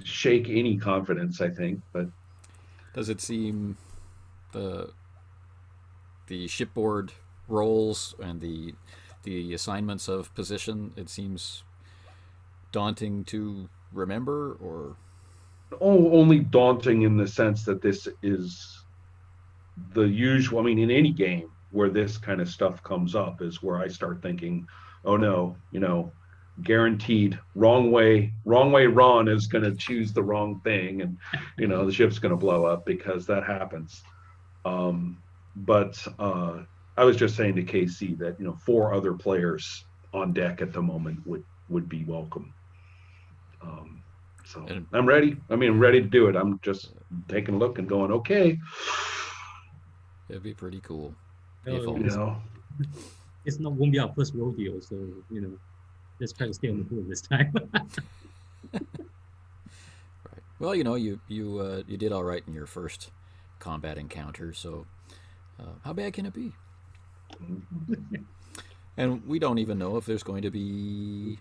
shake any confidence, I think. But Does it seem the shipboard roles and the assignments of position, it seems daunting to remember, or only daunting in the sense that this is the usual. I mean, in any game where this kind of stuff comes up is where I start thinking, oh no, guaranteed wrong way Ron is going to choose the wrong thing, and the ship's going to blow up because that happens. But I was just saying to KC that 4 other players on deck at the moment would be welcome. So and I'm ready. I mean, I'm ready to do it. I'm just taking a look and going, okay, it'd be pretty cool if Oh, you only. know, it's not won't be our first rodeo, so let's try to stay on the board this time. Right. Well, you did all right in your first combat encounter, so how bad can it be? And we don't even know if there's going to be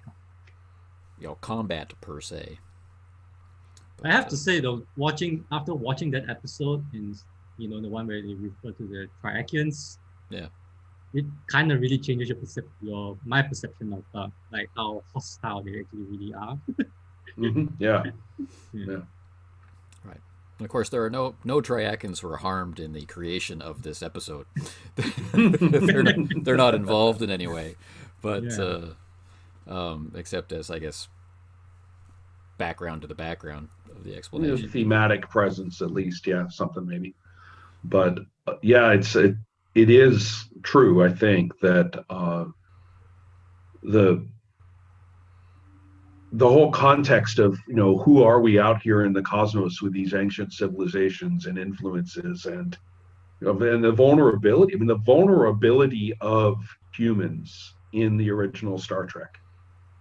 combat per se. I have to say though, after watching that episode in the one where they refer to the Triakians, Yeah. it kind of really changes my perception of like how hostile they actually really are. yeah. Right. And of course, there are no Triakans were harmed in the creation of this episode. they're not involved in any way, but except as, I guess, background to the background of the explanation. Thematic presence, at least, yeah, something maybe. But yeah, it is true. I think that the whole context of who are we out here in the cosmos with these ancient civilizations and influences and the vulnerability. I mean, the vulnerability of humans in the original Star Trek,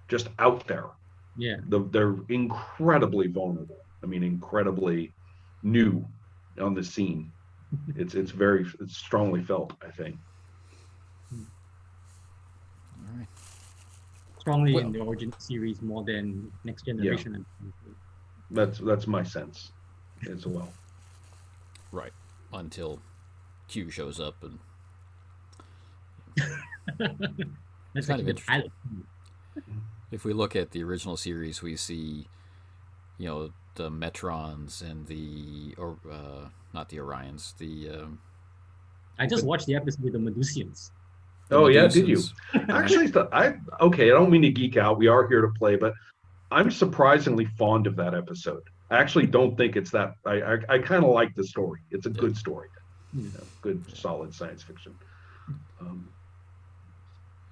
just out there. Yeah. They're incredibly vulnerable. I mean, incredibly new on the scene. It's strongly felt, I think. All right. Strongly in the original series more than Next Generation. Yeah. That's my sense as well. Right. Until Q shows up, and that's kind of interesting. If we look at the original series, we see, the Metrons and not the Orions, I just watched the episode with the Medusians. Oh yeah, did you? Actually, I don't mean to geek out. We are here to play, but I'm surprisingly fond of that episode. I actually don't think it's that. I kind of like the story. It's a good story. Good, solid science fiction.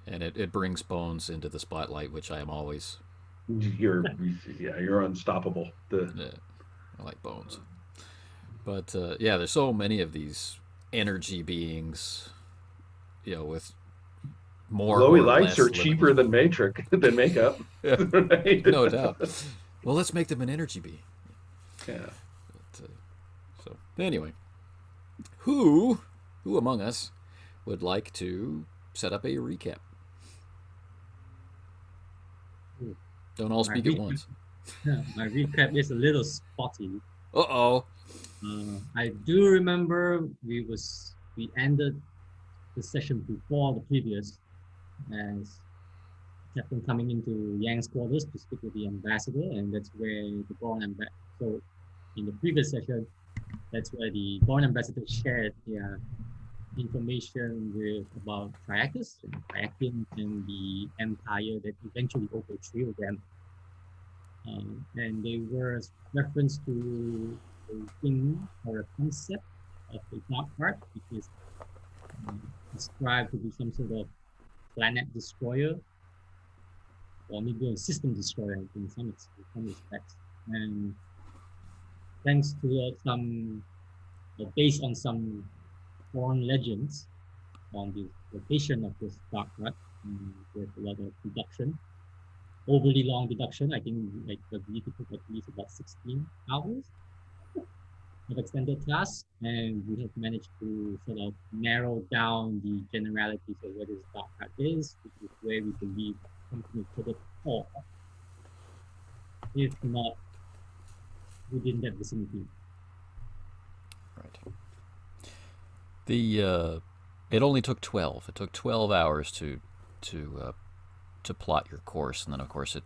And it brings Bones into the spotlight, which I am always. You're unstoppable. I like Bones, but there's so many of these energy beings, with more. Glowy lights are cheaper than makeup. Right? No doubt. Well, let's make them an energy being. Yeah. So anyway, who among us would like to set up a recap? Don't all speak at once. My recap is a little spotty. Uh-oh. I do remember we ended the session before the previous as Captain coming into Yang's quarters to speak with the ambassador, and that's where the Born ambassador. So in the previous session, that's where the Born ambassador shared their information about Triacus and Triakians and the empire that eventually overthrew them. And they were reference to a thing or a concept of the dark part, which is described to be some sort of planet destroyer or maybe a system destroyer in some respects. And thanks to based on some foreign legends on the location of this dark part, with a lot of deduction, overly long deduction. I think like the ability took at least about 16 hours of extended class, and we have managed to sort of narrow down the generalities of where this dark part is, which is where we believe company could have, or if not within that vicinity. Right. It only took 12. It took 12 hours to plot your course, and then of course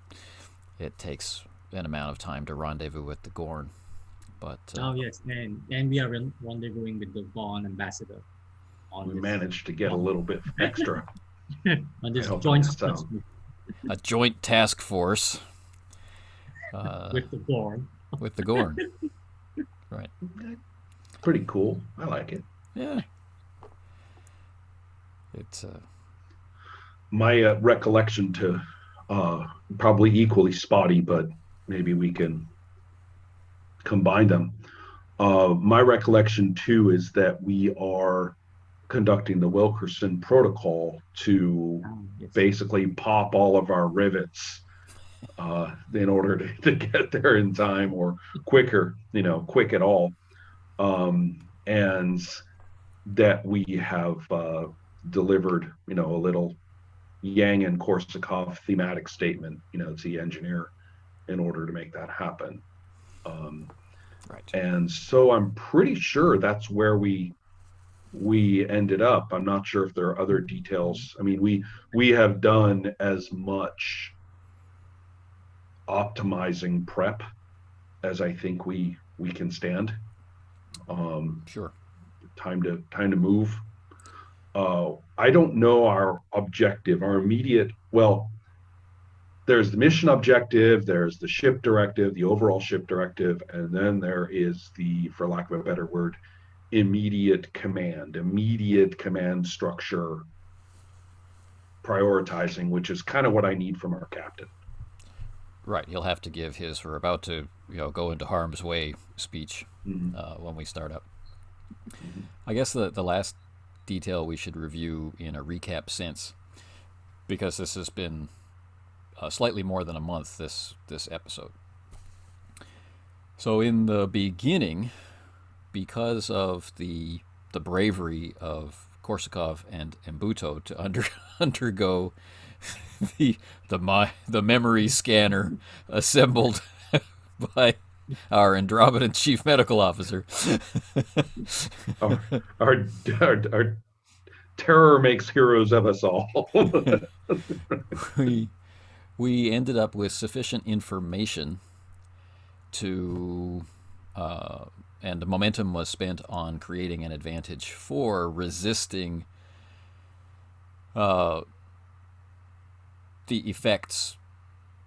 it takes an amount of time to rendezvous with the Gorn. But Oh yes, and we are rendezvousing with the Vaughn ambassador on We this managed to get a little bit extra on this helping joint us out. a joint task force with the Gorn. with the Gorn. Right. Pretty cool. I like it. Yeah. It's My recollection to probably equally spotty, but maybe we can combine them. My recollection too is that we are conducting the Wilkerson protocol to Yes. basically pop all of our rivets in order to get there in time or quicker, quick at all. And that we have delivered, a little Yang and Korsakov thematic statement, to the engineer in order to make that happen. right. And so I'm pretty sure that's where we ended up. I'm not sure if there are other details. I mean, we have done as much optimizing prep as I think we can stand. Sure. Time to move. I don't know our objective, our immediate. Well, there's the mission objective, there's the ship directive, the overall ship directive, and then there is the, for lack of a better word, immediate command structure prioritizing, which is kind of what I need from our captain. Right. He'll have to give his "we're about to go into harm's way" speech when we start up. I guess the last detail we should review in a recap sense, because this has been slightly more than a month, this episode. So in the beginning, because of the bravery of Korsakov and Mbuto to undergo the memory scanner assembled by our Andromedan chief medical officer. our terror makes heroes of us all. we ended up with sufficient information to and the momentum was spent on creating an advantage for resisting the effects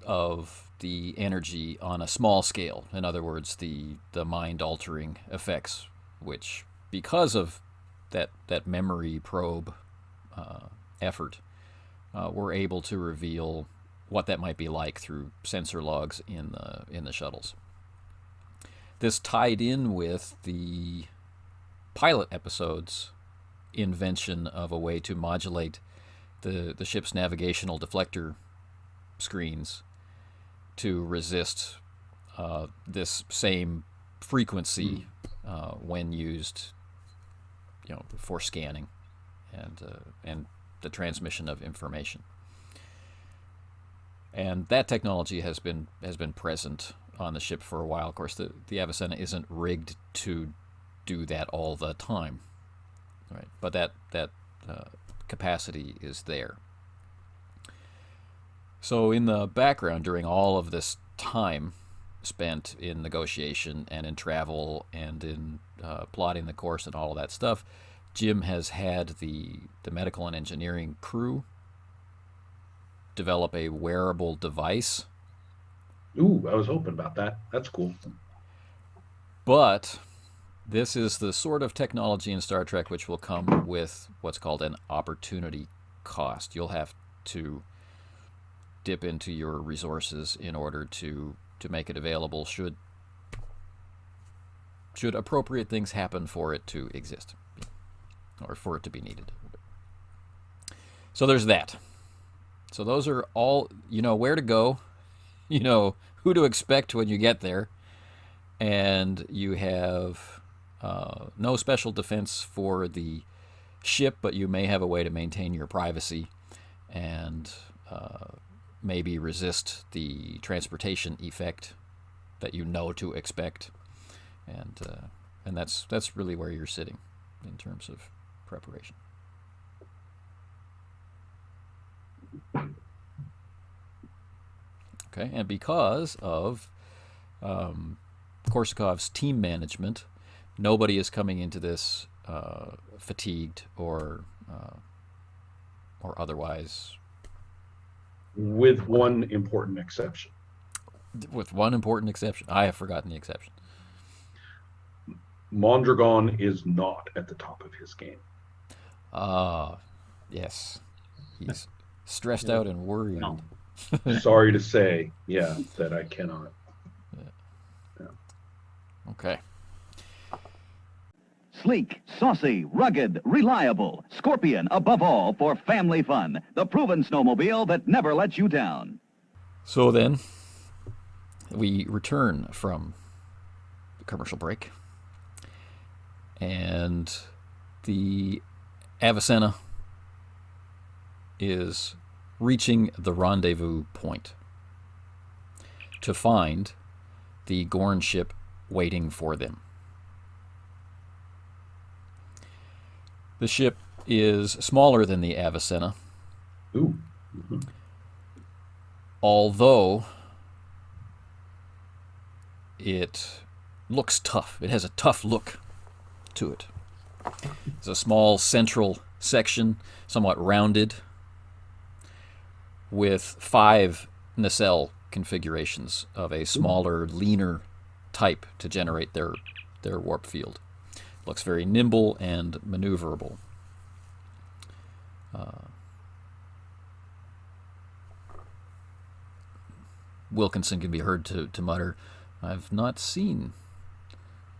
of the energy on a small scale. In other words, the mind-altering effects, which, because of that memory probe effort, were able to reveal what that might be like through sensor logs in the shuttles. This tied in with the pilot episode's invention of a way to modulate the ship's navigational deflector screens to resist this same frequency when used, for scanning and the transmission of information. And that technology has been present on the ship for a while. Of course, the Avicenna isn't rigged to do that all the time, right? But that capacity is there. So in the background, during all of this time spent in negotiation and in travel and in plotting the course and all of that stuff, Jim has had the medical and engineering crew develop a wearable device. Ooh, I was hoping about that. That's cool. But this is the sort of technology in Star Trek which will come with what's called an opportunity cost. You'll have to dip into your resources in order to make it available should appropriate things happen for it to exist or for it to be needed. So there's that. So those are all, where to go, who to expect when you get there, and you have no special defense for the ship, but you may have a way to maintain your privacy and maybe resist the transportation effect that you know to expect, and that's really where you're sitting in terms of preparation. Okay, and because of Korsakov's team management, nobody is coming into this fatigued or otherwise. With one important exception. With one important exception. I have forgotten the exception. Mondragon is not at the top of his game. Ah, yes. He's stressed out and worried. No. Sorry to say, yeah, that I cannot. Okay. Sleek, saucy, rugged, reliable. Scorpion, above all, for family fun. The proven snowmobile that never lets you down. So then, we return from the commercial break, and the Avicenna is reaching the rendezvous point to find the Gorn ship waiting for them. The ship is smaller than the Avicenna, Ooh. Mm-hmm. although it looks tough. It has a tough look to it. It's a small central section, somewhat rounded, with 5 nacelle configurations of a smaller, leaner type to generate their warp field. Looks very nimble and maneuverable. Wilkinson can be heard to mutter, "I've not seen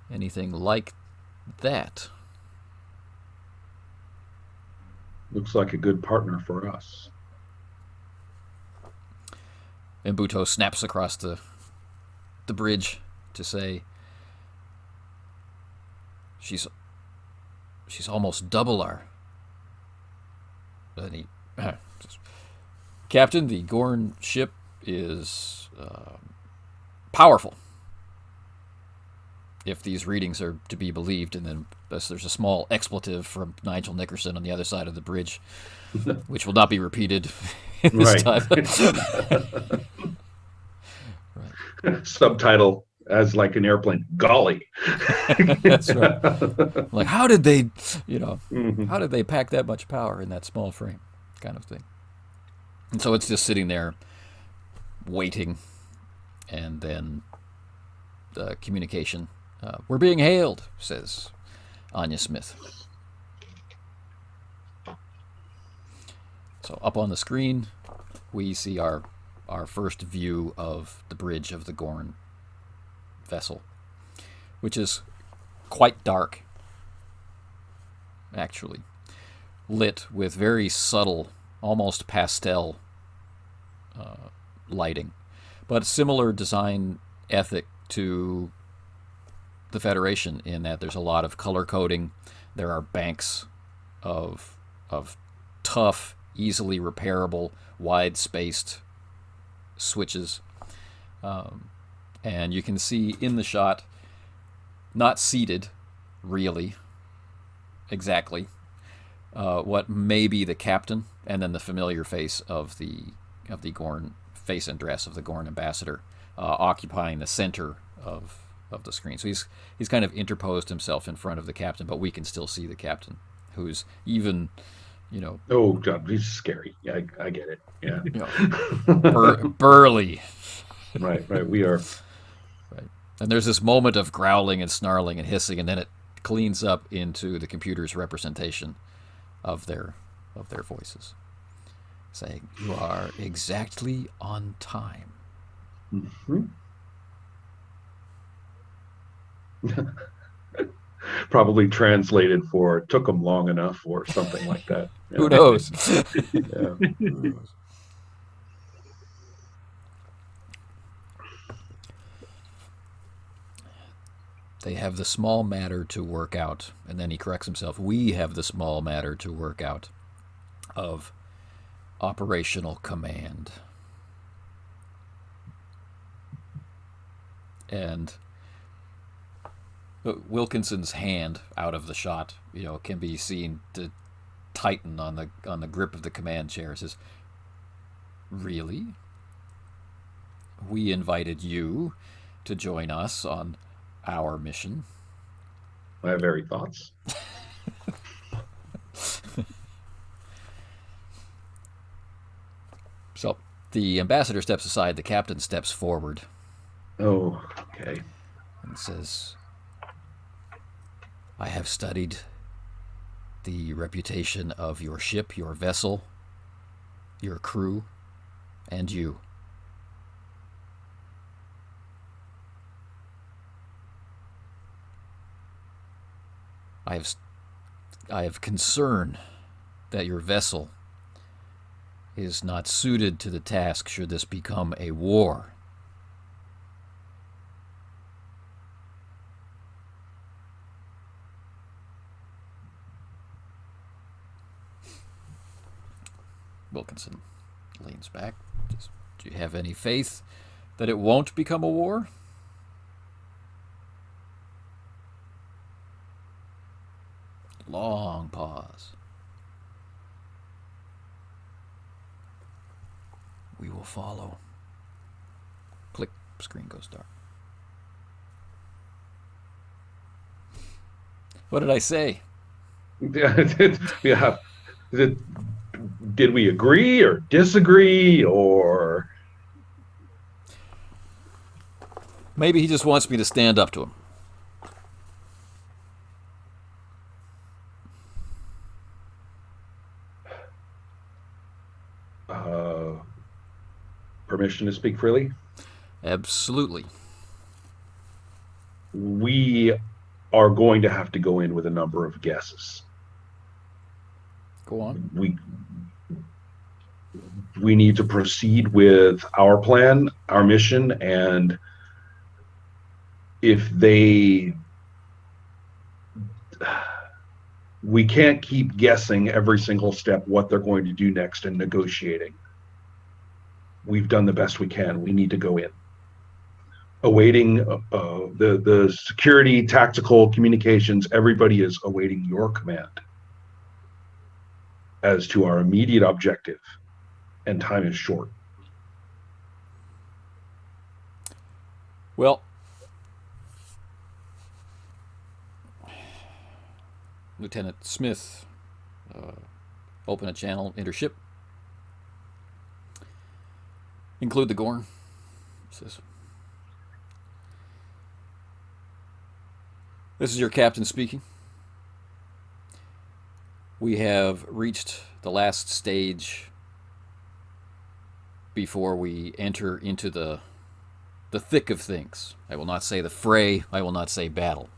anything like that." Looks like a good partner for us. And Buto snaps across the bridge to say, She's almost double our. And he, Captain, the Gorn ship is powerful, if these readings are to be believed. And then there's a small expletive from Nigel Nickerson on the other side of the bridge, which will not be repeated in this time. Right. Subtitle as like an airplane. Golly. That's right. Like, how did they, how did they pack that much power in that small frame, kind of thing. And so it's just sitting there waiting, and then the communication. "We're being hailed," says Anya Smith. So up on the screen, we see our first view of the bridge of the Gorn vessel, which is quite dark, actually, lit with very subtle, almost pastel lighting, but similar design ethic to the Federation in that there's a lot of color coding. There are banks of tough, easily repairable, wide-spaced switches. And you can see in the shot, not seated, really, exactly, what may be the captain, and then the familiar face of the Gorn, face and dress of the Gorn ambassador, occupying the center of the screen. So he's kind of interposed himself in front of the captain, but we can still see the captain, who's even, Oh God, he's scary. Yeah, I get it. Yeah. Burly. Right. We are. Right. And there's this moment of growling and snarling and hissing, and then it cleans up into the computer's representation of their voices, saying, "You are exactly on time." Mm-hmm. Probably translated for "took them long enough" or something like that. Yeah. Who knows? Yeah. Who knows? They have the small matter to work out, and then he corrects himself. We have the small matter to work out of operational command. And Wilkinson's hand out of the shot, can be seen to tighten on the grip of the command chair. Says, "Really? We invited you to join us on our mission." My very thoughts. So the ambassador steps aside. The captain steps forward. Oh, okay. And says, "I have studied the reputation of your ship, your vessel, your crew, and you. I have concern that your vessel is not suited to the task should this become a war. Wilkinson leans back. Do you have any faith that it won't become a war? Long pause. We will follow. Click, screen goes dark. What did I say? Yeah. Did we agree or disagree or? Maybe he just wants me to stand up to him. Permission to speak freely? Absolutely. We are going to have to go in with a number of guesses. Go on. We need to proceed with our plan, our mission, and if we can't keep guessing every single step what they're going to do next in negotiating. We've done the best we can. We need to go in. Awaiting the security, tactical communications, everybody is awaiting your command as to our immediate objective, and time is short. Well, Lieutenant Smith, open a channel, enter ship. Include the Gorn. Says, "This is your captain speaking. We have reached the last stage before we enter into the thick of things. I will not say the fray. I will not say battle.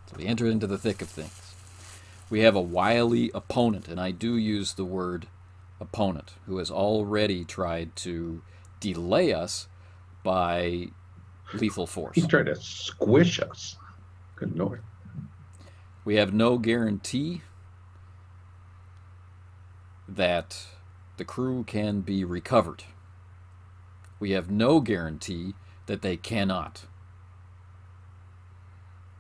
So we enter into the thick of things. We have a wily opponent, and I do use the word opponent, who has already tried to delay us by lethal force. He's trying to squish us. Good Lord. We have no guarantee that the crew can be recovered. We have no guarantee that they cannot.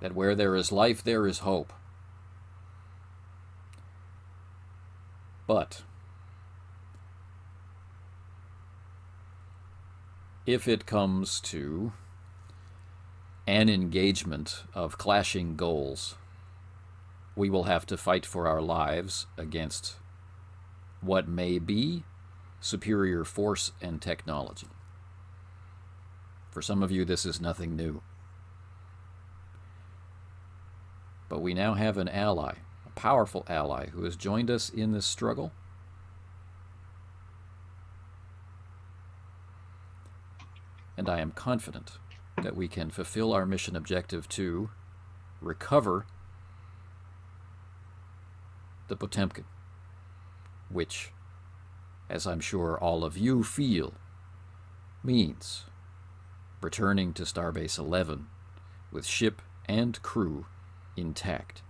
That where there is life, there is hope. But if it comes to an engagement of clashing goals, we will have to fight for our lives against what may be superior force and technology. For some of you, this is nothing new. But we now have an ally, a powerful ally, who has joined us in this struggle. And I am confident that we can fulfill our mission objective to recover the Potemkin, which, as I'm sure all of you feel, means returning to Starbase 11 with ship and crew intact.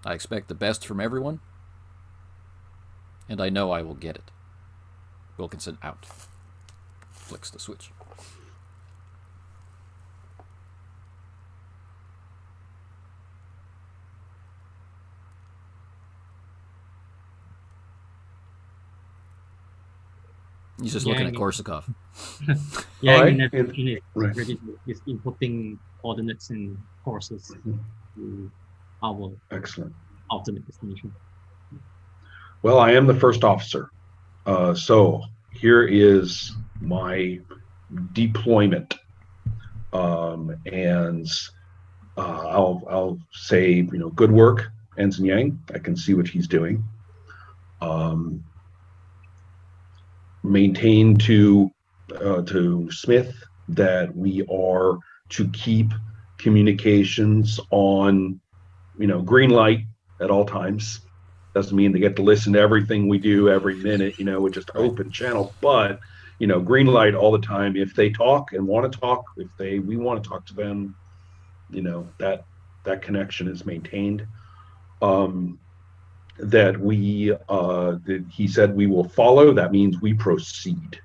I expect the best from everyone, and I know I will get it. Wilkinson out. flicks the switch. He's just looking at Korsakov. Yeah, All in right. addition, it's Right. ready is inputting coordinates and courses to our Excellent. ultimate destination. Well, I am the first officer. So here is my deployment. And I'll say, good work, Ensign Yang. I can see what he's doing. Maintain to Smith that we are to keep communications on, green light at all times. Doesn't mean they get to listen to everything we do every minute, with just Right. open channel, but green light all the time. If they talk and want to talk, we want to talk to them, that connection is maintained. That he said we will follow. That means we proceed.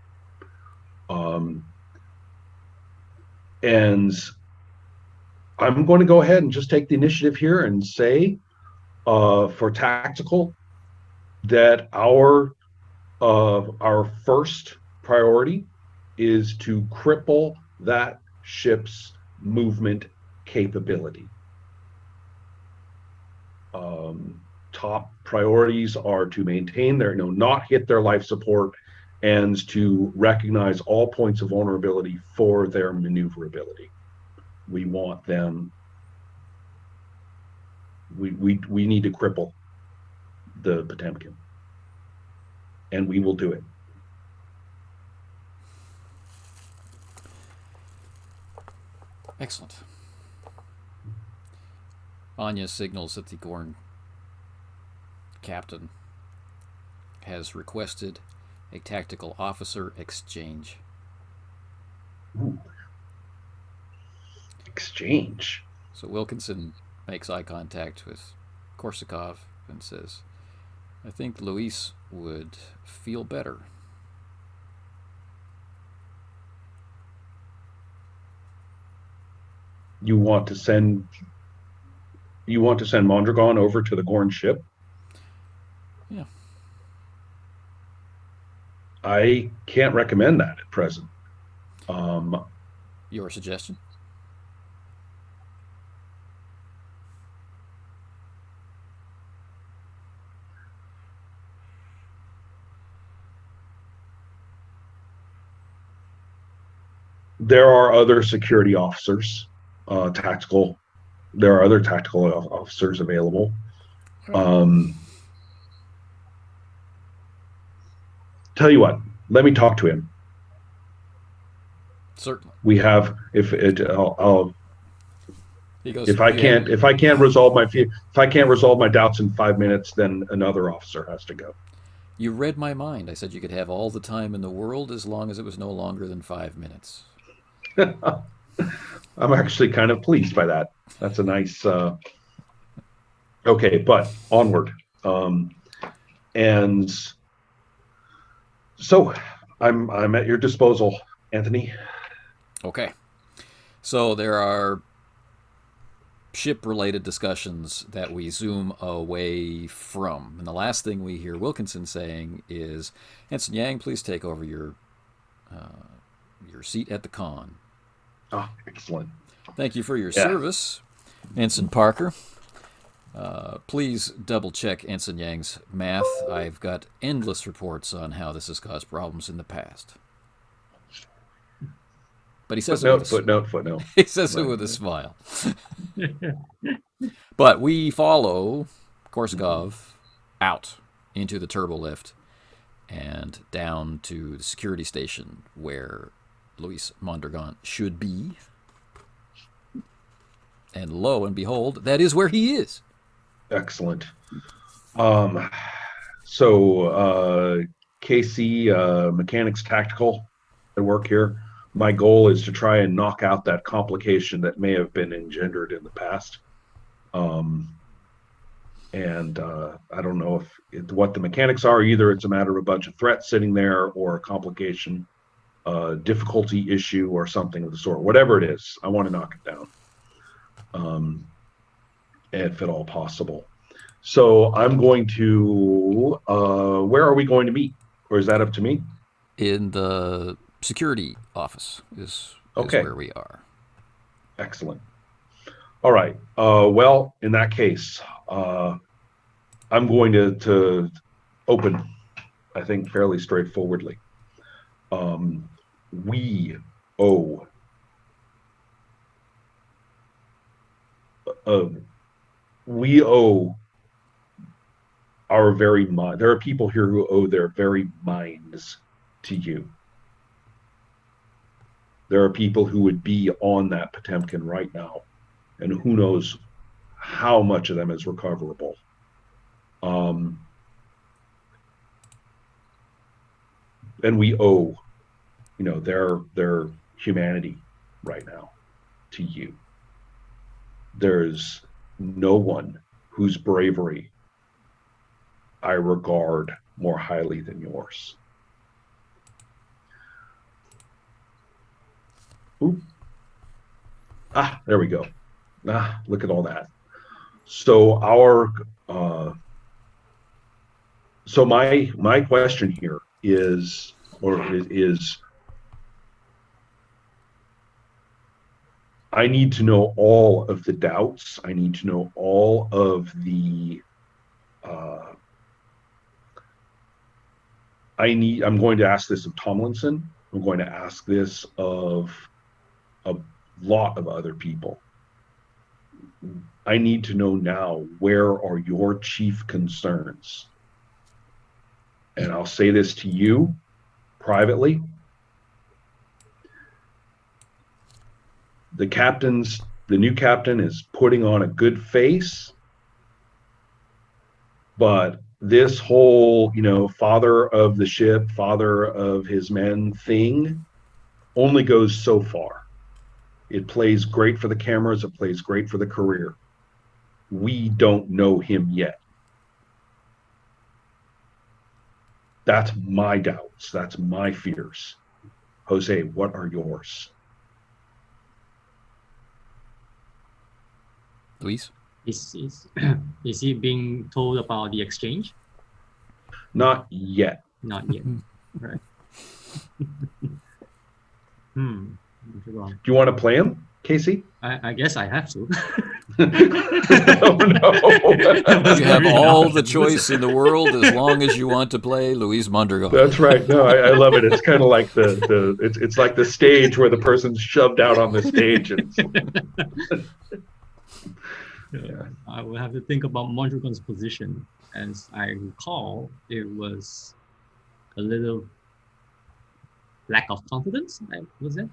And I'm going to go ahead and just take the initiative here and say, for tactical, that our first priority is to cripple that ship's movement capability. Top priorities are to maintain their, not hit their life support, and to recognize all points of vulnerability for their maneuverability. We want them. We need to cripple the Potemkin, and we will do it. Excellent. Anya signals that the Gorn captain has requested a tactical officer exchange. Ooh. Exchange. So Wilkinson makes eye contact with Korsakov and says, I think Luis would feel better. You want to send Mondragon over to the Gorn ship? Yeah. I can't recommend that at present. Your suggestion? There are other security officers, tactical. There are other tactical officers available. Tell you what, let me talk to him. Certainly. We have if I can't resolve my doubts in 5 minutes, then another officer has to go. You read my mind. I said you could have all the time in the world as long as it was no longer than 5 minutes. I'm actually kind of pleased by that. That's a nice. Okay, but onward. And so I'm at your disposal, Anthony. Okay. So there are ship-related discussions that we zoom away from. And the last thing we hear Wilkinson saying is, Ensign Yang, please take over your seat at the con. Oh, excellent. Thank you for your service, Ensign Parker. Please double-check Ensign Yang's math. I've got endless reports on how this has caused problems in the past. But he says footnote. He says it with a smile. But we follow Korsakov out into the turbo lift and down to the security station where Luis Mondragon should be. And lo and behold, that is where he is. Excellent. So KC Mechanics Tactical at work here. My goal is to try and knock out that complication that may have been engendered in the past. And I don't know what the mechanics are. Either it's a matter of a bunch of threats sitting there or a complication. difficulty issue or something of the sort. Whatever it is, I want to knock it down, if at all possible. So I'm going to. Where are we going to meet, or is that up to me? In the security office is Okay. where we are. Excellent. All right. Well, in that case, I'm going to open, I think, fairly straightforwardly. We owe we owe our very mind. There are people here who owe their very minds to you. There are people who would be on that Potemkin right now, and who knows how much of them is recoverable. And we owe, their humanity right now to you. There's no one whose bravery I regard more highly than yours. Ooh. There we go. Look at all that. So my question here is I need to know all of the doubts. I need to know all of the I'm going to ask this of Tomlinson. I'm going to ask this of a lot of other people. I need to know now, where are your chief concerns? And I'll say this to you privately. The new captain is putting on a good face, but this whole, father of the ship, father of his men thing only goes so far. It plays great for the cameras. It plays great for the career. We don't know him yet. That's my doubts. That's my fears. Jose, what are yours? Luis? Is he being told about the exchange? Not yet. Not yet. Right. Do you want to play him, Casey? I guess I have to. Oh, no. You have all the choice in the world as long as you want to play Luis Mondragon. That's right. No, I love it. It's kind of like it's like the stage where the person's shoved out on the stage. Yeah. I will have to think about Mondragon's position. As I recall, it was a little lack of confidence. Was that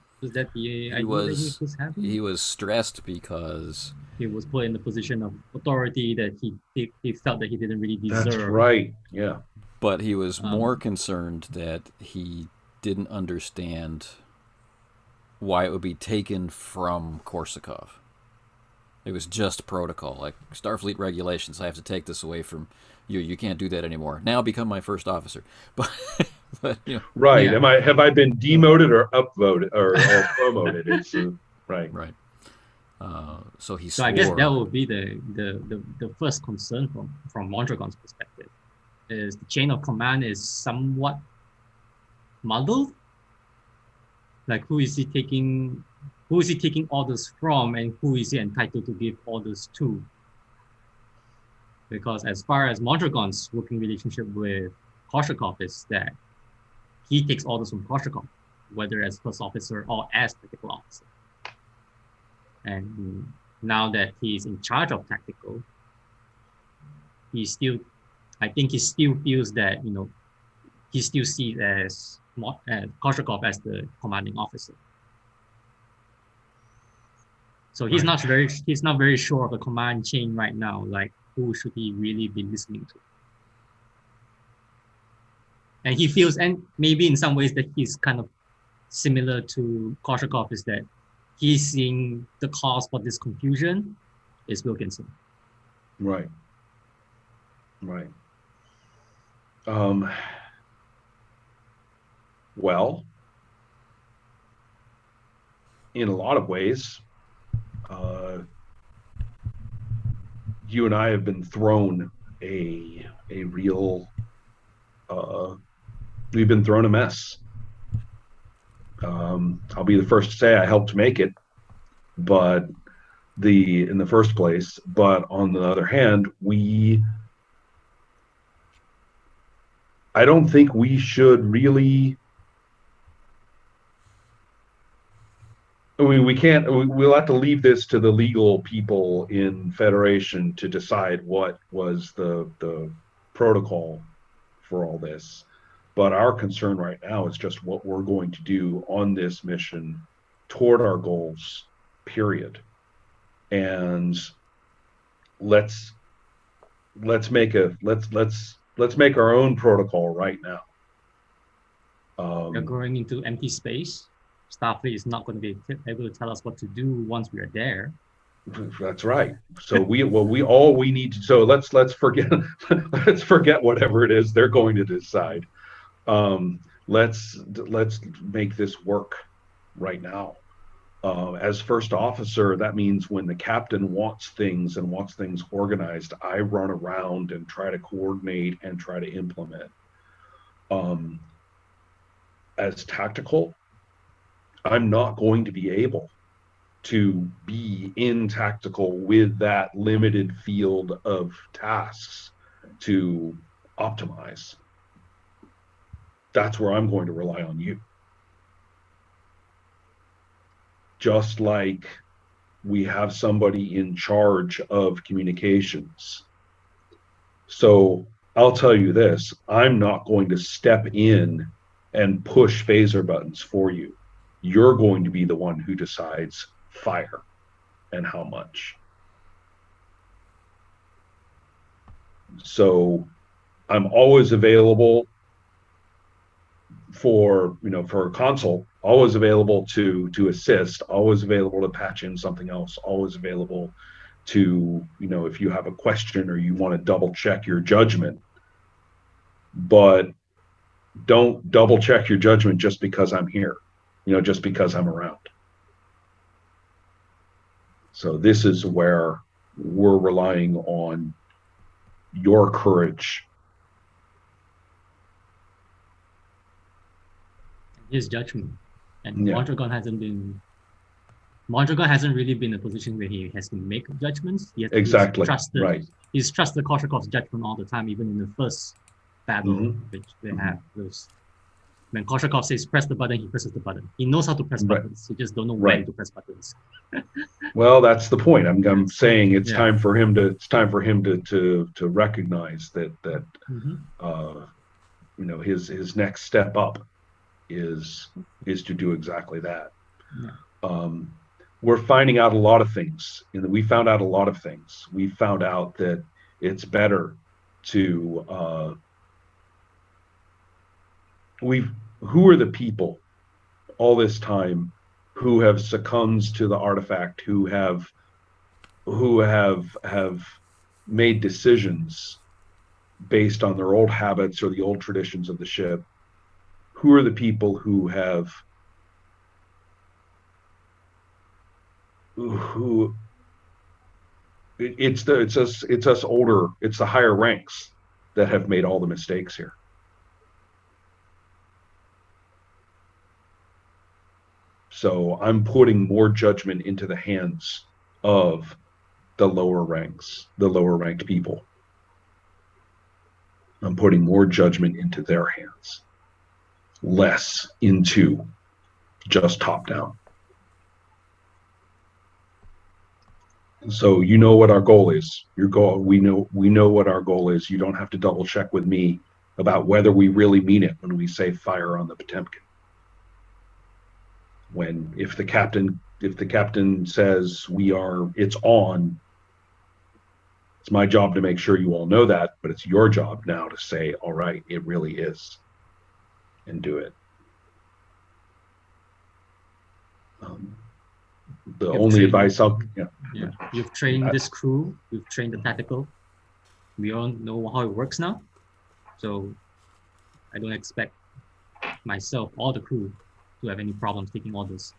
the idea that he was having? He was stressed because he was put in the position of authority that he felt that he didn't really deserve. That's right. Yeah. But he was more concerned that he didn't understand why it would be taken from Korsakov. It was just protocol, like Starfleet regulations. I have to take this away from you. You can't do that anymore. Now become my first officer. But right. Yeah. Have I been demoted or upvoted or promoted? It's right. Right. So he. So I guess that would be the first concern from Mondragon's perspective, is the chain of command is somewhat muddled. Like, who is he taking orders from, and who is he entitled to give orders to? Because as far as Mondragon's working relationship with Korsakov is that he takes orders from Korsakov, whether as first officer or as tactical officer. And now that he's in charge of tactical, I think he still feels that, he still sees as Korsakov as the commanding officer. So he's not very sure of the command chain right now. Like, who should he really be listening to? And he feels, and maybe in some ways that he's kind of similar to Korsakov, is that he's seeing the cause for this confusion is Wilkinson. Right. Right. Well, in a lot of ways, you and I have been thrown a real, we've been thrown a mess. I'll be the first to say I helped make it, but in the first place. But on the other hand, I don't think we should really. I mean, we can't. We'll have to leave this to the legal people in Federation to decide what was the protocol for all this. But our concern right now is just what we're going to do on this mission toward our goals, period. And let's make our own protocol right now. We're going into empty space. Starfleet is not going to be able to tell us what to do once we are there. That's right. So all we need to, so let's forget let's forget whatever it is they're going to decide. Let's make this work right now. As first officer, that means when the captain wants things and wants things organized, I run around and try to coordinate and try to implement. As tactical, I'm not going to be able to be in tactical with that limited field of tasks to optimize. That's where I'm going to rely on you. Just like we have somebody in charge of communications. So I'll tell you this, I'm not going to step in and push phaser buttons for you. You're going to be the one who decides fire and how much. So I'm always available for a console, always available to assist, always available to patch in something else, always available to, if you have a question or you want to double check your judgment. But don't double check your judgment just because I'm here, just because I'm around. So this is where we're relying on your courage. His judgment. And yeah. Mondragon hasn't really been in a position where he has to make judgments. He has exactly. Right. He's trusted Korshakov's judgment all the time, even in the first battle, which they have those. When Korshakov says press the button, he presses the button. He knows how to press buttons. He just don't know when to press buttons. Well, that's the point. I'm saying it's time for him to recognize that his next step up is to do exactly that. Yeah. We're finding out a lot of things. We found out a lot of things. We found out that it's better to who are the people all this time who have succumbed to the artifact, who have made decisions based on their old habits or the old traditions of the ship? Who are the people who it's us older, it's the higher ranks that have made all the mistakes here. So I'm putting more judgment into the hands of the lower ranks, the lower ranked people. I'm putting more judgment into their hands, less into just top down. So you know what our goal is. We know what our goal is. You don't have to double check with me about whether we really mean it when we say fire on the Potemkin. If the captain says it's on, it's my job to make sure you all know that, but it's your job now to say, all right, it really is, and do it. Advice You've trained this crew, you've trained the tactical. We all know how it works now. So I don't expect myself or the crew to have any problems taking orders.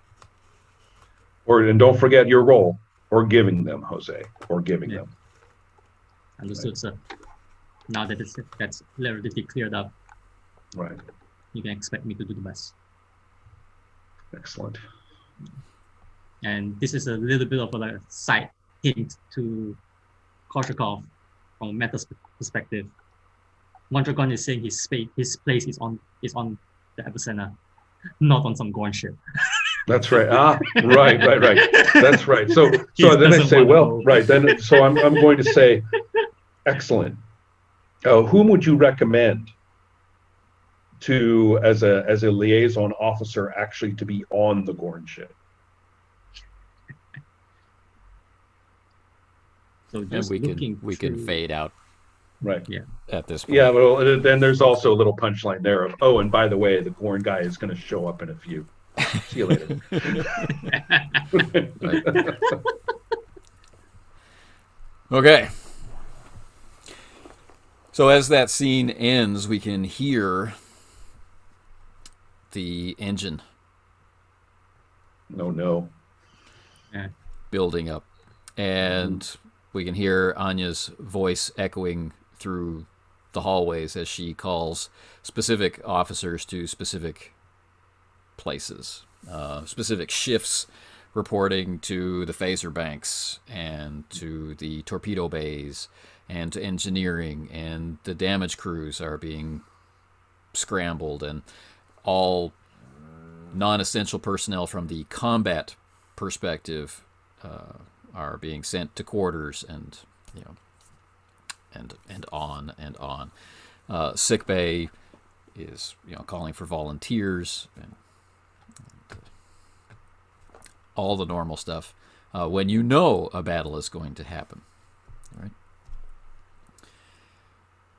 And don't forget your role, or giving them, Jose, or giving Yeah. them. Understood, sir. Now that that's relatively cleared up, Right. you can expect me to do the best. Excellent. And this is a little bit of a side hint to Korshakov from a meta perspective. Mondragon is saying his place is on the Avicenna, not on some Gorn ship. That's right. Right. That's right. So then I say, well, right. Then so I'm going to say, excellent. Whom would you recommend to as a liaison officer actually to be on the Gorn ship? So just we can fade out. Right. Yeah. At this point. Yeah. Well, then there's also a little punchline there of, oh, and by the way, the Gorn guy is going to show up in a few. See you later. Okay. So as that scene ends, we can hear the engine. Oh no. Building up. And we can hear Anya's voice echoing through the hallways as she calls specific officers to specific places, specific shifts reporting to the phaser banks and to the torpedo bays and to engineering, and the damage crews are being scrambled, and all non-essential personnel from the combat perspective are being sent to quarters, and and on. Sick bay is calling for volunteers, and all the normal stuff when you know a battle is going to happen, right?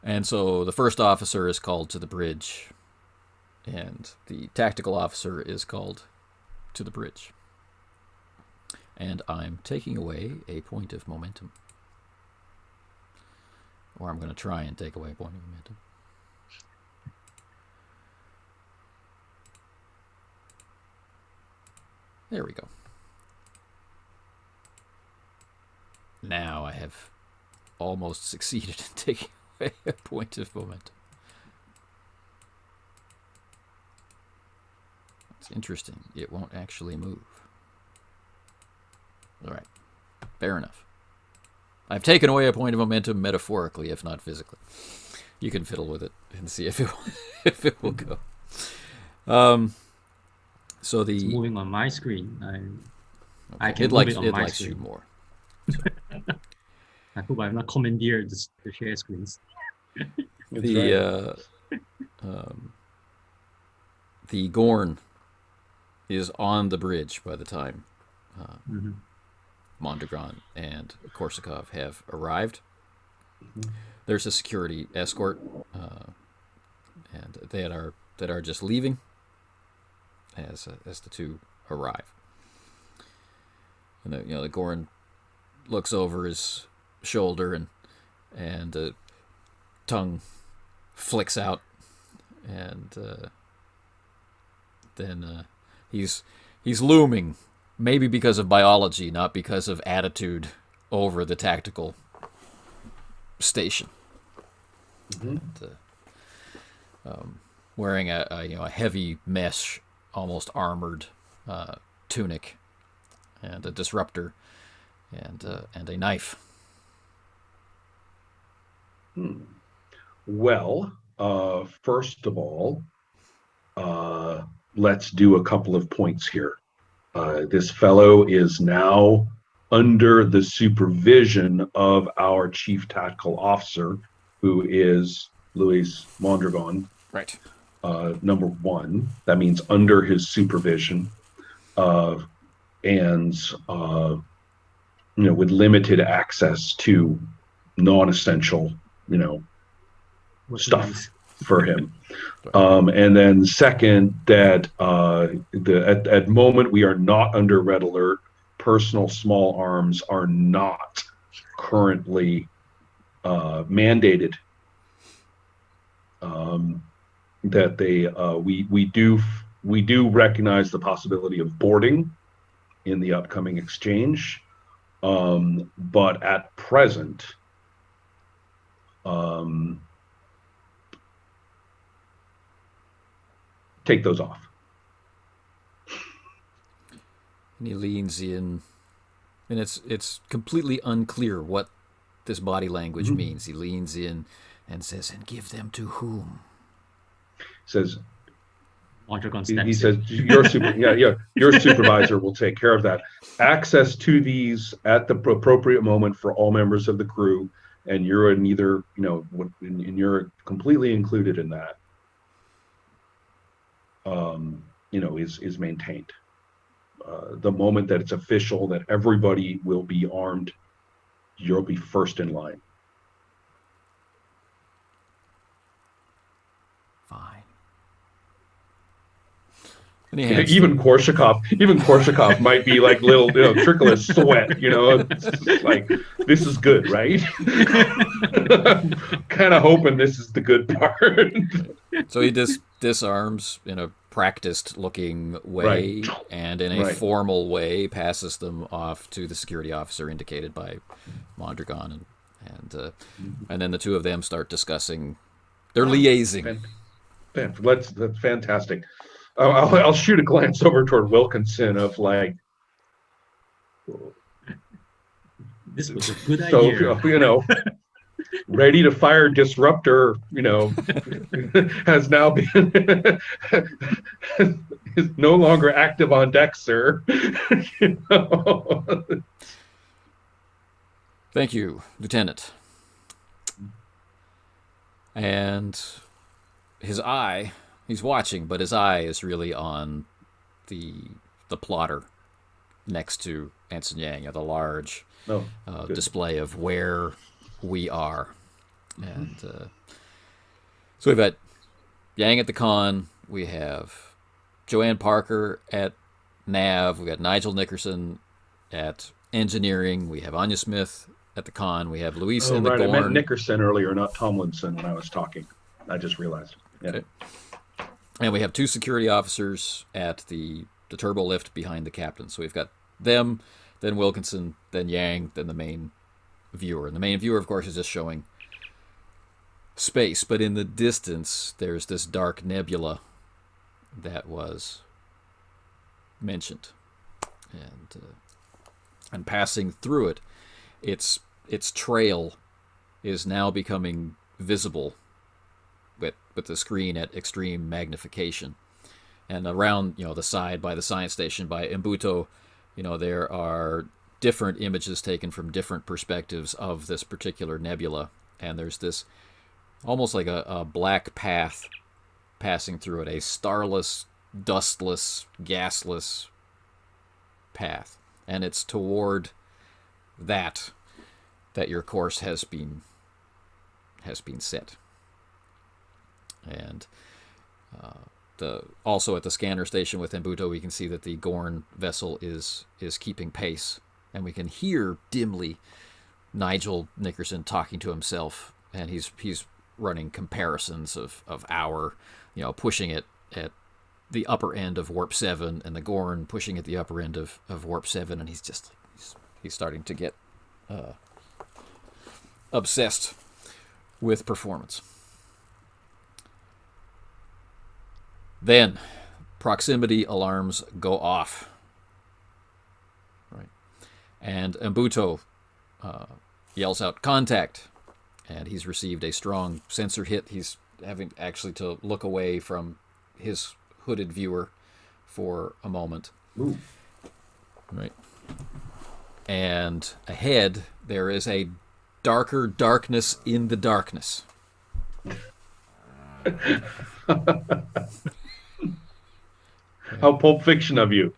And so the first officer is called to the bridge, and the tactical officer is called to the bridge. And I'm taking away a point of momentum. Or I'm going to try and take away a point of momentum. There we go. Now I have almost succeeded in taking away a point of momentum. It's interesting. It won't actually move. All right. Fair enough. I've taken away a point of momentum metaphorically, if not physically. You can fiddle with it and see if it will go. So it's moving on my screen. I can it move likes it on it my likes screen. you more. I hope I've not commandeered the share screens. The Gorn is on the bridge by the time Mondragon and Korsakov have arrived. There's a security escort, and that are just leaving as the two arrive. And the Gorn looks over his shoulder, and the tongue flicks out, and then he's looming, maybe because of biology, not because of attitude, over the tactical station. And, wearing a heavy mesh, almost armored tunic, and a disruptor, and a knife. Well, first of all, let's do a couple of points here. This fellow is now under the supervision of our chief tactical officer, who is Luis Mondragon. Right. Number one, that means under his supervision, and with limited access to non-essential, stuff for him. And then second, that at moment we are not under red alert. Personal small arms are not currently mandated. That we do recognize the possibility of boarding in the upcoming exchange. But at present, take those off. And he leans in, and it's completely unclear what this body language means. He leans in and says, "And give them to whom?" Says Mondragon he steps says in. your supervisor will take care of that. Access to these at the appropriate moment for all members of the crew, and you're in either, and you're completely included in that. Is maintained. The moment that it's official that everybody will be armed, you'll be first in line. Fine. Even Korshakov might be like little, trickle of sweat. It's just like, this is good, right? Kind of hoping this is the good part. So he disarms in a practiced-looking way, Right. and in a Right. formal way passes them off to the security officer indicated by Mondragon, and then the two of them start discussing. They're liaising. That's fantastic. I'll shoot a glance over toward Wilkinson of like, This was a good so idea. ready to fire disruptor, has now been is no longer active on deck, sir. Thank you, Lieutenant. And his eye, he's watching, but his eye is really on the plotter next to Ensign Yang, the large display of where we are. And so we've got Yang at the con, we have Joanne Parker at Nav, we got Nigel Nickerson at engineering, we have Anya Smith at the con, we have Luis in the Gorn. I meant Nickerson earlier, not Tomlinson when I was talking. I just realized. Yeah. Okay. And we have two security officers at the turbo lift behind the captain. So we've got them, then Wilkinson, then Yang, then the main viewer. And the main viewer, of course, is just showing space. But in the distance, there's this dark nebula that was mentioned. And passing through it, its trail is now becoming visible with the screen at extreme magnification. And around, the side by the science station by Mbuto, there are different images taken from different perspectives of this particular nebula. And there's this almost like a black path passing through it, a starless, dustless, gasless path. And it's toward that your course has been set. And also at the scanner station with Mbuto, we can see that the Gorn vessel is keeping pace, and we can hear dimly Nigel Nickerson talking to himself, and he's running comparisons of our, pushing it at the upper end of warp 7, and the Gorn pushing at the upper end of warp 7, and he's starting to get obsessed with performance. Then, proximity alarms go off. Right, and Mbuto yells out, "Contact!" And he's received a strong sensor hit. He's having actually to look away from his hooded viewer for a moment. Ooh. Right. And ahead, there is a darker darkness in the darkness. How Pulp Fiction of you.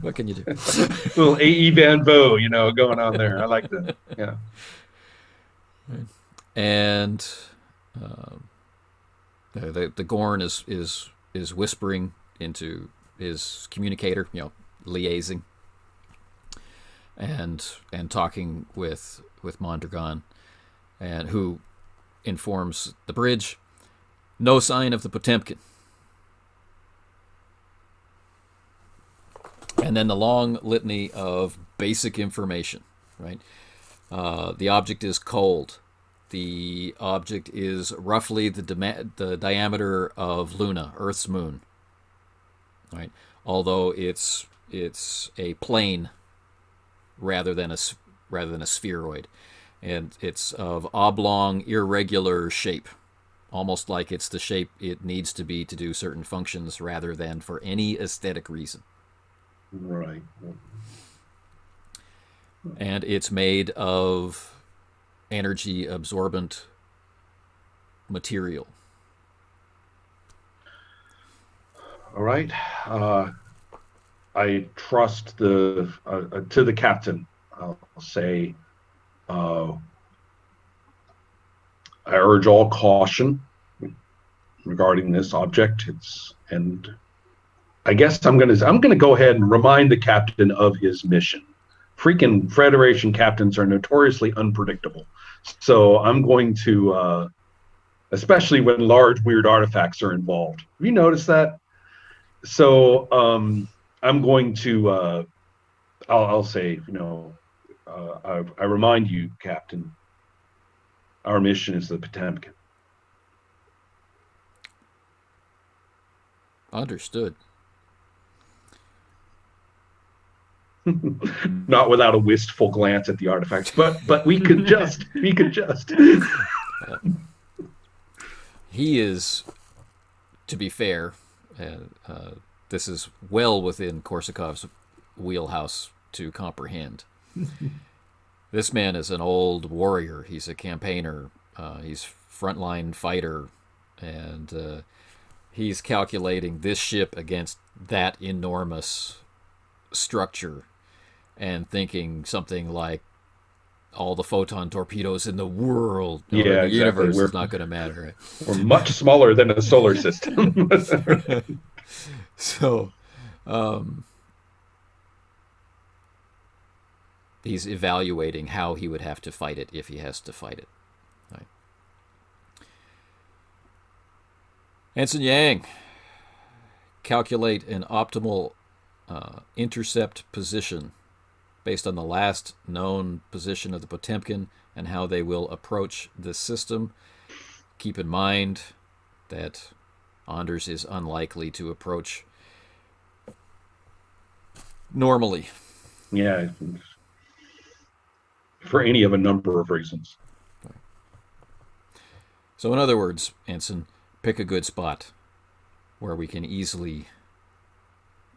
What can you do? Little A.E. Van Vogt, going on there. I like that. Yeah. And the Gorn is whispering into his communicator, liaising, and talking with Mondragon, and who informs the bridge, no sign of the Potemkin. And then the long litany of basic information, right? The object is cold. The object is roughly the diameter of Luna, Earth's moon, right? Although it's a plane rather than a spheroid, and it's of oblong, irregular shape, almost like it's the shape it needs to be to do certain functions rather than for any aesthetic reason. Right. And it's made of energy absorbent material. All right. I trust to the captain. I'll say, I urge all caution regarding this object. And I guess I'm gonna go ahead and remind the captain of his mission. Freaking Federation captains are notoriously unpredictable, so I'm going to, especially when large weird artifacts are involved. Have you noticed that? So I'm going to, I'll say, I remind you, Captain, our mission is the Potemkin. Understood. Not without a wistful glance at the artifacts, but we could just. He is, to be fair, this is well within Korsakov's wheelhouse to comprehend. This man is an old warrior. He's a campaigner. He's frontline fighter, and he's calculating this ship against that enormous structure and thinking something like all the photon torpedoes in the world or Yeah, the universe exactly. is not going to matter. Right? We're much smaller than a solar system. So he's evaluating how he would have to fight it if he has to fight it. Right. Ensign Yang, calculate an optimal intercept position based on the last known position of the Potemkin and how they will approach this system. Keep in mind that Anders is unlikely to approach normally. Yeah, for any of a number of reasons. So in other words, Ensign, pick a good spot where we can easily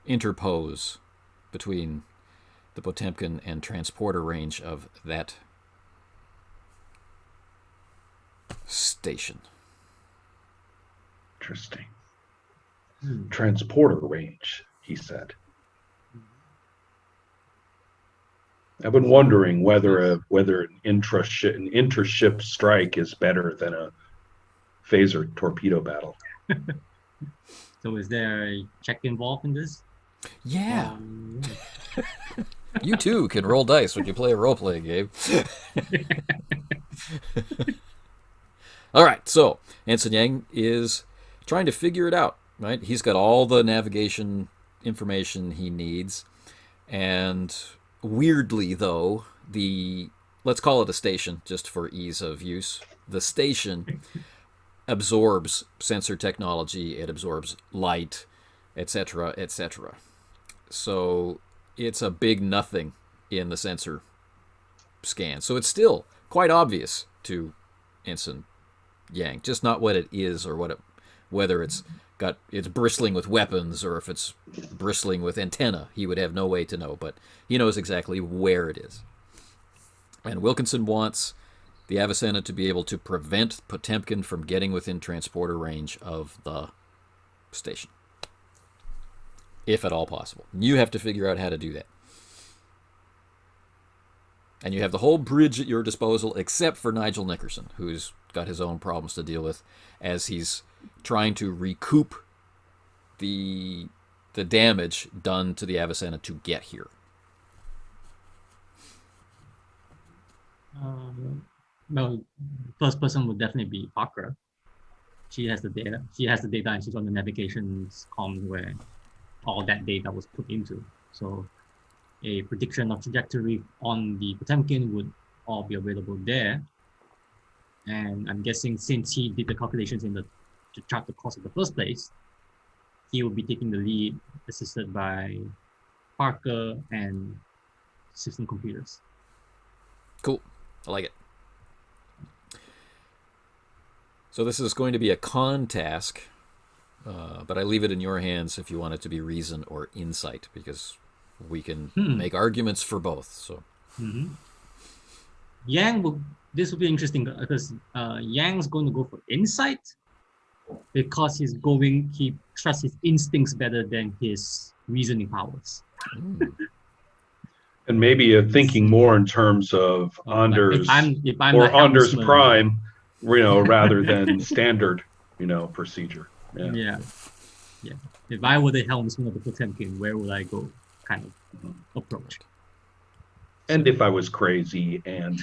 interpose between the Potemkin and transporter range of that station. Interesting. Transporter range, he said. I've been wondering whether an intership strike is better than a phaser torpedo battle. So is there a check involved in this? Yeah. You too can roll dice when you play a role-playing game. All right, so Ensign Yang is trying to figure it out, right? He's got all the navigation information he needs, and weirdly, though, let's call it a station, just for ease of use, the station absorbs sensor technology, it absorbs light, etc., etc. So it's a big nothing in the sensor scan. So it's still quite obvious to Ensign Yang, just not what it is or whether it's bristling with weapons or if it's bristling with antenna. He would have no way to know, but he knows exactly where it is. And Wilkinson wants the Avicenna to be able to prevent Potemkin from getting within transporter range of the station, if at all possible. You have to figure out how to do that. And you have the whole bridge at your disposal, except for Nigel Nickerson, who's got his own problems to deal with as he's trying to recoup the damage done to the Avicenna to get here. Well, first person would definitely be Parker. She has the data. She has the data, and she's on the navigation's comms where all that data was put into. So a prediction of trajectory on the Potemkin would all be available there. And I'm guessing since he did the calculations to chart the course in the first place, he will be taking the lead, assisted by Parker and system computers. Cool. I like it. So this is going to be a con task, but I leave it in your hands if you want it to be reason or insight, because we can make arguments for both. So this will be interesting because Yang's going to go for insight because he trusts his instincts better than his reasoning powers. And maybe thinking more in terms of Anders or Anders Prime, rather than standard, procedure. Yeah. If I were the helmsman of the Potemkin, where would I go? Kind of approach. And if I was crazy and ...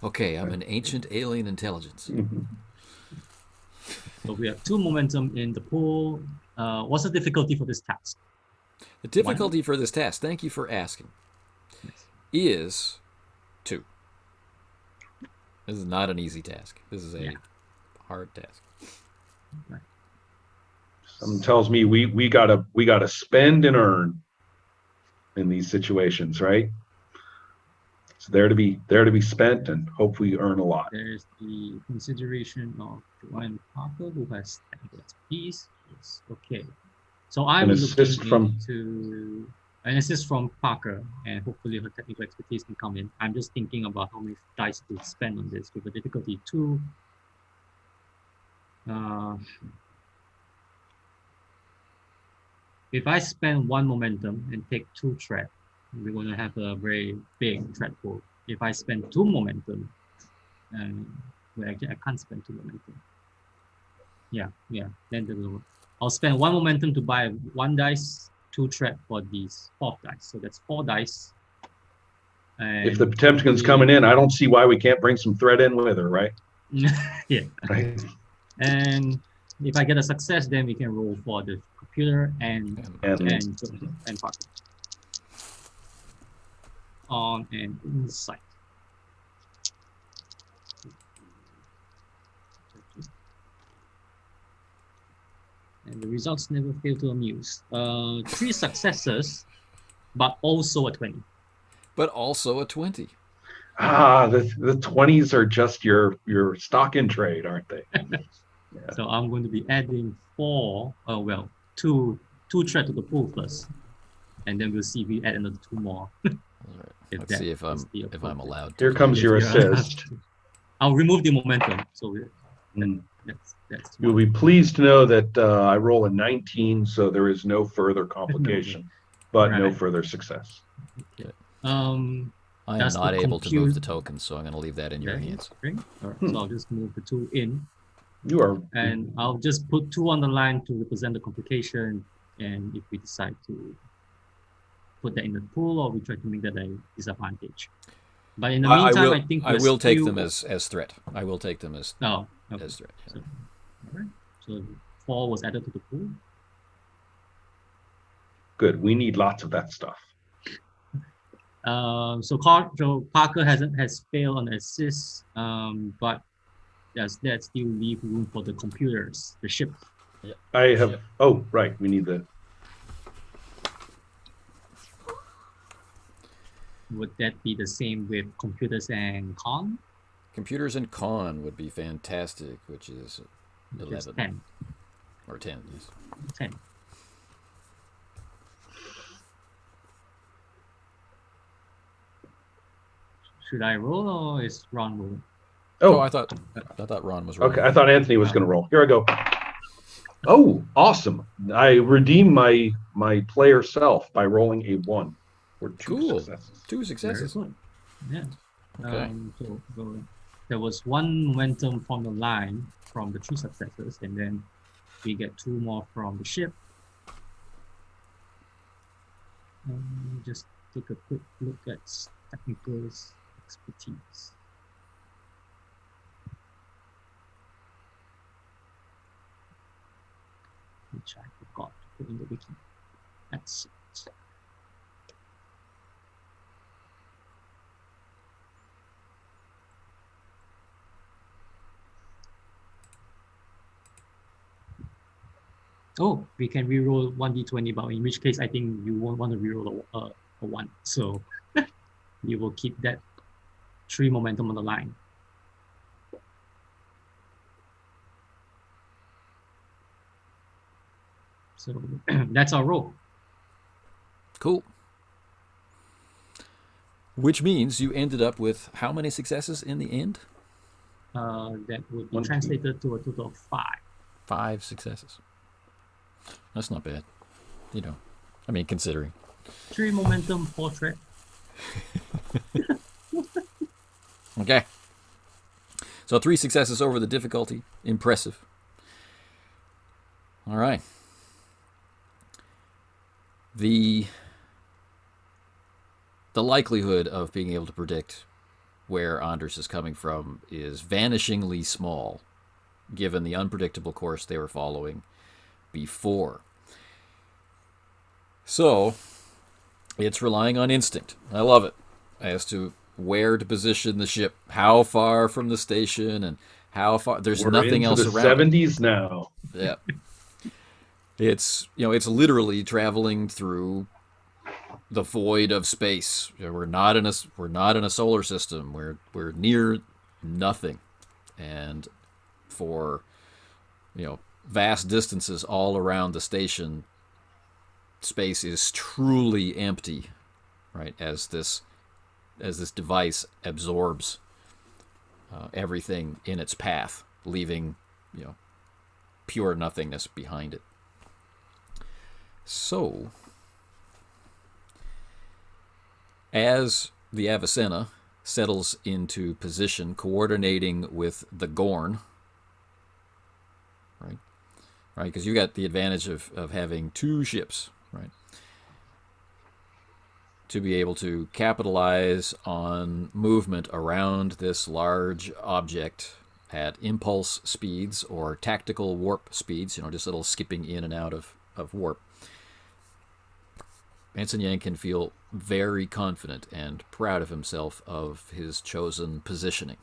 Okay, I'm an ancient alien intelligence. So we have 2 momentum in the pool. What's the difficulty for this task? The difficulty for this task, thank you for asking, is 2. This is not an easy task. This is a hard task. Right. Something tells me we gotta spend and earn in these situations, right? It's there to be spent, and hope we earn a lot. There's the consideration of Joanne Parker, who has technical expertise. Yes. Okay. So I'm looking into an assist from Parker, and hopefully her technical expertise can come in. I'm just thinking about how many dice to spend on this with a difficulty 2. If I spend 1 momentum and take 2 threat, we're going to have a very big threat pool. If I spend 2 momentum, actually I can't spend 2 momentum. Then I'll spend 1 momentum to buy 1 dice, 2 threat for these 4th dice. So that's 4 dice. And if the Potemkin's coming in, I don't see why we can't bring some threat in with her, right? Yeah. Right. And if I get a success, then we can roll for the computer and Parker on an insight. And the results never fail to amuse. 3 successes, but also a 20. But also a 20. The 20s are just your stock in trade, aren't they? So I'm going to be adding 2 threat to the pool first, and then we'll see if we add another 2 more. All right. Let's see if I'm allowed to. Here comes your assist. I'll remove the momentum. So that's You'll be pleased to know that I roll a 19, so there is no further complication, but no further success. Okay. I am not able to move the tokens, so I'm going to leave that in your hands. All right. So I'll just move the 2 in. You are. And I'll just put 2 on the line to represent the complication. And if we decide to put that in the pool, or we try to make that a disadvantage. But in the meantime, I think I will take them as threat. I will take them as as threat. Yeah. So, all right. So 4 was added to the pool. Good. We need lots of that stuff. So Parker has failed on assist, but does that still leave room for the computers, the ship? Yeah. I have. Yeah. Oh, right. We need the. Would that be the same with computers and con? Computers and con would be fantastic, which is 11. 10. Or 10, yes. 10. Should I roll, or is Ron rolling? Oh, I thought Ron was rolling. Okay, I thought Anthony was going to roll. Here I go. Oh, awesome! I redeemed my player self by rolling a 1 for 2 successes. 2 successes. Very good. Yeah. Okay. So there was 1 momentum from the line from the 3 successes, and then we get 2 more from the ship. Just take a quick look at technical expertise. Which I forgot to put in the wiki. That's Oh, we can reroll 1d20, but in which case I think you won't want to reroll a 1. So you will keep that 3 momentum on the line. So that's our roll. Cool. Which means you ended up with how many successes in the end? That would be 1, 2. translated to a total of 5. 5 successes. That's not bad. I mean, considering. 3 momentum, 4 threat. Okay. So 3 successes over the difficulty. Impressive. All right. The likelihood of being able to predict where Anders is coming from is vanishingly small, given the unpredictable course they were following before. So, it's relying on instinct. I love it. As to where to position the ship, how far from the station, and how far. There's We're nothing into else the around 70s now. it. Yeah. It's literally traveling through the void of space. We're not in a solar system. We're near nothing, and for vast distances all around the station, space is truly empty, right? As this device absorbs everything in its path, leaving pure nothingness behind it. So, as the Avicenna settles into position, coordinating with the Gorn, right? Because you got the advantage of having 2 ships, right? To be able to capitalize on movement around this large object at impulse speeds or tactical warp speeds, just little skipping in and out of warp. Ensign Yang can feel very confident and proud of himself of his chosen positioning.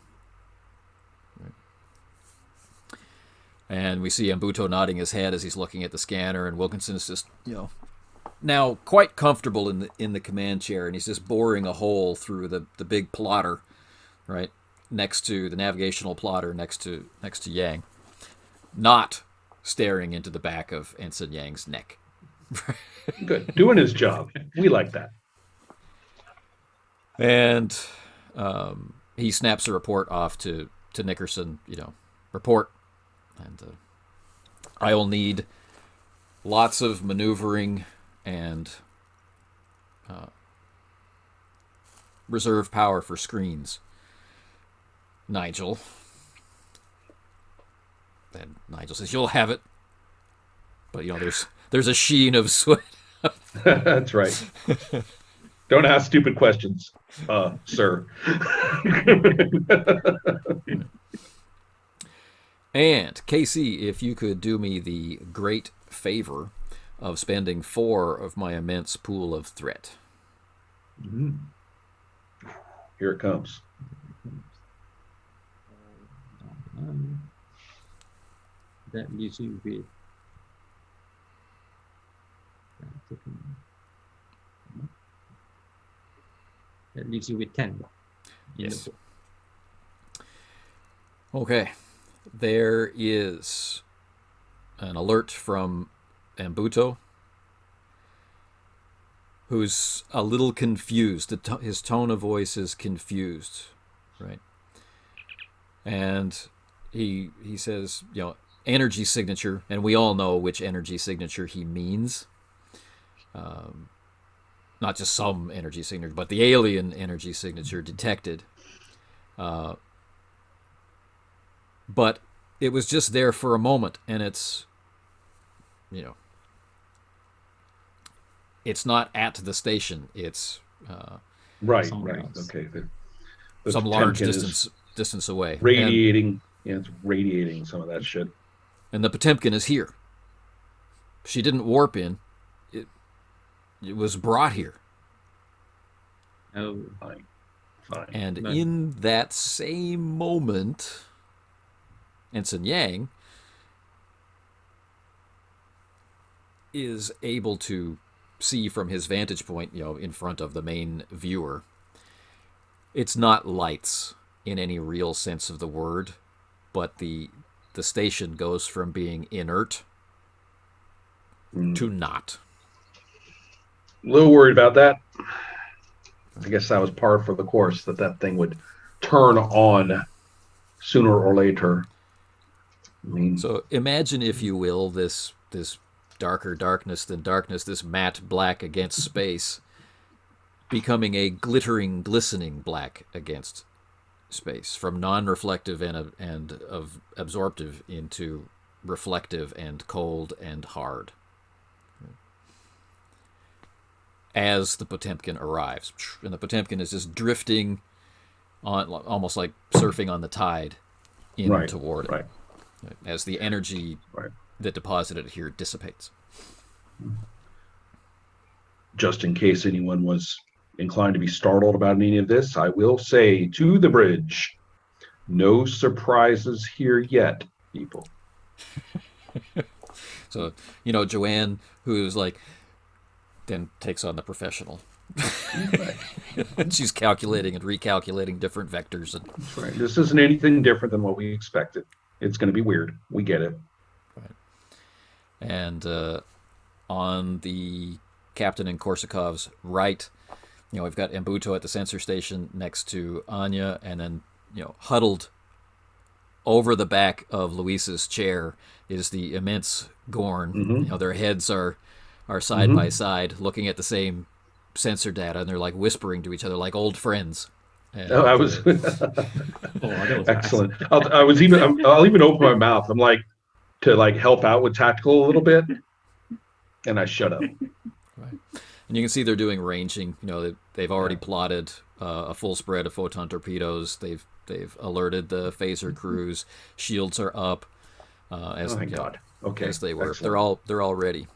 Right. And we see Mbuto nodding his head as he's looking at the scanner, and Wilkinson's just, now quite comfortable in the command chair, and he's just boring a hole through the big plotter, right, next to the navigational plotter next to Yang, not staring into the back of Ensign Yang's neck. Good. Doing his job. We like that. And he snaps a report off to Nickerson, report. And I will need lots of maneuvering and reserve power for screens, Nigel. And Nigel says, "You'll have it." But, there's a sheen of sweat. That's right. Don't ask stupid questions, sir. And, KC, if you could do me the great favor of spending 4 of my immense pool of threat. Mm-hmm. Here it comes. That leaves you with that leaves you with 10. Yes. Okay. There is an alert from Mbuto, who's a little confused. His tone of voice is confused, right? And he says, energy signature, and we all know which energy signature he means. Not just some energy signature, but the alien energy signature detected. But it was just there for a moment, and it's, it's not at the station. It's right. else. Okay. Some large distance away. Radiating. It's radiating some of that shit. And the Potemkin is here. She didn't warp in. it was brought here. Oh, Fine. Fine. And But- in that same moment, Ensign Yang is able to see from his vantage point, in front of the main viewer. It's not lights in any real sense of the word, but the station goes from being inert to not. A little worried about that. I guess that was par for the course, that thing would turn on sooner or later. I mean, So imagine, if you will, this darker darkness than darkness, this matte black against space, becoming a glittering, glistening black against space, from non-reflective and of absorptive into reflective and cold and hard. As the Potemkin arrives, and the Potemkin is just drifting on, almost like surfing on the tide, in toward it. Right. As the energy that deposited here dissipates. Just in case anyone was inclined to be startled about any of this, I will say to the bridge, no surprises here yet, people. So, Joanne, who's like, then takes on the professional. She's calculating and recalculating different vectors. And That's right. This isn't anything different than what we expected. It's going to be weird. We get it. And on the captain and Korsakov's right, we've got Embuto at the sensor station next to Anya, and then, huddled over the back of Luis's chair is the immense Gorn. Mm-hmm. Their heads are side by side, looking at the same sensor data, and they're like whispering to each other like old friends. And, I was that was excellent. I'll even open my mouth. I'm like, to like help out with tactical a little bit, and I shut up. Right. And you can see they're doing ranging. They've already plotted a full spread of photon torpedoes. They've alerted the phaser crews. Shields are up. As thank God. Okay. As they were. Excellent. They're all ready.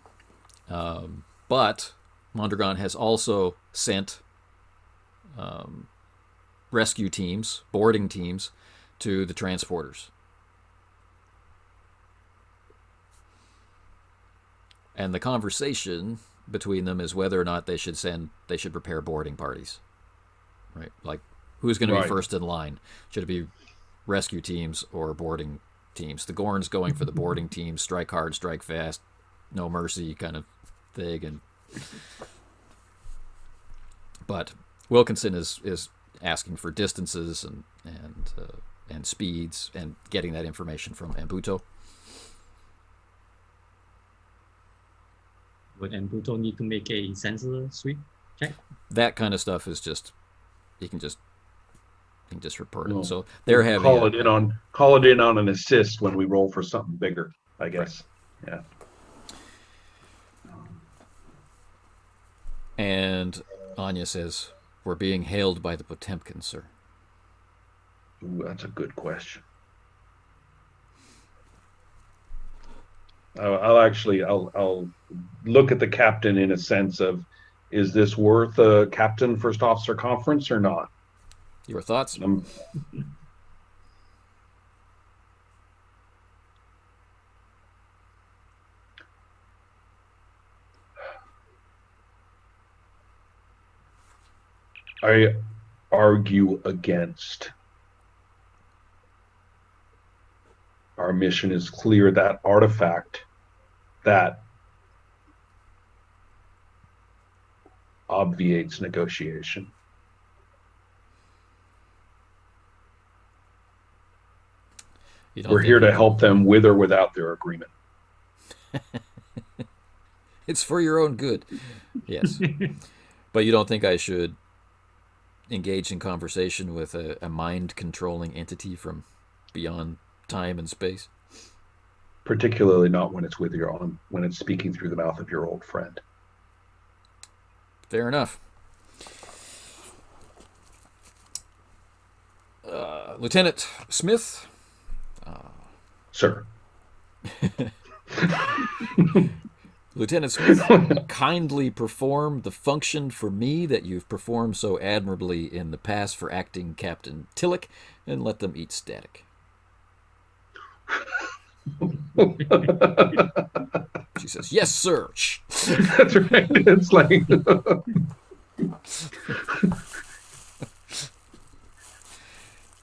But Mondragon has also sent rescue teams, boarding teams, to the transporters. And the conversation between them is whether or not they should prepare boarding parties. Right? Like, who's going to be first in line? Should it be rescue teams or boarding teams? The Gorn's going for the boarding teams, strike hard, strike fast, no mercy kind of thing. But Wilkinson is asking for distances and speeds, and getting that information from Embuto. Would Embuto need to make a sensor sweep check? That kind of stuff is just, you can just report it. Well, So they're having call it in on an assist when we roll for something bigger, I guess. Right. Yeah. And Anya says, "We're being hailed by the Potemkin, sir." Ooh, that's a good question. I'll look at the captain in a sense of, is this worth a captain first officer conference or not? Your thoughts? I argue against. Our mission is clear. That artifact that obviates negotiation. We're here to help them with or without their agreement. It's for your own good. Yes. But you don't think I should engage in conversation with a mind-controlling entity from beyond time and space? Particularly not when it's when it's speaking through the mouth of your old friend. Fair enough. Lieutenant Smith? Sir. Lieutenant Smith, kindly perform the function for me that you've performed so admirably in the past for acting Captain Tillich, and let them eat static. She says, yes, sir. That's right. It's like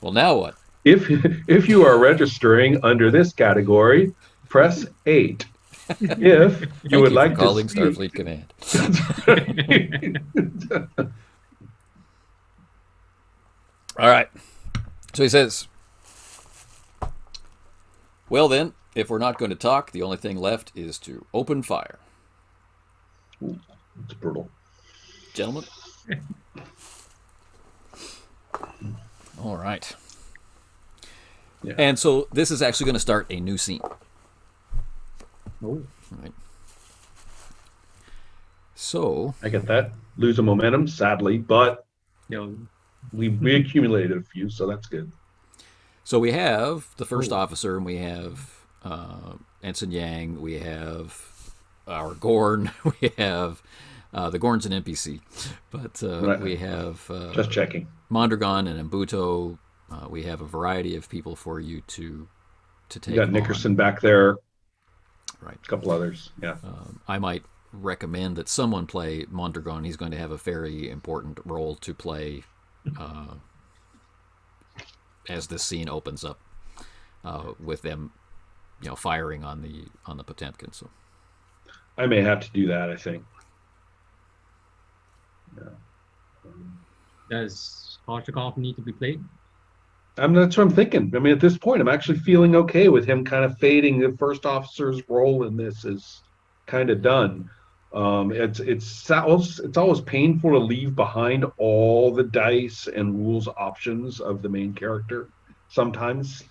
well, now what? if you are registering under this category, press 8. If you Thank would you like for to calling speak, Starfleet Command. All right. So he says, well then, if we're not going to talk, the only thing left is to open fire. Ooh, it's brutal. Gentlemen. All right. Yeah. And so this is actually going to start a new scene. Oh, Right. So I get that. Losing momentum, sadly, but yeah. we accumulated a few, so that's good. So we have the first Oh. officer, and we have Ensign Yang, we have our Gorn, we have the Gorn's an NPC, but Right. we have Just checking. Mondragon and Mbuto. We have a variety of people for you to take You got on. Nickerson back there, Right. a couple others. Yeah. I might recommend that someone play Mondragon. He's going to have a very important role to play as this scene opens up with them, firing on the Potemkin. So I may have to do that, I think. Yeah. Does Koshikov need to be played? That's what I'm thinking. I mean, at this point, I'm actually feeling okay with him kind of fading. The first officer's role in this is kind of done. It's always painful to leave behind all the dice and rules options of the main character. Sometimes,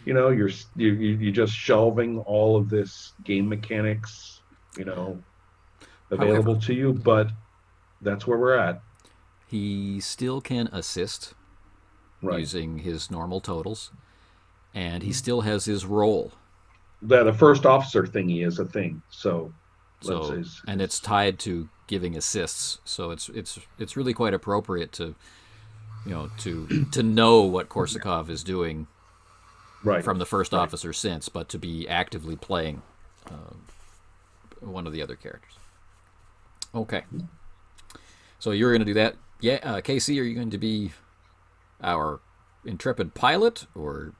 you're just shelving all of this game mechanics, available to you. But that's where we're at. he still can assist Right. using his normal totals, and he still has his role. The first officer thingy is a thing. So And it's tied to giving assists, so it's really quite appropriate to to know what Korsakov is doing right from the first officer sense, but to be actively playing one of the other characters. Okay, so you're going to do that. Yeah, Casey, are you going to be our intrepid pilot, or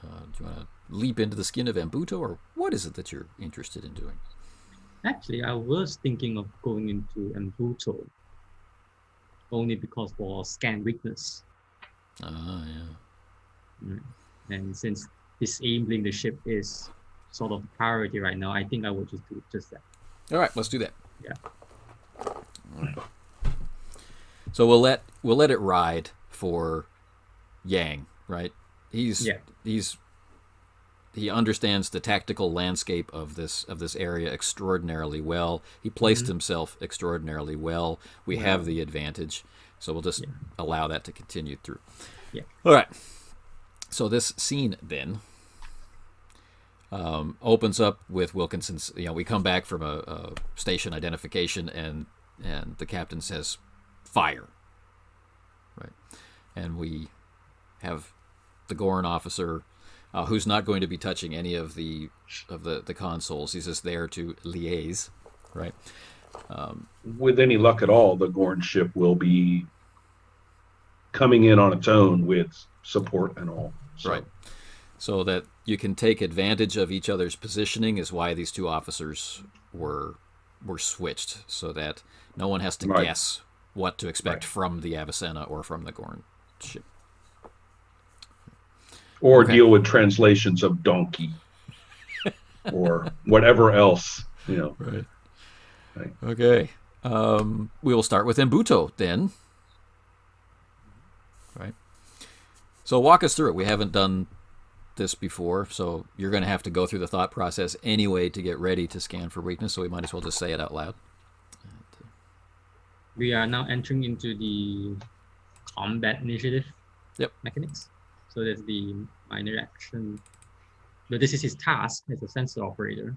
do you want to leap into the skin of Mbuto, or what is it that you're interested in doing? Actually, I was thinking of going into Mbuto only because for scan weakness. Yeah. And since disabling the ship is sort of priority right now, I think I will just do just that. All right, let's do that. Yeah. All right. So we'll let it ride for Yang, right? He understands the tactical landscape of this area extraordinarily well. He placed himself extraordinarily well. We have the advantage, so we'll just allow that to continue through. Yeah. All right. So this scene then opens up with Wilkinson's. We come back from a station identification, and the captain says, "Fire." Right, and we have the Gorn officer. Who's not going to be touching any of the consoles. He's just there to liaise, right? With any luck at all, the Gorn ship will be coming in on its own with support and all. So. Right. So that you can take advantage of each other's positioning is why these two officers were switched, so that no one has to guess what to expect from the Avicenna or from the Gorn ship. Or deal with translations of donkey or whatever else, Right. Okay. We will start with Mbuto then. Right. So walk us through it. We haven't done this before, so you're going to have to go through the thought process anyway to get ready to scan for weakness, so we might as well just say it out loud. We are now entering into the combat initiative mechanics. So there's the minor action. But this is his task as a sensor operator.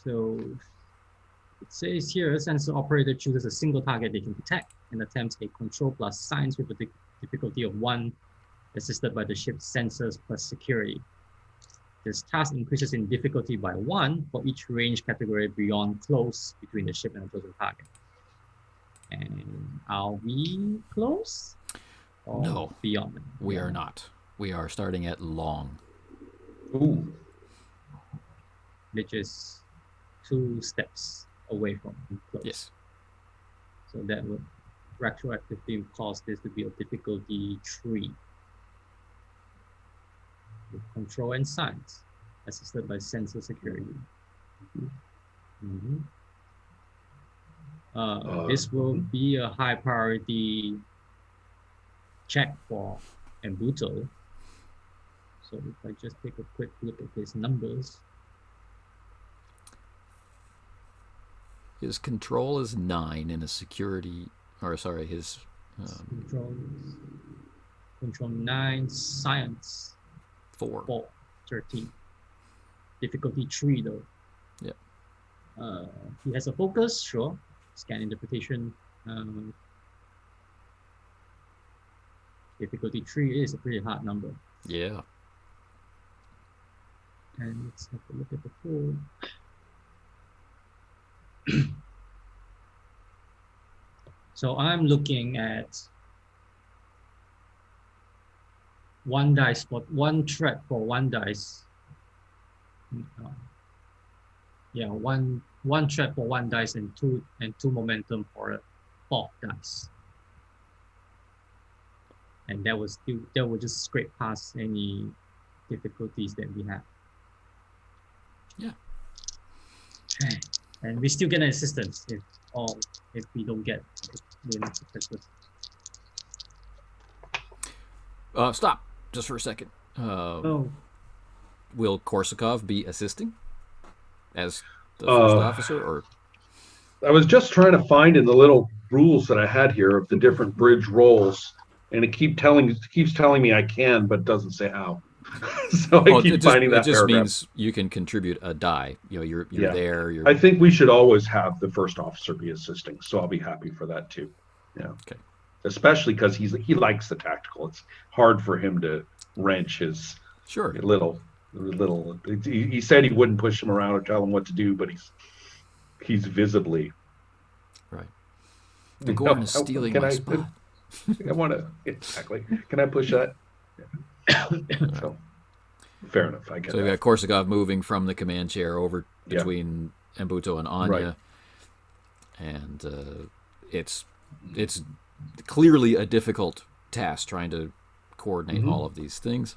So it says here, sensor operator chooses a single target they can protect and attempts a control plus science with a difficulty of 1, assisted by the ship's sensors plus security. This task increases in difficulty by 1 for each range category beyond close between the ship and a chosen target. And are we close? Or No, beyond? we are not. We are starting at long. Ooh. Which is 2 steps away from close. Yes. So that would retroactively cause this to be a difficulty 3. With control and science, assisted by sensor security. This will be a high priority check for Embuto. So if I just take a quick look at his numbers. His control is 9 and his security, his control 9, science 4. 13. Difficulty 3 though. Yeah. He has a focus, sure. Scan interpretation. Difficulty 3 is a pretty hard number. Yeah. And let's have a look at the full. So I'm looking at 1 dice for 1 threat for 1 dice. One threat for 1 dice and two momentum for a 4th dice. And that will just scrape past any difficulties that we have. Yeah. And we still get an assistance if we don't get successful. Stop just for a second. Will Korsakov be assisting as the first officer, or? I was just trying to find in the little rules that I had here of the different bridge roles, and it keeps telling me I can, but doesn't say how. So I keep finding that paragraph. It just means you can contribute a die. You're there. I think we should always have the first officer be assisting, so I'll be happy for that too. Yeah. Okay. Especially because he likes the tactical. It's hard for him to wrench his little. He said he wouldn't push him around or tell him what to do, but he's visibly right. The Gordon is stealing my spot. I want to exactly. Can I push that? So, fair enough. I get so we got Korsakov moving from the command chair over between Embuto and Anya, and it's clearly a difficult task trying to coordinate all of these things.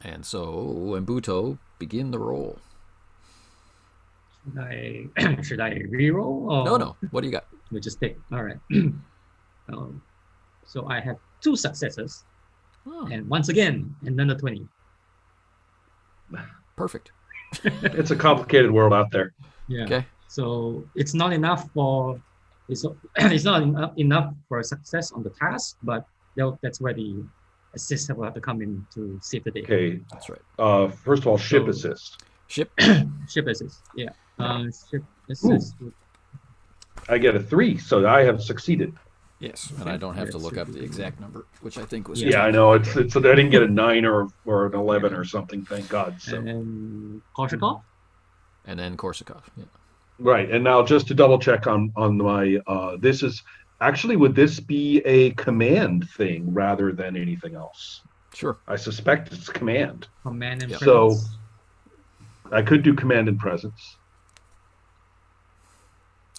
And so Embuto, begin the roll. Should I re-roll? Or No. What do you got? We just take. All right. So I have 2 successes. And once again, another 20. Perfect. It's a complicated world out there. Yeah. Okay. So it's not enough for enough for a success on the task, but that's where the assist will have to come in to save the day. Okay. That's right. First of all, ship assist. Ship assist. Yeah. Ship assist. I get a 3, so I have succeeded. Yes, and I don't have to look up the exact number, which I think was. Yeah, I know. It's I didn't get a 9 or an 11 or something. Thank God. So. And Korsakov. And then Korsakov. Yeah. Right, and now just to double check on my this is actually, would this be a command thing rather than anything else? Sure. I suspect it's command. Command and presence. So I could do command and presence.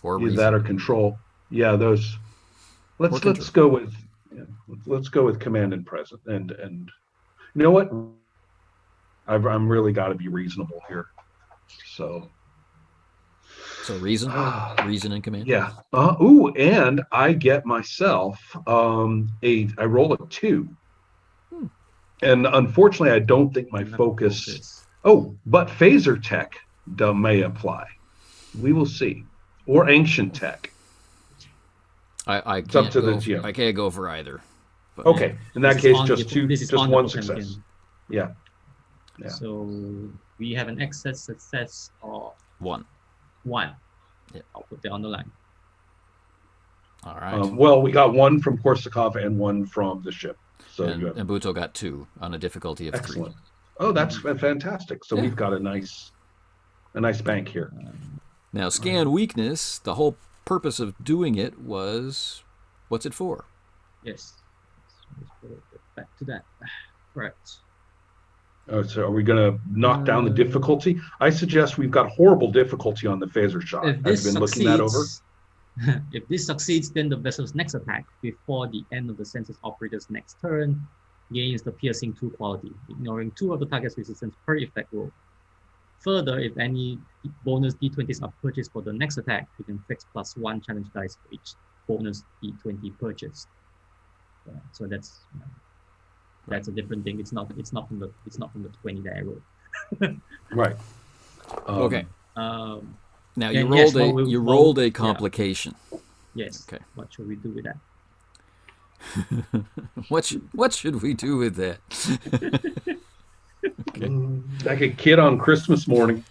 Or either that or control. Yeah, those. Let's go with command and present and you know what? I'm really got to be reasonable here. So reason and command. Yeah. And I get myself I roll a 2. And unfortunately, I don't think my focus. Oh, but phaser tech may apply. We will see, or ancient tech. I can't go for either. But okay, in that case, just one success. Yeah. So we have an excess success of 1. 1. Yeah. I'll put that on the line. All right. Well, we got one from Korsakov and one from the ship. So and you have Buto got 2 on a difficulty of 3. excellent. Oh, that's fantastic. So Yeah. we've got a nice bank here. Now, scan weakness, the whole purpose of doing it was, what's it for? Yes. Let's go back to that. Right. Oh, so are we going to knock down the difficulty? I suggest we've got horrible difficulty on the phaser shot. If Have this you been looking that over? if this succeeds, then the vessel's next attack before the end of the census operator's next turn gains the piercing 2 quality, ignoring 2 of the target's resistance per effect roll. Further, if any bonus D20s are purchased for the next attack, you can fix +1 challenge dice for each bonus D20 purchased. So that's a different thing. It's not from the 20 that I rolled. Right. Okay. Now you yes, rolled a complication. Yes. Okay. What should we do with that? What should we do with that? Okay. Like a kid on Christmas morning.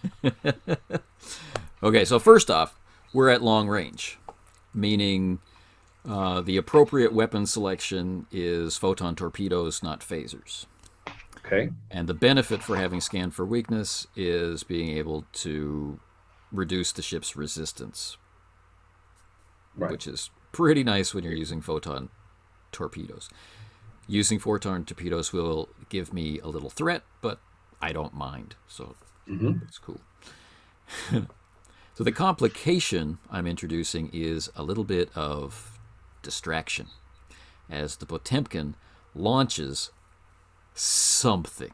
Okay, so first off, we're at long range, meaning the appropriate weapon selection is photon torpedoes, not phasers. Okay. And the benefit for having scan for weakness is being able to reduce the ship's resistance, Right. which is pretty nice when you're using photon torpedoes. Using photon torpedoes will give me a little threat, but I don't mind, so it's cool. So the complication I'm introducing is a little bit of distraction, as the Potemkin launches something.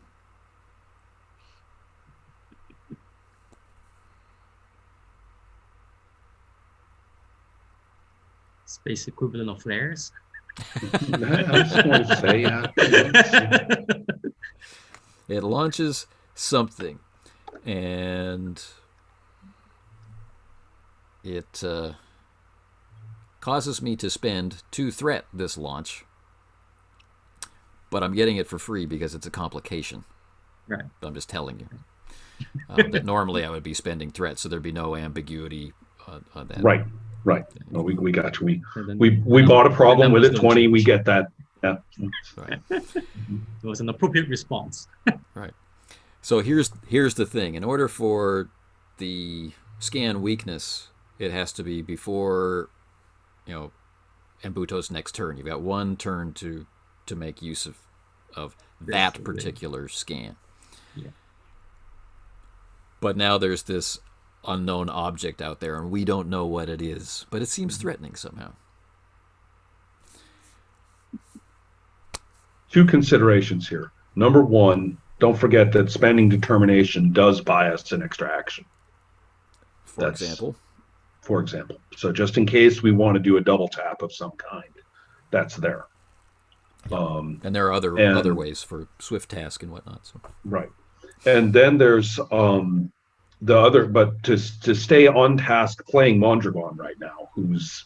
Space equivalent of flares. I just want to say, It launches something, and it causes me to spend 2 threat this launch, but I'm getting it for free because it's a complication. Right. I'm just telling you. That normally I would be spending threat, so there'd be no ambiguity on that. Right. No, we got you. So then We bought a problem with it. numbers don't 20. We change. get that. Yeah. Right. It was an appropriate response. Right. So here's the thing. In order for the scan weakness, it has to be before, Embuto's next turn. You've got 1 turn to make use of that particular scan. Yeah. But now there's this unknown object out there, and we don't know what it is, but it seems threatening somehow. 2 considerations here. Number 1, don't forget that spending determination does buy us an extra action. For example. So just in case we want to do a double tap of some kind, that's there. And there are other ways for swift task and whatnot. So. Right. And then there's the other, but to stay on task playing Mondragon right now, who's,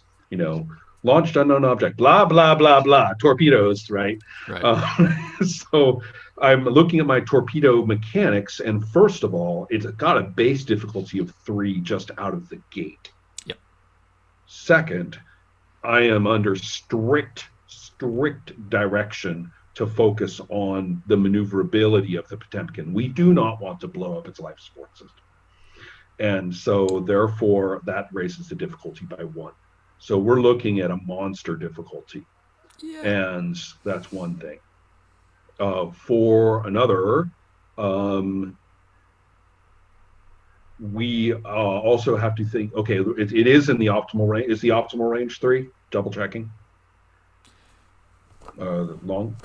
launched unknown object, blah, blah, blah, blah, torpedoes, right? So I'm looking at my torpedo mechanics, and first of all, it's got a base difficulty of 3 just out of the gate. Yep. Second, I am under strict direction to focus on the maneuverability of the Potemkin. We do not want to blow up its life support system. And so therefore that raises the difficulty by 1. So we're looking at a monster difficulty. Yeah. And that's one thing. For another, we also have to think, okay, it is in the optimal range. Is the optimal range 3? Double checking. Long.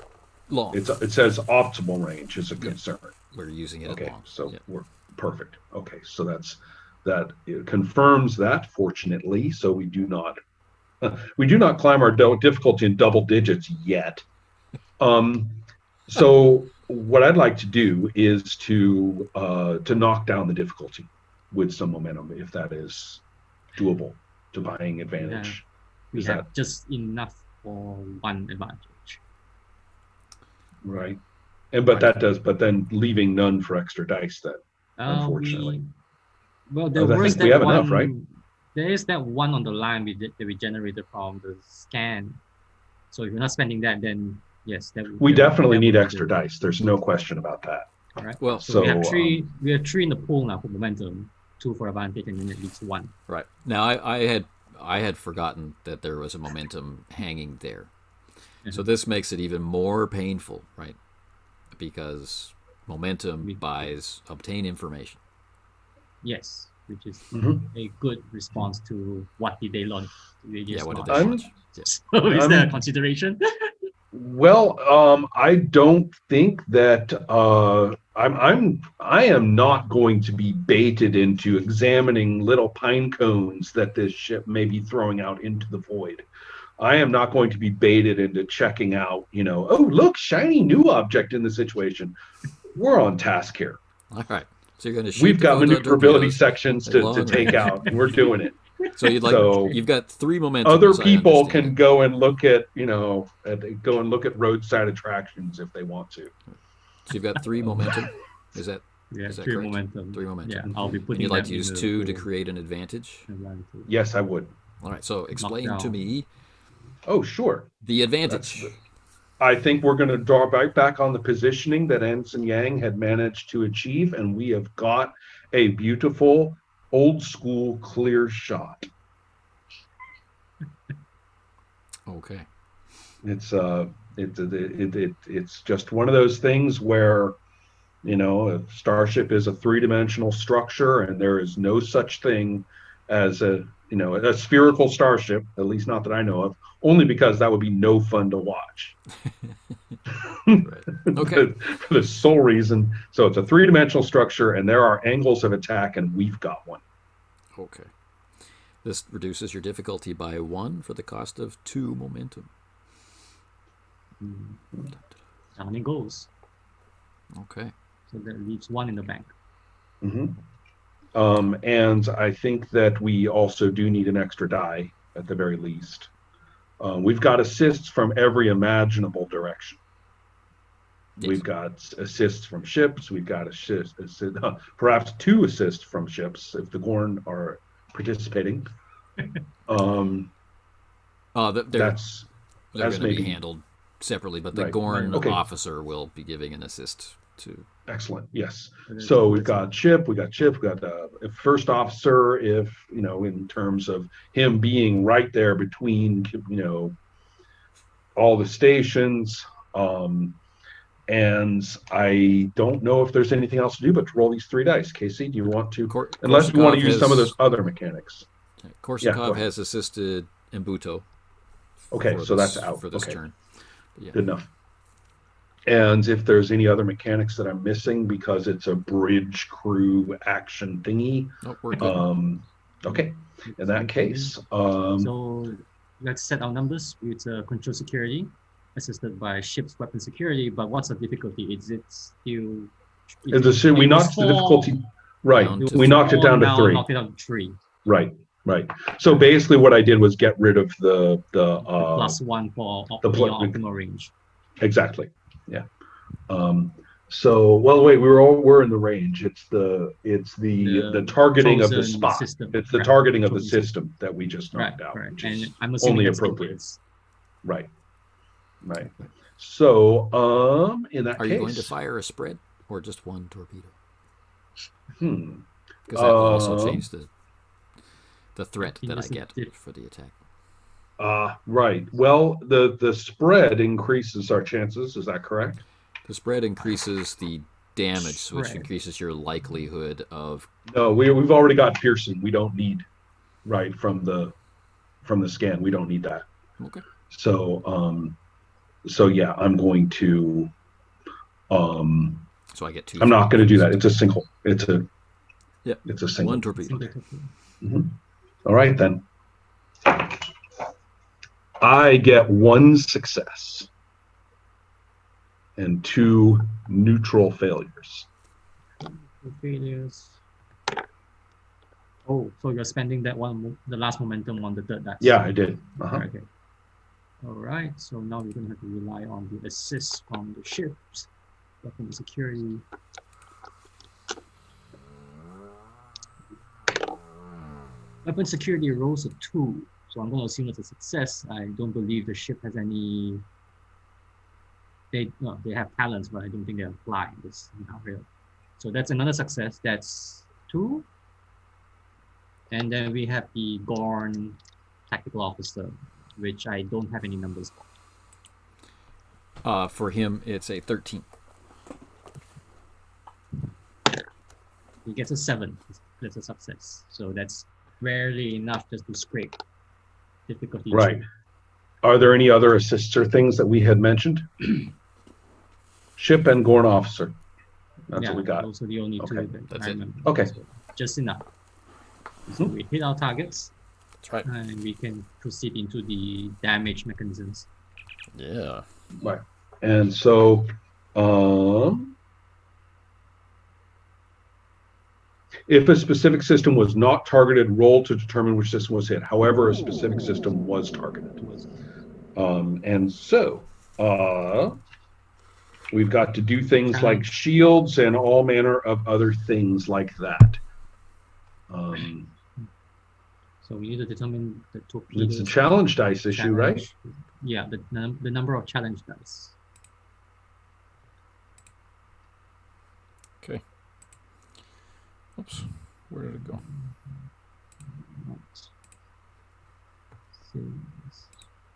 It says optimal range is a concern. We're using it okay, at long. So we're perfect. Okay, so that it confirms that, fortunately. So we do not climb our difficulty in double digits yet. So what I'd like to do is to knock down the difficulty with some momentum, if that is doable, to buying advantage. We have just enough for 1 advantage. Right. But then leaving none for extra dice then, unfortunately. Well, there I was think we that have enough, right? one. There is that one on the line that we generated from the scan. So if you're not spending that, then yes, We definitely that need would be extra the- dice. There's no question about that. All right. Well, So we have So, three. We have three in the pool now for momentum, 2 for advantage, and then at least 1. right now, I had forgotten that there was a momentum hanging there, so this makes it even more painful, right? Because momentum buys obtain information. Yes, which is Mhm. a good response to what did they launch? They just What did launched. they launch? So is there a I'm- consideration? Well, I don't think that I am not going to be baited into examining little pine cones that this ship may be throwing out into the void. I am not going to be baited into checking out, oh, look, shiny new object in the situation. We're on task here. All right, so you're going to shoot We've the got photon maneuverability torpedoes sections at to long take range. out. We're doing it. So you've got 3 momentum. Other as I people understand can it. go and look at, go and look at roadside attractions if they want to. So you've got 3 momentum. Is that Yeah, is that 3 correct? momentum. 3 momentum. Yeah, I'll be And putting. you'd like that to use in 2 to the create an advantage. advantage. Yes, I would. All right. So explain to Knockdown. me Oh, sure. the advantage. I think we're going to draw right back on the positioning that Ensign Yang had managed to achieve, and we have got a beautiful, old school, clear shot. Okay. It's just one of those things where, a starship is a 3-dimensional structure, and there is no such thing as a spherical starship, at least not that I know of, only because that would be no fun to watch. Right. Okay. For the sole reason. So it's a 3-dimensional structure, and there are angles of attack, and we've got one. Okay. This reduces your difficulty by 1 for the cost of 2 momentum. Down it goes. Okay. So that leaves 1 in the bank. And I think that we also do need an extra die at the very least. We've got assists from every imaginable direction. Yes. We've got assists from ships. We've got perhaps 2 assists from ships if the Gorn are participating. They're going to maybe be handled separately, but the Right. Gorn Okay. officer will be giving an assist to. Excellent. Yes. So we've got Chip. We got a first officer. If in terms of him being right there between all the stations. And I don't know if there's anything else to do but to roll these 3 dice. Casey, do you want to? Unless you want to use some of those other mechanics. Korsakov has assisted Mbuto. Okay, so that's out for this turn. Yeah. Good enough. And if there's any other mechanics that I'm missing because it's a bridge crew action thingy. Oh, we're good. Okay. In that case. So let's set our numbers with control security, assisted by ship's weapon security. But what's the difficulty? Is it still? We knocked the difficulty. Right. We knocked it down to 3. Knocked it down to 3. Right. So basically, what I did was get rid of the +1 for the optimal range. Exactly. Yeah. So, well, wait. We're in the range. It's the targeting of the spot. System. It's the targeting of the system that we just knocked out. Right. Which And is I'm assuming only that's appropriate. Right. So, in that case, are you going to fire a spread or just 1 torpedo? Because that will also change the threat that I get for the attack. Right. Well, the spread increases our chances. Is that correct? The spread increases the damage, which increases your likelihood of. No, we've already got piercing. We don't need from the scan. We don't need that. Okay. So yeah, I'm going to. So I get 2. I'm not going to do that. It's a single. It's a single. 1 torpedo. Mm-hmm. All right then. I get 1 success and 2 neutral failures. Oh, so you're spending that one, the last momentum on the 3rd dice. Yeah, I did. Okay. All right. So now we're going to have to rely on the assist from the ships, weapon security. Weapon security rolls a 2, so I'm going to assume that's a success. I don't believe the ship has any. They have talents, but I don't think they apply in this scenario. So that's another success. That's 2. And then we have the Gorn tactical officer, which I don't have any numbers for. For him, it's a 13. He gets a 7. That's a success. So that's barely enough just to scrape difficulty. Right. 2. Are there any other assists or things that we had mentioned? Ship and Gorn officer. That's what we got. Those are the only Okay. 2 that That's I it. remember. Okay. So just enough. So we hit our targets, That's right. and we can proceed into the damage mechanisms. Yeah. Right. And so, if a specific system was not targeted, roll to determine which system was hit. However, a specific system was targeted. And so, we've got to do things like shields and all manner of other things like that. So we need to determine the torpedo. It's a challenge dice issue, right? Yeah, the number of challenge dice. Okay. Oops. Where did it go?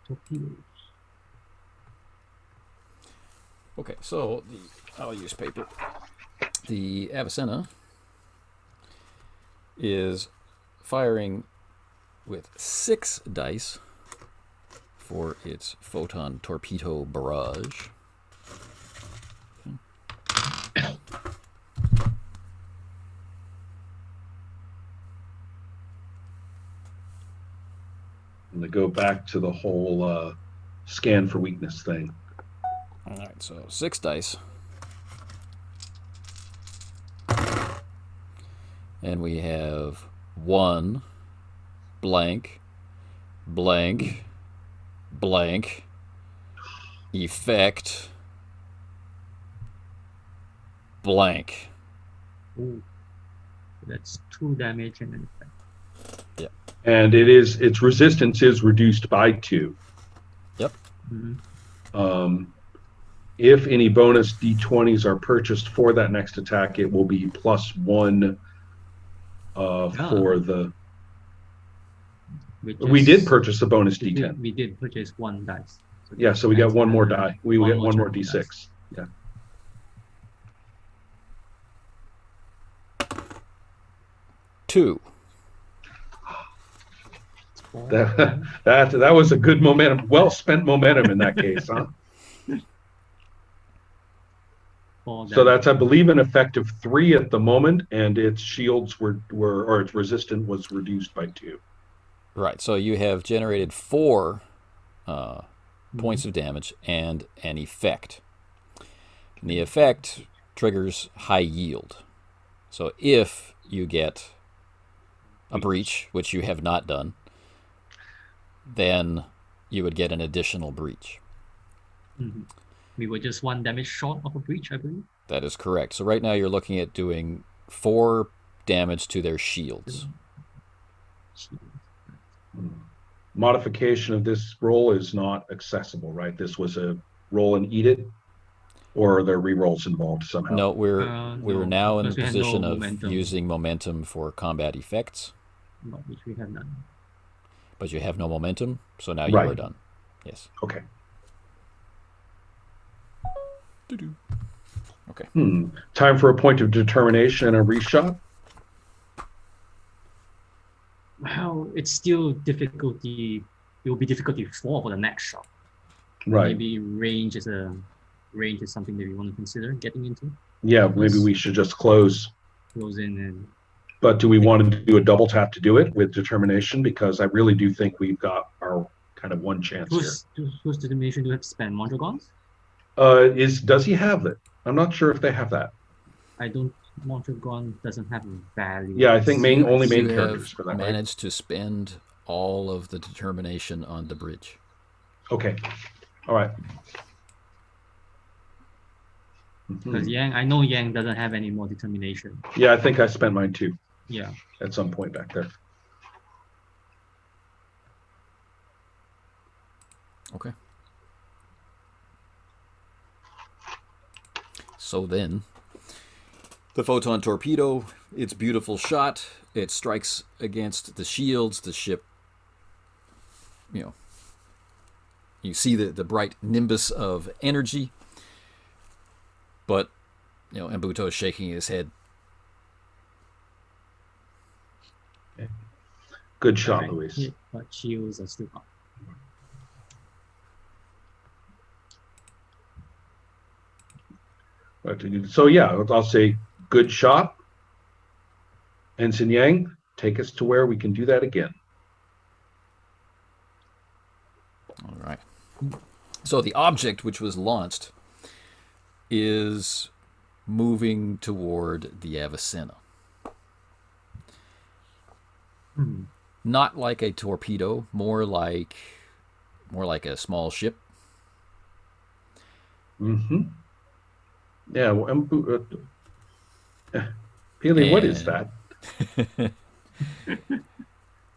Torpedoes. Okay, so I'll use paper. The Avicenna is firing with 6 dice for its Photon Torpedo barrage. And to go back to the whole scan for weakness thing. All right, so 6 dice. And we have 1, blank, blank, blank, effect, blank. Ooh. That's 2 damage and an effect. Yeah. And its resistance is reduced by 2. Yep. Mm-hmm. If any bonus d20s are purchased for that next attack, it will be +1 for the. We did purchase a bonus d10. We did purchase 1 dice. So yeah, so we got 1 more die. We will get 1 more d6. Dice. Yeah. Two. That was a good momentum, well spent momentum in that case, huh? So that's, I believe, an effect of 3 at the moment, and its shields were or its resistance was reduced by 2. Right. So you have generated 4 points of damage and an effect. And the effect triggers high yield. So if you get a breach, which you have not done, then you would get an additional breach. Mm-hmm. We were just 1 damage short of a breach, I believe. That is correct. So right now you're looking at doing 4 damage to their shields. Modification of this roll is not accessible, right? This was a roll and eat it, or are there re-rolls involved somehow? No, we're now in a because we had position no of momentum. using momentum for combat effects. Which we have none. But you have no momentum, so now you are done. Yes. Okay. Doo-doo. Okay. Time for a point of determination and a reshot. Well, it's still difficulty. It will be difficulty 4 for the next shot. Right. Maybe range is something that we want to consider getting into. Yeah, maybe we should just close in and. But do we want to do a double tap to do it with determination? Because I really do think we've got our kind of one chance here. Whose determination do we have to spend? Mondragon's? Does he have it? I'm not sure if they have that. I don't. Mondragon doesn't have value. Yeah, I think only main characters for that. Managed to spend all of the determination on the bridge. Okay. All right. Because I know Yang doesn't have any more determination. Yeah, I think I spent mine too. Yeah. At some point back there. Okay. So then, the Photon Torpedo, its beautiful shot, it strikes against the shields. The ship, you see the bright nimbus of energy, but, Embuto is shaking his head. Good shot, Right. Luis. But shields are still up. So yeah, I'll say good shot. Ensign Yang, take us to where we can do that again. All right. So the object which was launched is moving toward the Avicenna. Not like a torpedo, more like a small ship. Mm-hmm. Yeah. Peely, what is that?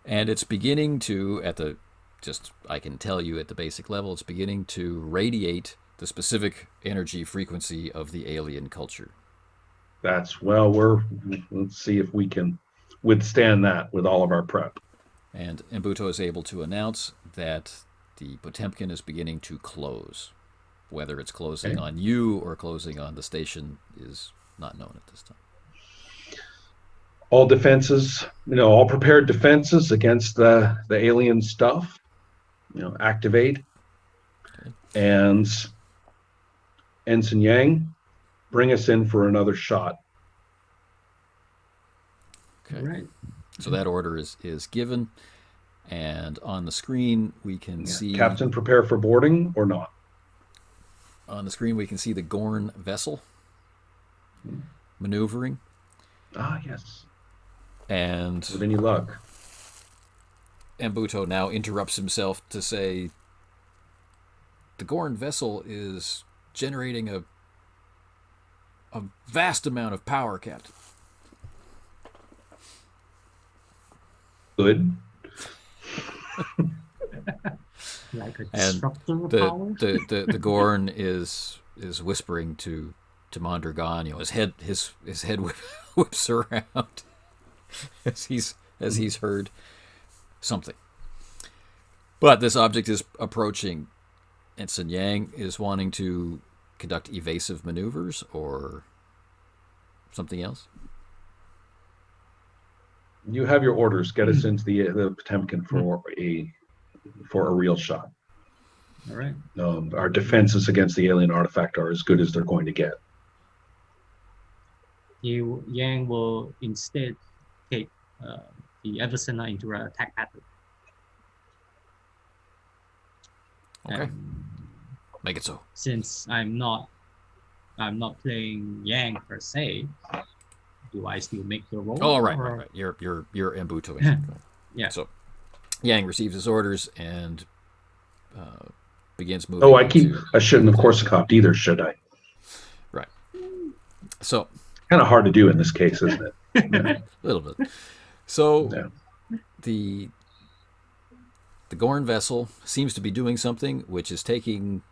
And it's beginning to, I can tell you at the basic level, it's beginning to radiate the specific energy frequency of the alien culture. Let's see if we can withstand that with all of our prep. And Embuto is able to announce that the Potemkin is beginning to close. Whether it's closing on you or closing on the station is not known at this time. All defenses, all prepared defenses against the alien stuff, activate. Okay. And Ensign Yang, bring us in for another shot. Okay. Right. So that order is given, and on the screen we can see... Captain, prepare for boarding or not? On the screen we can see the Gorn vessel maneuvering. Ah, yes. And with any luck, Embuto now interrupts himself to say, the Gorn vessel is generating a vast amount of power, Captain. Good. Like a And disruptor power. the Gorn is whispering to Mondragon. His head whips around as he's heard something. But this object is approaching. Ensign Yang is wanting to conduct evasive maneuvers or something else. You have your orders. Get us into the Potemkin for a real shot. All right. Our defenses against the alien artifact are as good as they're going to get. Yang will instead take the Avicenna into an attack pattern. Okay. Make it so. Since I'm not playing Yang per se, do I still make the roll? Oh, right. You're Embutoing. Yeah. So Yang receives his orders and begins moving. I shouldn't have Corsicopped either, should I? Right. So kind of hard to do in this case, isn't it? Yeah. A little bit. So the Gorn vessel seems to be doing something which is taking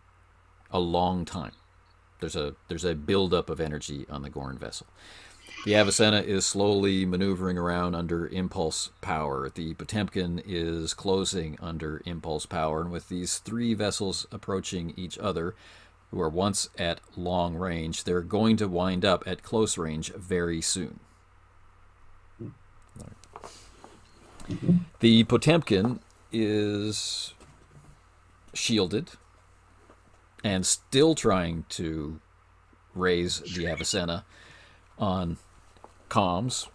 a long time. There's a buildup of energy on the Gorn vessel. The Avicenna is slowly maneuvering around under impulse power. The Potemkin is closing under impulse power. And with these three vessels approaching each other, who are once at long range, they're going to wind up at close range very soon. The Potemkin is shielded and still trying to raise the Avicenna on comms,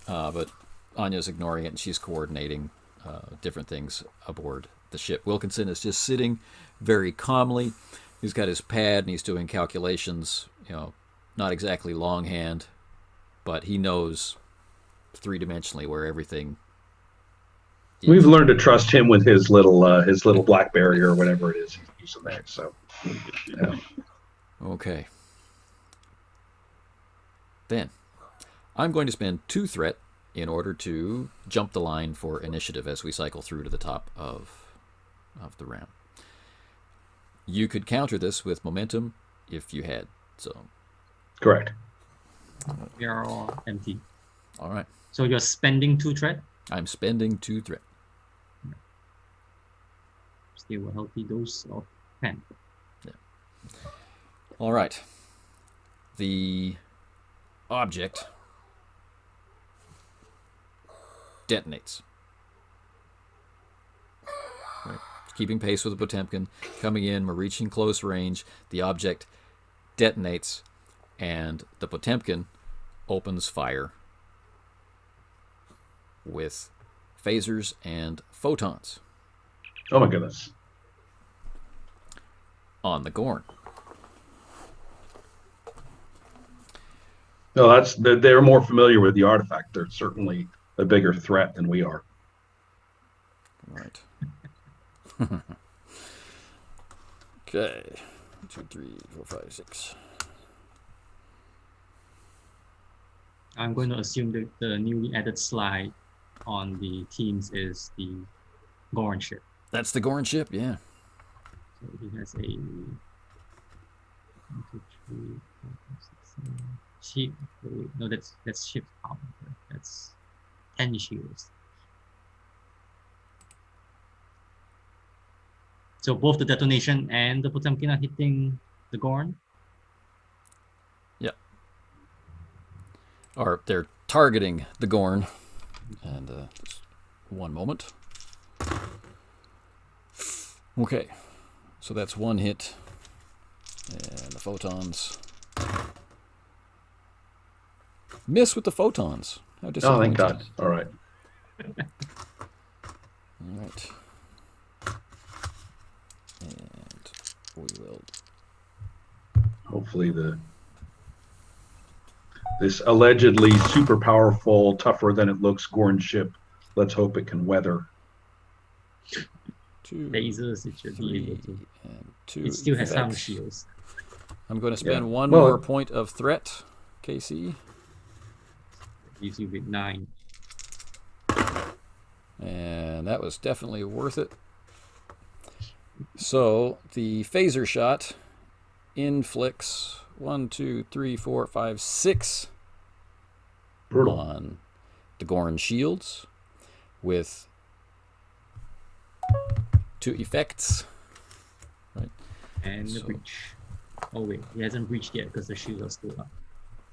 but Anya's ignoring it and she's coordinating different things aboard the ship. Wilkinson is just sitting very calmly. He's got his pad and he's doing calculations, not exactly longhand, but he knows three-dimensionally where everything is. We've learned to trust him with his little BlackBerry or whatever it is he's using there. So, yeah. Okay. Then, I'm going to spend 2 threat in order to jump the line for initiative as we cycle through to the top of the round. You could counter this with momentum if you had. So, Correct. We are all empty. all right. So you're spending 2 threat. I'm spending 2 threat. Still a healthy dose of pen. All right. The object detonates. Right. Keeping pace with the Potemkin, coming in, we're reaching close range. The object detonates, and the Potemkin opens fire with phasers and photons Oh my goodness. on the Gorn. No, they're more familiar with the artifact. They're certainly a bigger threat than we are. Right. Okay. 1, 2, 3, 4, 5, 6. I'm going to assume that the newly added slide on the teams is the Gorn ship. That's the Gorn ship, yeah. So he has a 1, 2, 3, 4, 5, 6, 7. Ship. No, that's ship power. That's 10 shields. So both the detonation and the Potemkin are hitting the Gorn. Or they're targeting the Gorn. And just one moment. Okay, so that's 1 hit. And the photons. Miss with the photons. How Oh, disappointing. thank God. All right. All right. And we will. Hopefully this allegedly super powerful, tougher than it looks Gorn ship, let's hope it can weather. 2, Lasers, it should be 3, able to. and 2. It still has some effects. shields. I'm going to spend Yeah. one Well, more point of threat, KC. Leaves you with 9. And that was definitely worth it. So the phaser shot inflicts 1, 2, 3, 4, 5, 6 Brutal. on the Gorn shields with 2 effects. Right. And the So- breach. Oh wait, he hasn't breached yet because the shields are still up.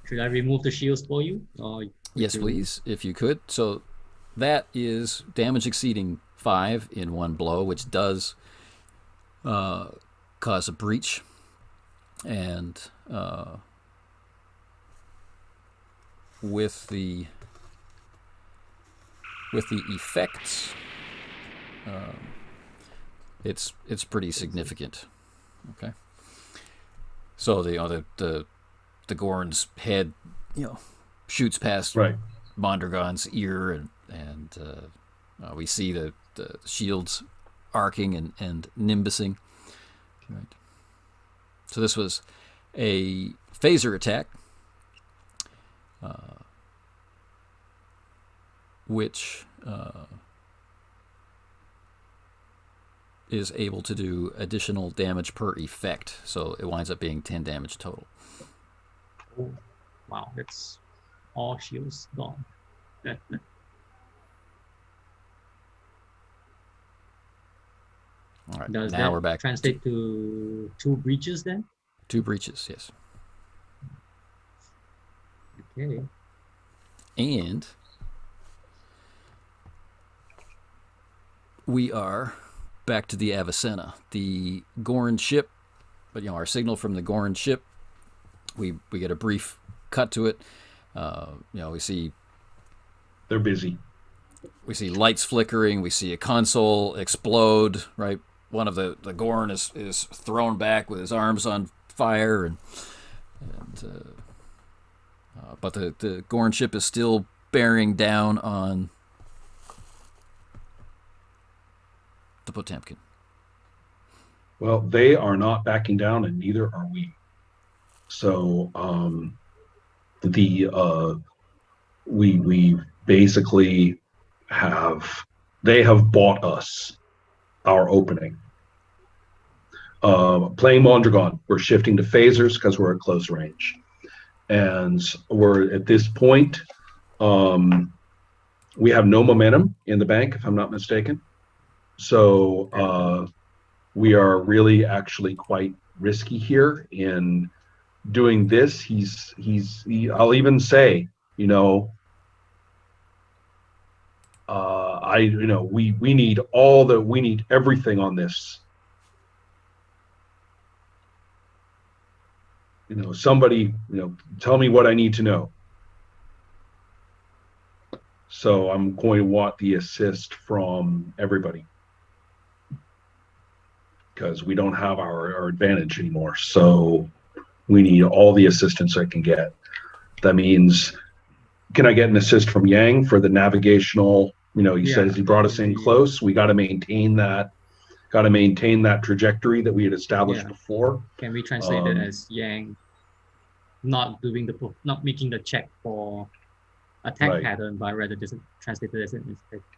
Should I remove the shields for you? Or Yes, you- please, if you could. So that is damage exceeding 5 in one blow, which does cause a breach. And with the effects, it's pretty significant. Okay. So the Gorn's head, shoots past Right. Mondragon's ear, and we see the shields arcing and nimbusing. Right. So this was a phaser attack, which is able to do additional damage per effect. So it winds up being 10 damage total. Oh, wow, that's all shields gone. All right, Does now that we're back. translate to 2 breaches then? 2 breaches, yes. Okay. And we are back to the Avicenna, the Gorn ship. But our signal from the Gorn ship, we get a brief cut to it. We see They're busy. lights flickering. We see a console explode. Right, one of the Gorn is thrown back with his arms on fire, but the Gorn ship is still bearing down on the Potemkin. Well, they are not backing down, and neither are we. So we basically they have bought us our opening. Playing Mondragon, we're shifting to phasers because we're at close range. And we're at this point, we have no momentum in the bank, if I'm not mistaken. So we are really actually quite risky here in doing this. I'll even say, we need everything on this. Somebody, tell me what I need to know. So I'm going to want the assist from everybody because we don't have our advantage anymore. So we need all the assistance I can get. That means, can I get an assist from Yang for the navigational? He says he brought us in close. We got to maintain that. Got to maintain that trajectory that we had established before. Can we translate it as Yang not making the check for attack pattern, but rather just translate it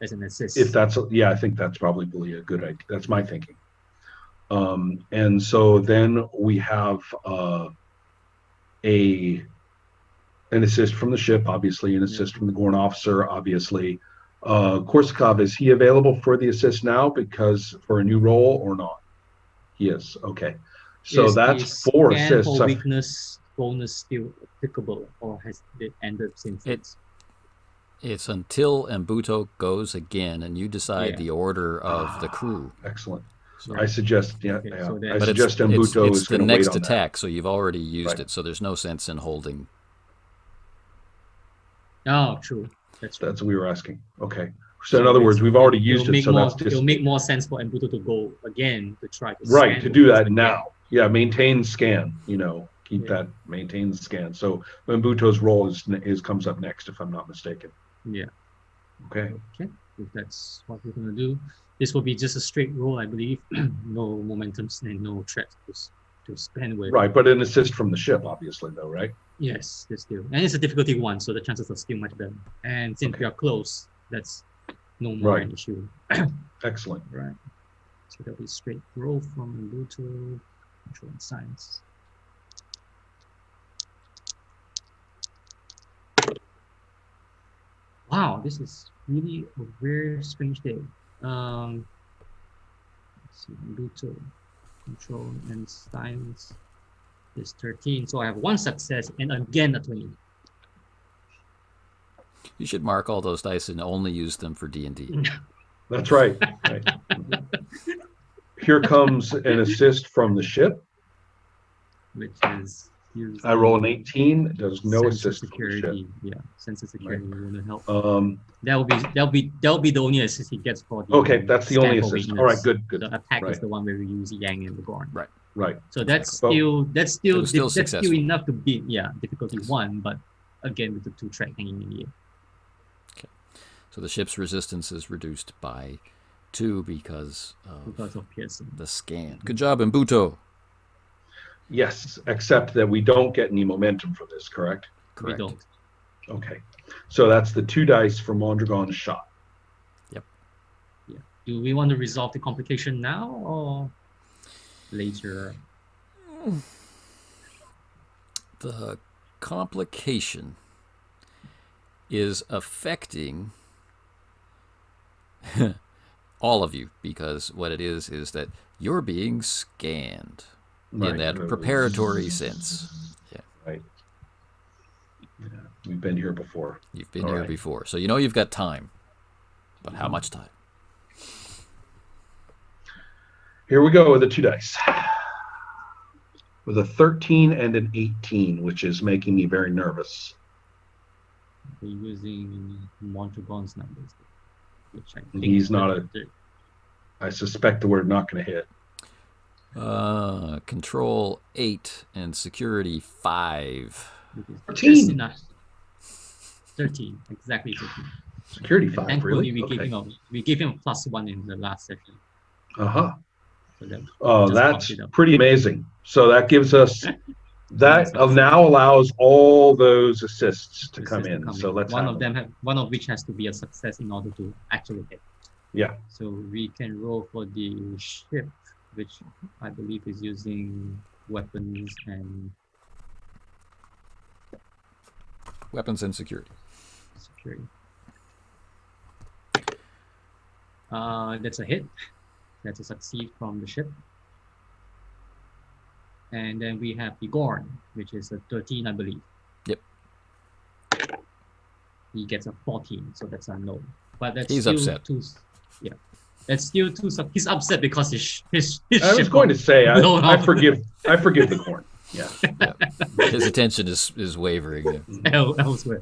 as an assist? If that's I think that's probably a good idea. That's my thinking. And so then we have an assist from the ship, obviously, an assist from the Gorn officer, obviously. Korsakoff, is he available for the assist now because for a new role or not? He is. Okay. So that's 4 assists. For weakness bonus still applicable, or has it ended since? It's until Mbuto goes again and you decide the order of the crew. Excellent. So I suggest, I suggest Mbuto is going to wait on that. It's the next attack, so you've already used it, so there's no sense in holding. Oh, true. That's what we were asking. Okay. So in other words, we've already used it, so that's just... It'll make more sense for Mbuto to go again to try to scan. Right, to do that now. Yeah, maintain scan, keep that, maintain the scan. So Mbuto's role comes up next, if I'm not mistaken. Yeah. Okay. If that's what we're going to do. This will be just a straight roll, I believe. No momentums and no threats to spend with. Right, but an assist from the ship, obviously, though, right? Yes, there's still. And it's a difficulty 1, so the chances are still much better. And since we are close, that's no more an issue. Excellent. Right. So there'll be straight roll from Mbuto, control and science. Wow, this is really a very strange day. Let's see, Mbuto, control and science is 13. So I have 1 success and again a 20. You should mark all those dice and only use them for D&D. That's right. Here comes an assist from the ship. Which is... I roll an 18. There's no assist security. From the ship. Yeah, sense of security will help. That'll be the only assist he gets for the. Okay, that's the only assist. Weakness. All right, good. The attack is the one where we use Yang and the Gorn. Right. So that's still enough to beat difficulty 1, but again with the 2 track hanging in the air. Okay, so the ship's resistance is reduced by 2 because of piercing. The scan. Good job, Mbuto. Yes, except that we don't get any momentum for this, correct? We don't. Okay. So that's the 2 dice for Mondragon's shot. Yep. Yeah. Do we want to resolve the complication now or later? The complication is affecting all of you, because what it is that you're being scanned. In that preparatory sense. Yeah. Right. Yeah. We've been here before. You've been here before. So you've got time. But how much time? Here we go with the 2 dice. With a 13 and an 18, which is making me very nervous. We're using Mondragon's numbers. Which I think he's not I suspect that we're not going to hit. Control 8 and security 5. 13. 13, exactly 13. Security 5. Thankfully, really? we gave him a +1 in the last session. So that's pretty amazing. So that gives us that now allows all those assists to come in. So let's one of which has to be a success in order to actually hit. Yeah. So we can roll for the ship. which I believe is using weapons and security. security. That's a hit. That's a succeed from the ship. And then we have the Gorn, which is a 13, I believe. Yep. He gets a 14, so that's a no. But that's He's still upset. Yeah, that's still too. He's upset because his I was ship going to say, blown I up forgive the corn. Yeah. His attention is wavering. elsewhere.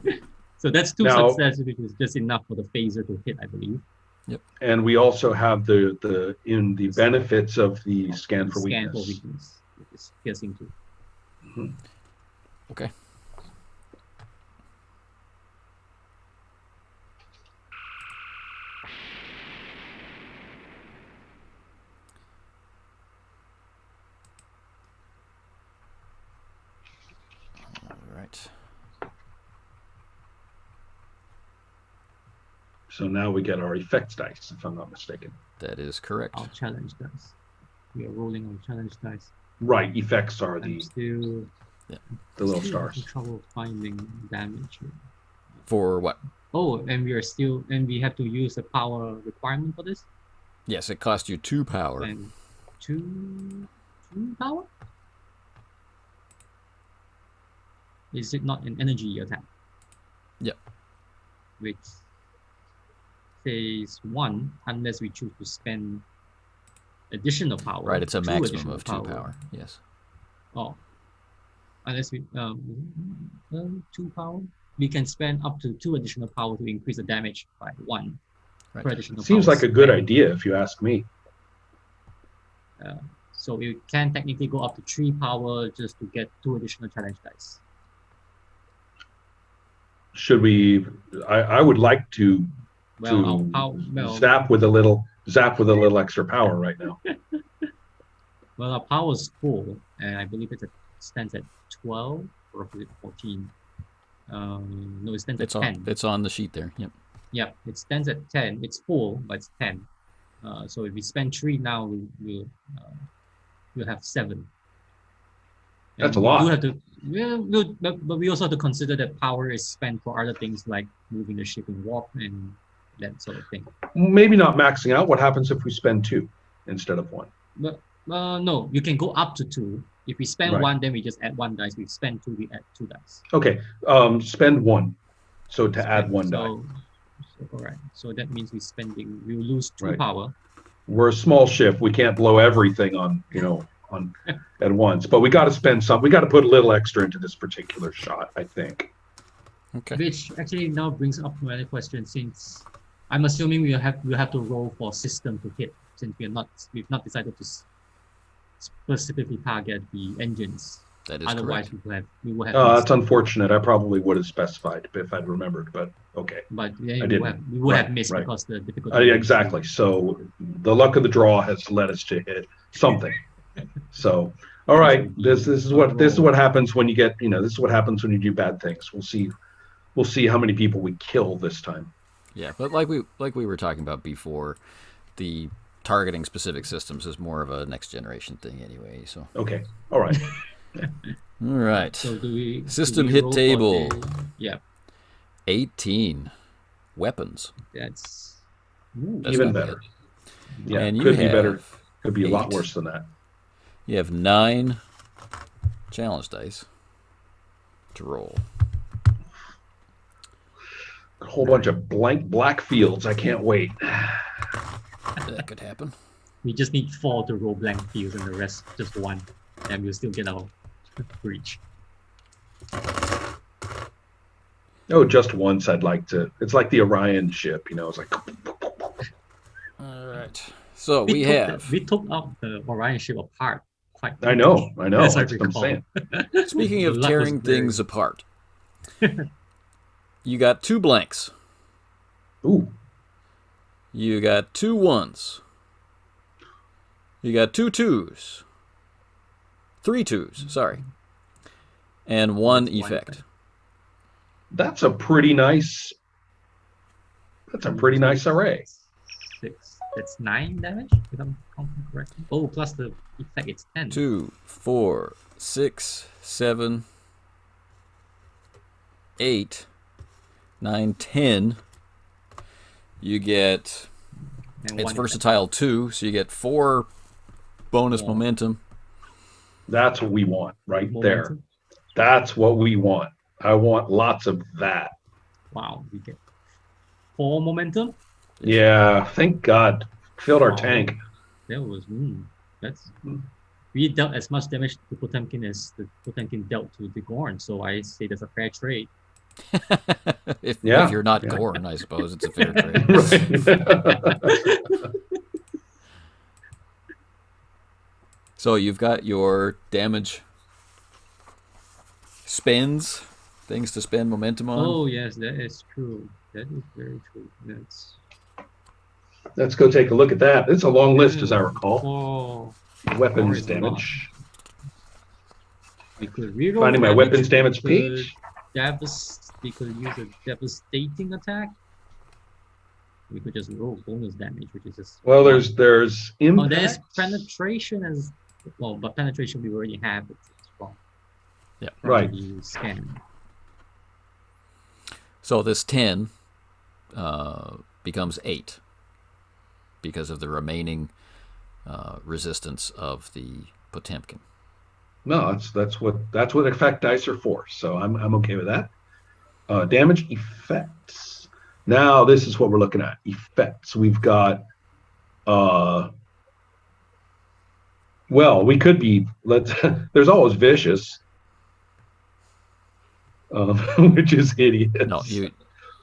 So that's two Now- successes, which is just enough for the phaser to hit, I believe. And we also have the benefits of the scan for Scan for weakness. weakness, which is piercing too. Mhm. Okay. All right. So now we get our effects dice, if I'm not mistaken. That is correct. Our challenge dice. We are rolling on challenge dice. Right, effects are I'm the still little still having stars. trouble finding damage here. For what? Oh, and we have to use a power requirement for this. Yes, it cost you 2 power. And two power? Is it not an energy attack? Yep. Which says 1 unless we choose to spend additional power. Right, it's a 2 maximum additional of 2 power. Yes. Oh, unless we 2 power, we can spend up to 2 additional power to increase the damage by 1 Right. per additional Seems power like a good spent. idea, if you ask me. So we can technically go up to 3 power just to get 2 additional challenge dice. Should we? I would like to zap with a little extra power right now. Well, our power is full, and I believe it stands at 12 or 14. No, it stands at 10. It's on the sheet there. Yep. Yeah, it stands at 10. It's full, but it's 10. So if we spend 3 now, we'll have 7. That's And a lot. We do have to, but we also have to consider that power is spent for other things like moving the ship in warp and that sort of thing. Maybe not maxing out. What happens if we spend 2 instead of 1? But no, you can go up to 2. If we spend Right. 1, then we just add 1 dice. We spend 2, we add 2 dice. Okay. Spend 1. So to add 1 die. So, all right. So that means we'll lose 2 Right. power. We're a small ship. We can't blow everything on at once. But we got to spend some. We got to put a little extra into this particular shot, I think. Okay. Which actually now brings up another question, since I'm assuming we'll have to roll for system to hit, since we've not decided to specifically target the engines. That is Otherwise, correct. we will have. That's unfortunate. I probably would have specified if I'd remembered, but okay. But then I we would have missed right. because the difficulty. Exactly. So the luck of the draw has led us to hit something. So, all right, this is what happens when you get, this is what happens when you do bad things. We'll see how many people we kill this time. Yeah, but like we were talking about before, the targeting specific systems is more of a next generation thing anyway. So okay, all right. All right. So System do we hit roll for table. the- Yeah, 18 weapons. that's That's Even not better. bad. Yeah, And you could be have better. Could be a lot 8. worse than that. You have 9 challenge dice to roll. A whole bunch of blank black fields. I can't wait. That could happen. we just need 4 to roll blank fields, and the rest just 1, and we'll still get our breach. Oh, just once I'd like to. It's like the Orion ship, it's like. All right. So we have. We took out the Orion ship apart quite. I know. As I That's what I'm recall. saying. Speaking of The luck was tearing very- things apart, you got 2 blanks. Ooh, You got 2 1s. You got 2 2s. 3 2s, sorry. And 1 That's one effect. effect. that's a pretty nice. That's a pretty nice array. 6, That's 9 damage, if I'm counting correctly. Oh, plus the effect, it's 10. 2, 4, 6, 7, 8, 9, 10. You get, And it's one versatile too, so you get 4 bonus More. momentum. That's what we want right there. momentum. That's what we want. I want lots of that. Wow, we get 4 momentum. Yeah, thank God. Filled our Wow. tank. That was that's we dealt as much damage to Potemkin as the Potemkin dealt to the Gorn, so I say that's a fair trade. if Yeah, you're not yeah. Gorn, I suppose it's a fair trade. Right. So you've got your damage spends, things to spend momentum on. Oh yes, that is true. That is very true. Let's go take a look at that. It's a long list, as I recall. Oh, Weapons is a lot. damage. We could reroll Finding my damage, weapons we damage could page. We could use a devastating attack. We could just roll bonus damage, which is just Well, one. there's impact. Oh, there's penetration as well, but penetration we already have. It's wrong. Yeah. Right. The scan. So this 10 becomes 8 because of the remaining resistance of the Potemkin. No, that's what effect dice are for. So I'm okay with that. Damage effects. Now this is what we're looking at. Effects. We've got well, we could be there's always vicious. Which is hideous.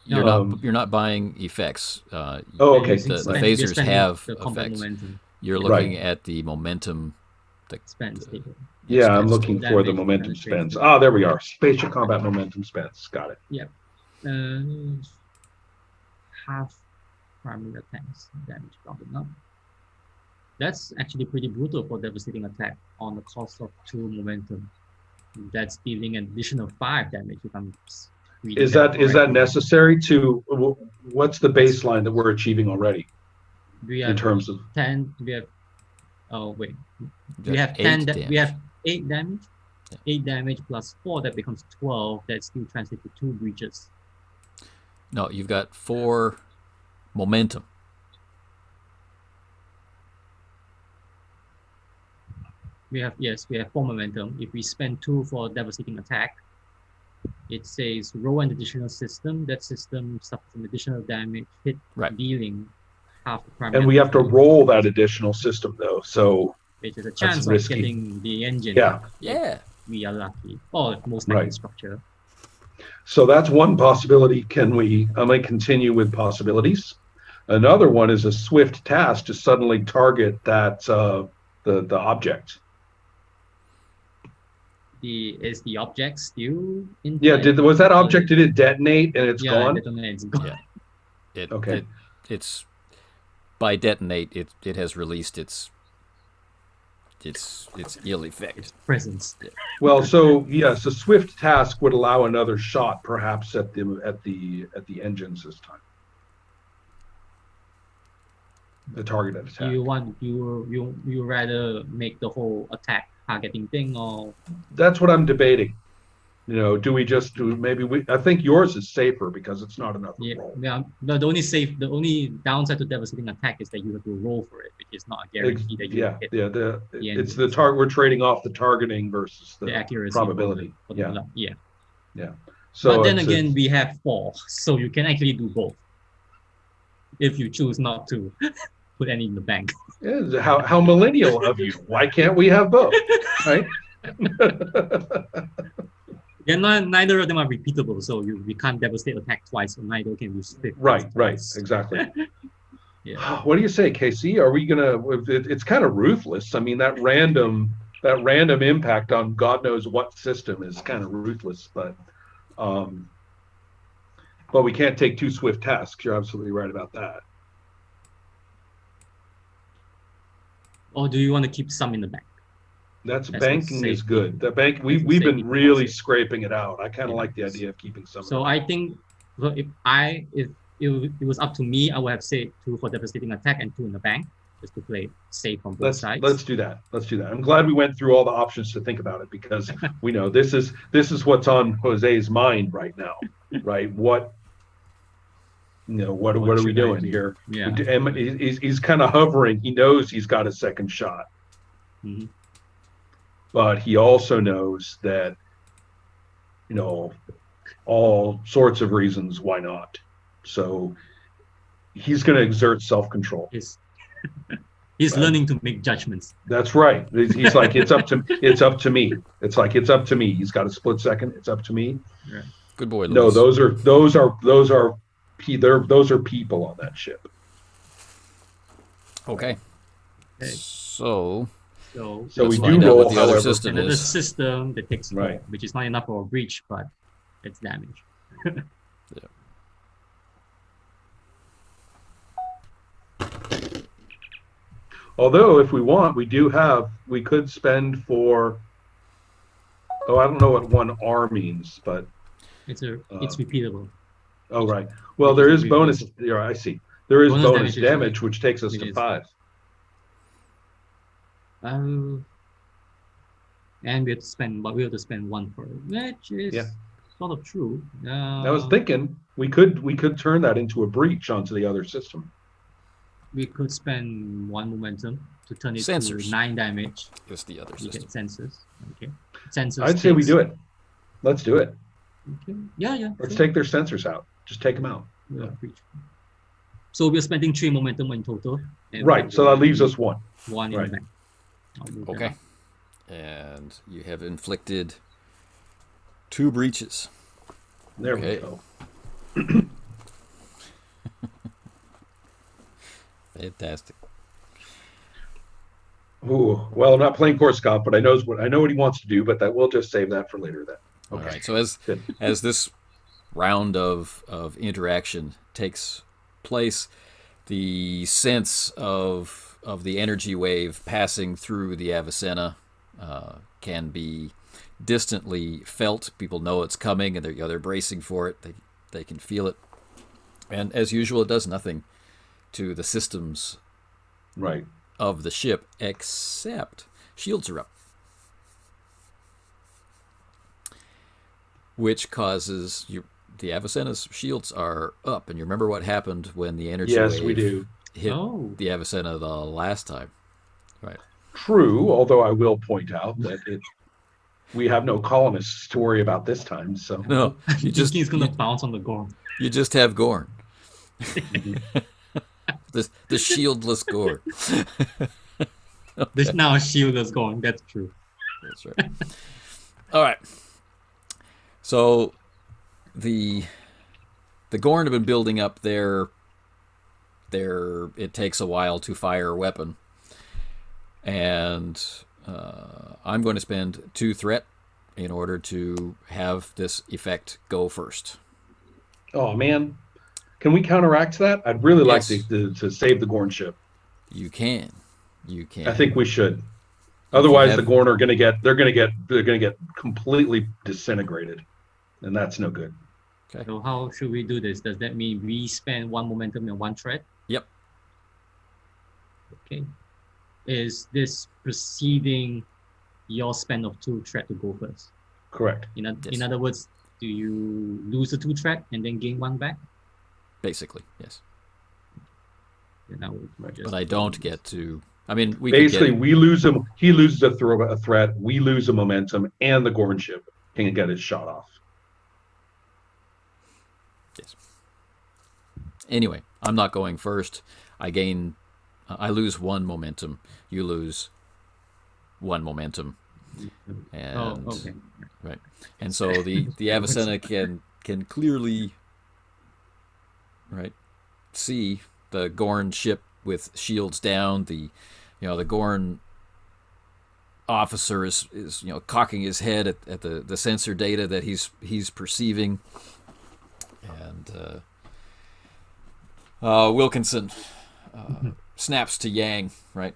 No, you're not buying effects. Okay. The phasers have the combat effects. momentum. You're looking at the momentum. Spends table. Yeah, I'm spends looking table. for the momentum spends. Ah, there we are. Spatial combat momentum spends. Got it. Yep. Half primary attacks damage rounded up. That's actually pretty brutal for devastating attack on the cost of 2 momentum. That's dealing an additional 5 damage if I'm reading Is that necessary to what's the baseline that we're achieving already? We have in terms of 10. We have we have 8 10. We have 8 damage. Yeah. 8 damage plus 4, that becomes 12. That still translates to 2 breaches. No, you've got 4 momentum. We have 4 momentum. If we spend 2 for devastating attack, it says roll an additional system. That system suffers an additional damage, dealing half the primary. And we have to roll that additional system though, so which is a chance of getting the engine. Yeah. We are lucky. Or most likely structure. So that's one possibility. I might continue with possibilities. Another one is a swift task to suddenly target that the object. Is the object still in? Yeah, was that object, did it detonate and it's gone? It's gone. Yeah. It's by detonate it has released its ill effect. Its presence. Yeah. Well, so yes, a swift task would allow another shot perhaps at the engines this time. The targeted attack. You rather make the whole attack targeting thing, or that's what I'm debating. Do we just do I think yours is safer because it's not another roll. Yeah. The only downside to devastating attack is that you have to roll for it, which is not a guarantee that you hit. It's the target. We're trading off the targeting versus the accuracy probability. Yeah. So but then again, we have 4, so you can actually do both if you choose not to put any in the bank. Yeah, how millennial of you? Why can't we have both? Right? Yeah, neither of them are repeatable, so we can't devastate attack twice, so neither can we split. Right, exactly. Yeah. What do you say, KC? Are we gonna? It's kind of ruthless. I mean, that random impact on God knows what system is kind of ruthless, but we can't take 2 swift tasks. You're absolutely right about that. Or do you want to keep some in the bank? That's banking is good. The bank we've been really scraping it out. I kind of like the idea of keeping some. So I think if it was up to me, I would have said 2 for devastating attack and 2 in the bank, just to play safe on both sides. Let's do that. Let's do that. I'm glad we went through all the options to think about it, because we know this is what's on Jose's mind right now, right? What what are we should I doing do? here? Yeah. And he's kind of hovering. He knows he's got a second shot, Mhm. but he also knows that all sorts of reasons why not. So he's going to exert self-control. He's learning to make judgments. That's right. He's like, it's up to me. It's like, it's up to me. He's got a split second. It's up to me. Right. Good boy, Louis. No, those are people on that ship. Okay. So we find do out roll, what the other however, system Another is. system that takes 4, Right. which is not enough for a breach, but it's damage. Although, if we want, we could spend for. Oh, I don't know what 1R means, but It's repeatable. oh, right. Well, there is bonus. Yeah, I see. There is bonus damage, damage, which takes us to 5. And we have to spend 1 for it, which is sort of true. I was thinking we could turn that into a breach onto the other system. We could spend 1 momentum to turn it Sensors. to 9 damage. It's the other We system. get sensors. Okay. Sensors. I'd say we do it. Let's do it. Okay. Yeah. Let's take their sensors out. Just take them out. Yeah. So we're spending 3 momentum in total. Right. So that leaves us 1. 1 in Right. the bank. Okay. And you have inflicted 2 breaches. There Okay. we go. Fantastic. Ooh, well, I'm not playing Korsakoff, but I know what he wants to do. But we'll just save that for later. Then. Okay. All right. So as this round of interaction takes place, the sense of the energy wave passing through the Avicenna can be distantly felt. People know it's coming, and they're bracing for it. They can feel it, and as usual, it does nothing to the systems of the ship, except shields are up, which causes the Avicenna's shields are up. And you remember what happened when the energy wave hit the Avicenna the last time, right? True, although I will point out that we have no colonists to worry about this time. So no, he's gonna bounce on the Gorn. You just have Gorn. the shieldless Gorn. Okay. There's now a shieldless Gorn. That's true. That's right. All right. So the Gorn have been building up their. It takes a while to fire a weapon, and I'm going to spend 2 threat in order to have this effect go first. Oh man, can we counteract that? I'd really like to save the Gorn ship. You can. I think we should. Otherwise, the Gorn are going to get completely disintegrated, and that's no good. Okay. So how should we do this? Does that mean we spend 1 momentum and 1 threat? Yep. Okay. Is this preceding your spend of 2 threat to go first? Correct. In other words, do you lose the 2 threat and then gain 1 back? Basically, yes. But I don't get to. I mean, we lose him. He loses a threat. We lose a momentum, and the Gorn ship can get his shot off. Yes. Anyway, I'm not going first. I lose 1 momentum. You lose 1 momentum. And okay. Right. And so the Avicenna can clearly see the Gorn ship with shields down. The Gorn officer is cocking his head at the sensor data that he's perceiving. And Wilkinson snaps to Yang, right?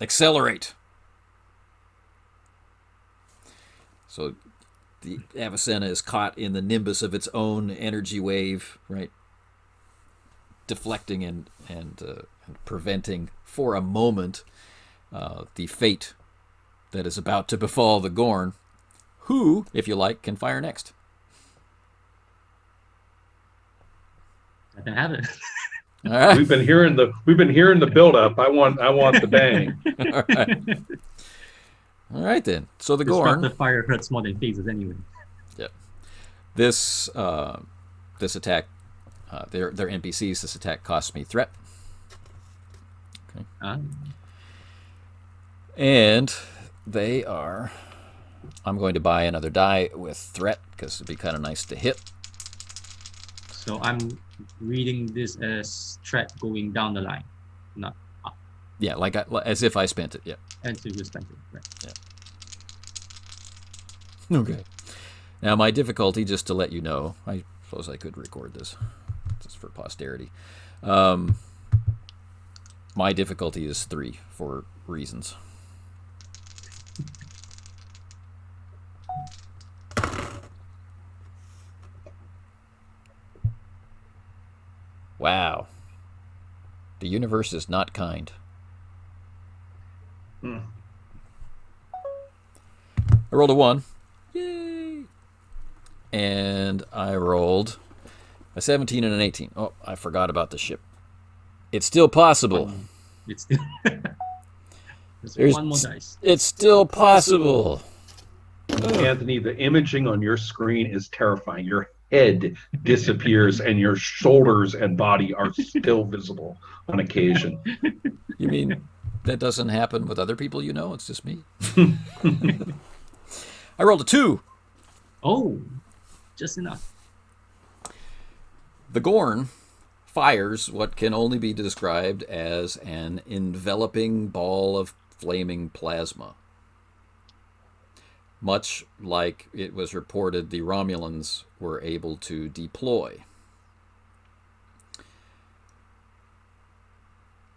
Accelerate. So the Avicenna is caught in the nimbus of its own energy wave, right? deflecting and preventing for a moment the fate that is about to befall the Gorn, who, if you like, can fire next. I can have it. All right. We've been hearing the build up. I want the bang. All right then. So the Disruptive Gorn. fire hurts more than phases anyway. Yep. This attack, their NPCs. This attack costs me threat. Okay. And they are. I'm going to buy another die with threat because it'd be kind of nice to hit. So I'm reading this as threat going down the line, not up. Yeah, as if I spent it. Yeah. And so you spent it, right? Yeah. Okay. Now my difficulty, just to let you know, I suppose I could record this just for posterity. My difficulty is 3 for reasons. Wow. The universe is not kind. I rolled a 1. Yay! And I rolled a 17 and an 18. Oh, I forgot about the ship. It's still possible. It's still There's one more dice. It's still possible. Anthony, the imaging on your screen is terrifying. Your head disappears and your shoulders and body are still visible on occasion. You mean that doesn't happen with other people you know? It's just me? I rolled a 2. Oh, just enough. The Gorn fires what can only be described as an enveloping ball of flaming plasma. Much like it was reported the Romulans were able to deploy.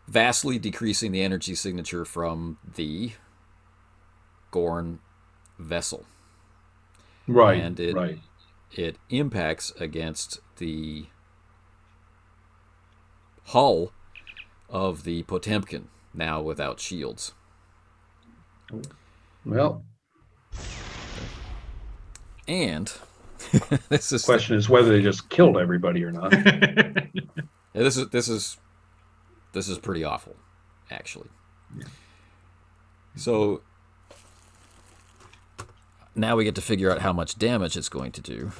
Vastly decreasing the energy signature from the Gorn vessel. Right, and it impacts against the hull of the Potemkin, now without shields. Well, and this is the question is whether they just killed everybody or not. this is pretty awful, actually. Yeah. So now we get to figure out how much damage it's going to do.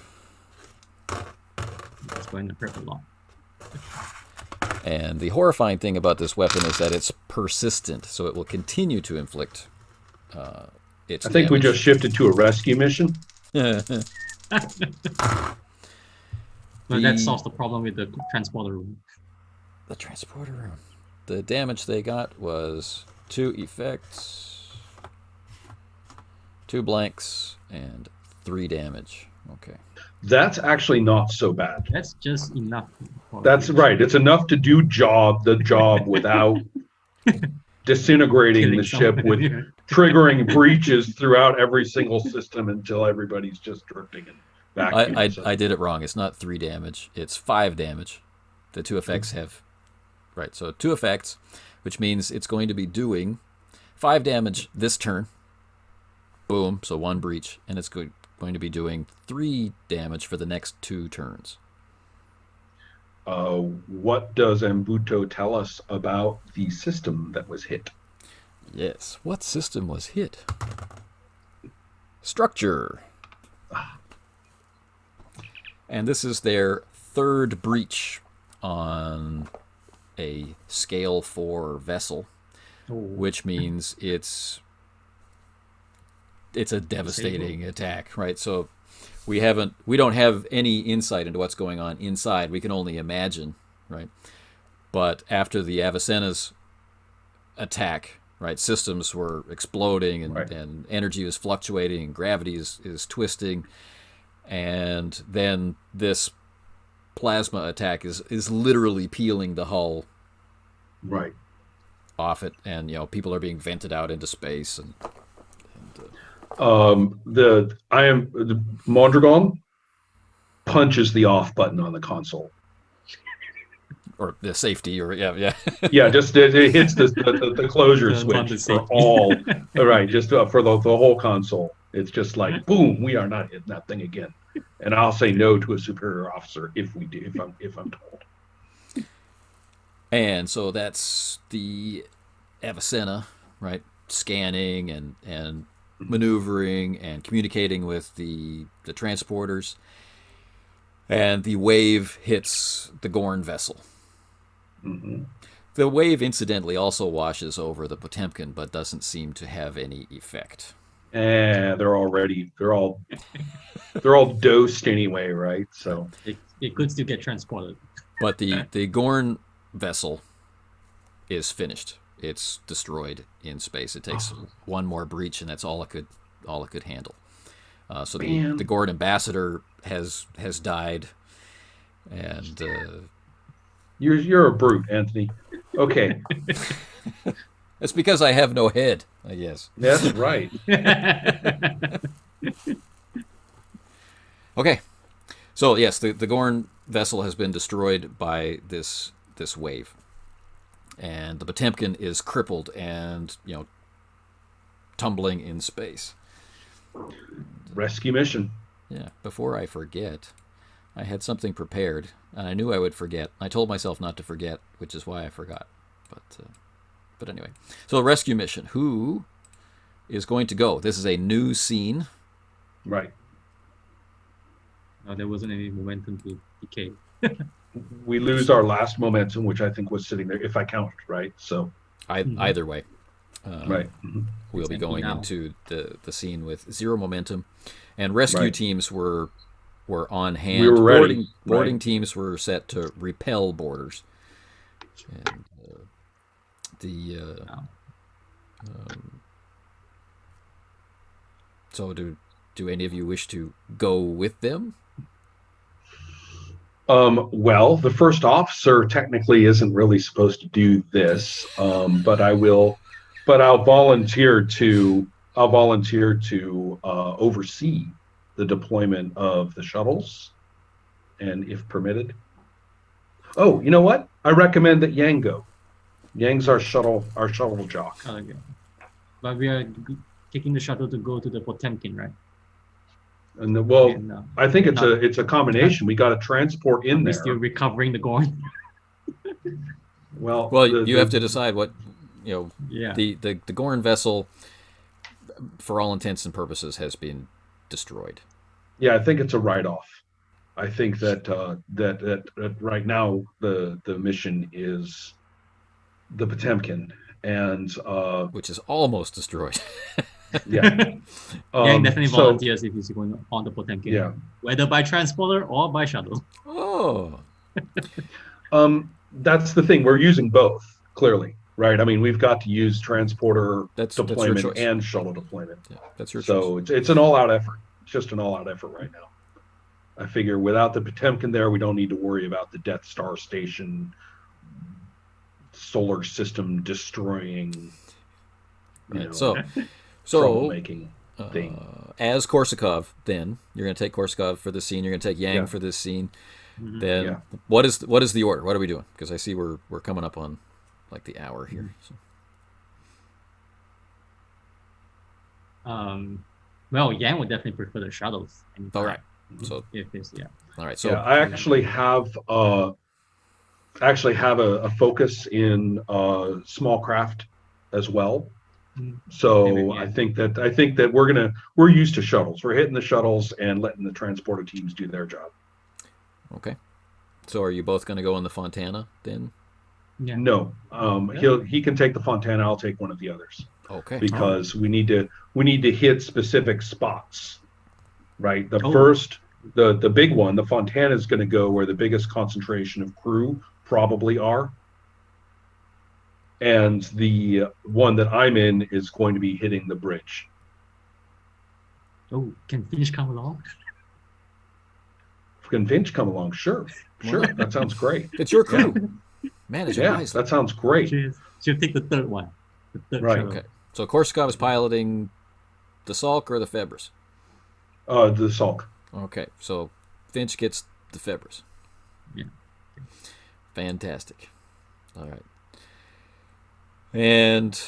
It's going to hurt a lot. And the horrifying thing about this weapon is that it's persistent, so it will continue to inflict its I think we just shifted to a rescue mission. But that solves the problem with the transporter room. The transporter room. The damage they got was 2 effects, 2 blanks, and 3 damage. Okay. That's actually not so bad. That's just enough. That's right. It's enough to do the job without disintegrating Killing the ship someone. with triggering breaches throughout every single system until everybody's just drifting and vacuuming. I did it wrong. It's not 3 damage. It's 5 damage. The 2 effects have... Right, so 2 effects, which means it's going to be doing 5 damage this turn. Boom, so 1 breach. And it's going to be doing 3 damage for the next 2 turns. What does Mbuto tell us about the system that was hit? Yes, what system was hit? Structure. And this is their 3rd breach on a scale 4 vessel, which means it's a devastating attack, right? So we don't have any insight into what's going on inside. We can only imagine, right? But after the Avicenna's attack, right, systems were exploding and energy was fluctuating and gravity is twisting, and then this plasma attack is literally peeling the hull off it, and people are being vented out into space the Mondragon punches the off button on the console. or the safety, or yeah. Yeah, just it hits the closure Turns on switch the for safety. all. All right, just for the whole console. It's just like boom, we are not hitting that thing again. And I'll say no to a superior officer if we do, if I'm told. And so that's the Avicenna, right? Scanning and maneuvering and communicating with the transporters. And the wave hits the Gorn vessel. Mm-hmm. The wave, incidentally, also washes over the Potemkin, but doesn't seem to have any effect. And they're all dosed anyway, right? So It could still get transported. But the Gorn vessel is finished. It's destroyed in space. It takes one more breach, and that's all it could handle. So the Gorn ambassador has died, and you're a brute, Anthony. Okay, it's because I have no head, I guess. that's right. Okay, so yes, the Gorn vessel has been destroyed by this wave, and the Potemkin is crippled and tumbling in space. Rescue mission. Yeah. Before I forget, I had something prepared, and I knew I would forget. I told myself not to forget, which is why I forgot. But anyway, so rescue mission. Who is going to go? This is a new scene. Right. No, there wasn't any momentum to decay. We lose our last momentum, which I think was sitting there, if I count, right? So Either way, right. we'll It's be empty going now. into the scene with zero momentum, and rescue Right. teams were on hand. We were ready. Boarding Right. teams were set to repel boarders, and so do any of you wish to go with them? Well, the first officer technically isn't really supposed to do this, but I'll volunteer to oversee the deployment of the shuttles, and if permitted. Oh, you know what? I recommend that Yang go. Yang's our shuttle jock. Okay. But we are taking the shuttle to go to the Potemkin, right? And I think it's a combination. We got to transport in We're there. still recovering the Gorn. Well, You have to decide what Yeah. The Gorn vessel, for all intents and purposes, has been destroyed. Yeah, I think it's a write-off. I think that right now the mission is the Potemkin, and Which is almost destroyed. yeah, Yang definitely so- volunteers if he's going on the Potemkin. Yeah. Whether by transporter or by shuttle. Oh, That's the thing. We're using both, clearly, right? I mean, we've got to use transporter That's your deployment choice. and shuttle deployment. yeah, that's your choice. So it's an all-out effort. It's just an all-out effort right now. I figure without the Potemkin there, we don't need to worry about the Death Star station solar system destroying, Right, so troublemaking thing. as Korsakov, then you're going to take Korsakov for this scene. You're going to take Yang Yeah. for this scene. Mhm. Then Yeah. what is the order? What are we doing? Because I see we're coming up on like the hour here. So. Well, Yang would definitely prefer the shuttles. All right. So If it's all right. So Yeah, I actually have a focus in small craft as well. Mhm. So Maybe, yeah. I think that we're used to shuttles. We're hitting the shuttles and letting the transporter teams do their job. okay. So are you both going to go in the Fontana then? yeah. No, he can take the Fontana. I'll take one of the others Okay. because we need to hit specific spots, right? The Oh. first, the big one, the Fontana is going to go where the biggest concentration of crew probably are, and the one that I'm in is going to be hitting the bridge. Oh, can Finch come along? Can Finch come along? Sure, Well- that sounds great. It's your crew. Manage it Yeah, wisely. that sounds great. She'll take the third one. The third Right. shuttle. Okay. So Korsakov is piloting the Salk or the Febres? The Salk. Okay. So Finch gets the Febres. Yeah. Fantastic. All right. And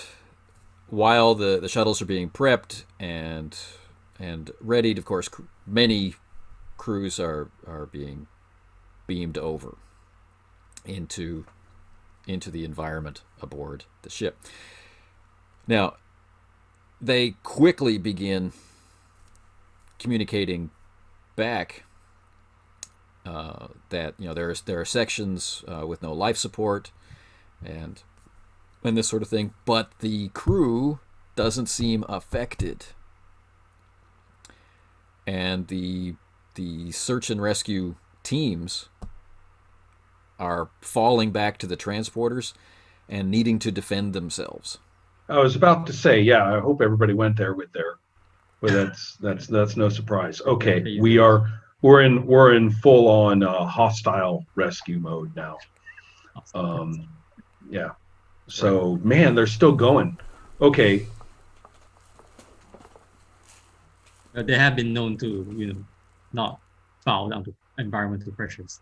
while the shuttles are being prepped and readied, of course, many crews are being beamed over into the environment aboard the ship. Now, they quickly begin communicating back that there are sections with no life support and this sort of thing, but the crew doesn't seem affected, and the search and rescue teams are falling back to the transporters and needing to defend themselves. I was about to say, yeah, I hope everybody went there with their, but that's no surprise. Okay, we're in full on hostile rescue mode now. Yeah. So man, they're still going. Okay. They have been known to, not bow down to environmental pressures.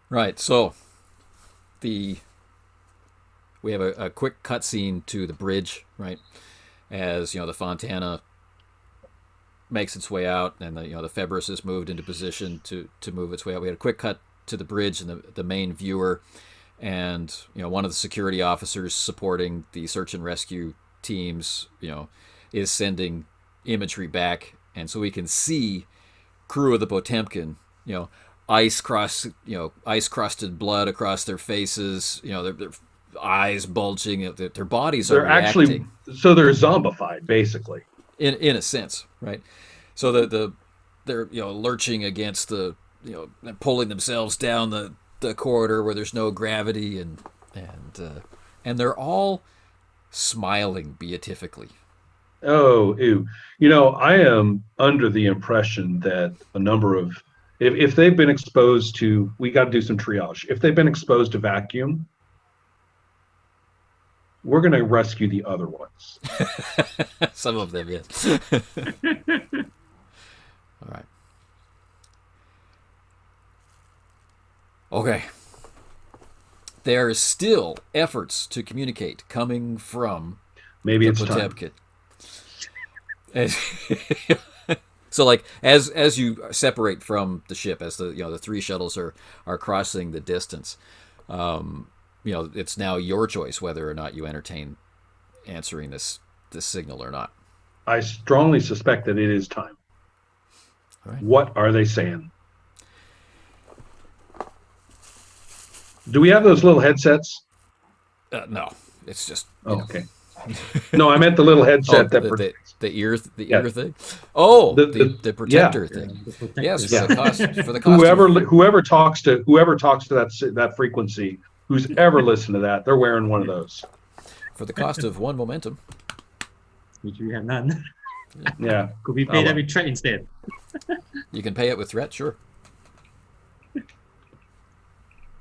Right. So we have a quick cutscene to the bridge, right? As the Fontana makes its way out, and the Febris is moved into position to move its way out. We had a quick cut to the bridge and the main viewer, and one of the security officers supporting the search and rescue teams, is sending imagery back, and so we can see crew of the Potemkin, ice crusted blood across their faces, their eyes bulging, their bodies are reacting. So they're zombified, basically. In a sense, right? So they're lurching against pulling themselves down the corridor where there's no gravity, and they're all smiling beatifically. Oh, ew. I am under the impression that a number of, if they've been exposed to, we got to do some triage. If they've been exposed to vacuum, we're going to rescue the other ones. Some of them, yes. All right. Okay. There are still efforts to communicate coming from maybe the it's Potemkin. So, like, as you separate from the ship, as the three shuttles are crossing the distance, it's now your choice whether or not you entertain answering this signal or not. I strongly suspect that it is time. All right. What are they saying? Do we have those little headsets? No, it's just okay. No, I meant the little headset the ear thing. Oh, the protector thing. Yes, for the cost. Whoever talks to that frequency, who's ever listened to that, they're wearing one of those. For the cost of one momentum, which we have none. Yeah. Could we pay that with threat instead? You can pay it with threat, sure.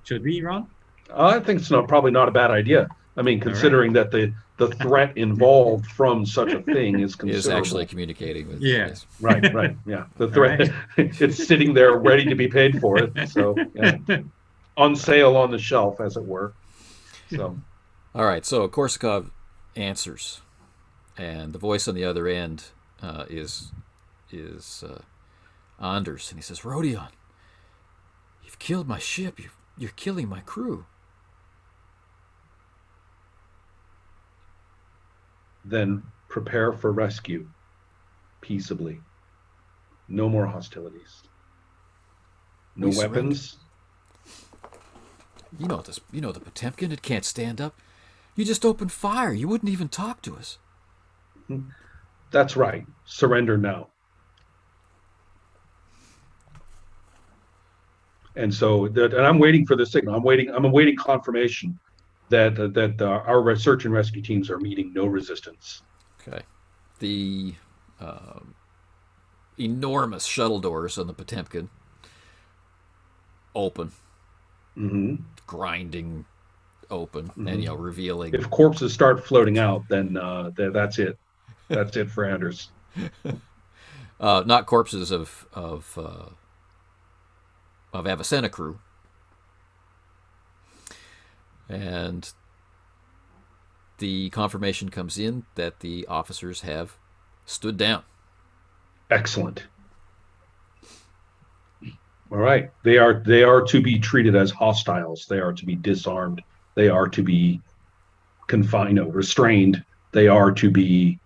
Should we, Ron? I think it's probably not a bad idea. I mean, considering that the threat involved from such a thing is considerable. Is actually communicating with. Yeah. Yes. Right. Yeah. The threat, it's sitting there ready to be paid for it. So, yeah. On sale on the shelf, as it were. So. All right. So Korsakov answers, and the voice on the other end is Anders, and he says, "Rodion, you've killed my ship. You're killing my crew." Then prepare for rescue peaceably. No more hostilities. No weapons. You know the Potemkin, it can't stand up. You just opened fire. You wouldn't even talk to us. That's right. Surrender now. And so, and I'm waiting for the signal. I'm awaiting confirmation that our search and rescue teams are meeting no resistance. Okay. The enormous shuttle doors on the Potemkin open, grinding open, and revealing. If corpses start floating out, then that's it. That's it for Anders. Not corpses of. Of Avicenna crew. And the confirmation comes in that the officers have stood down. Excellent. All right. They are to be treated as hostiles. They are to be disarmed. They are to be confined, restrained. They are to be,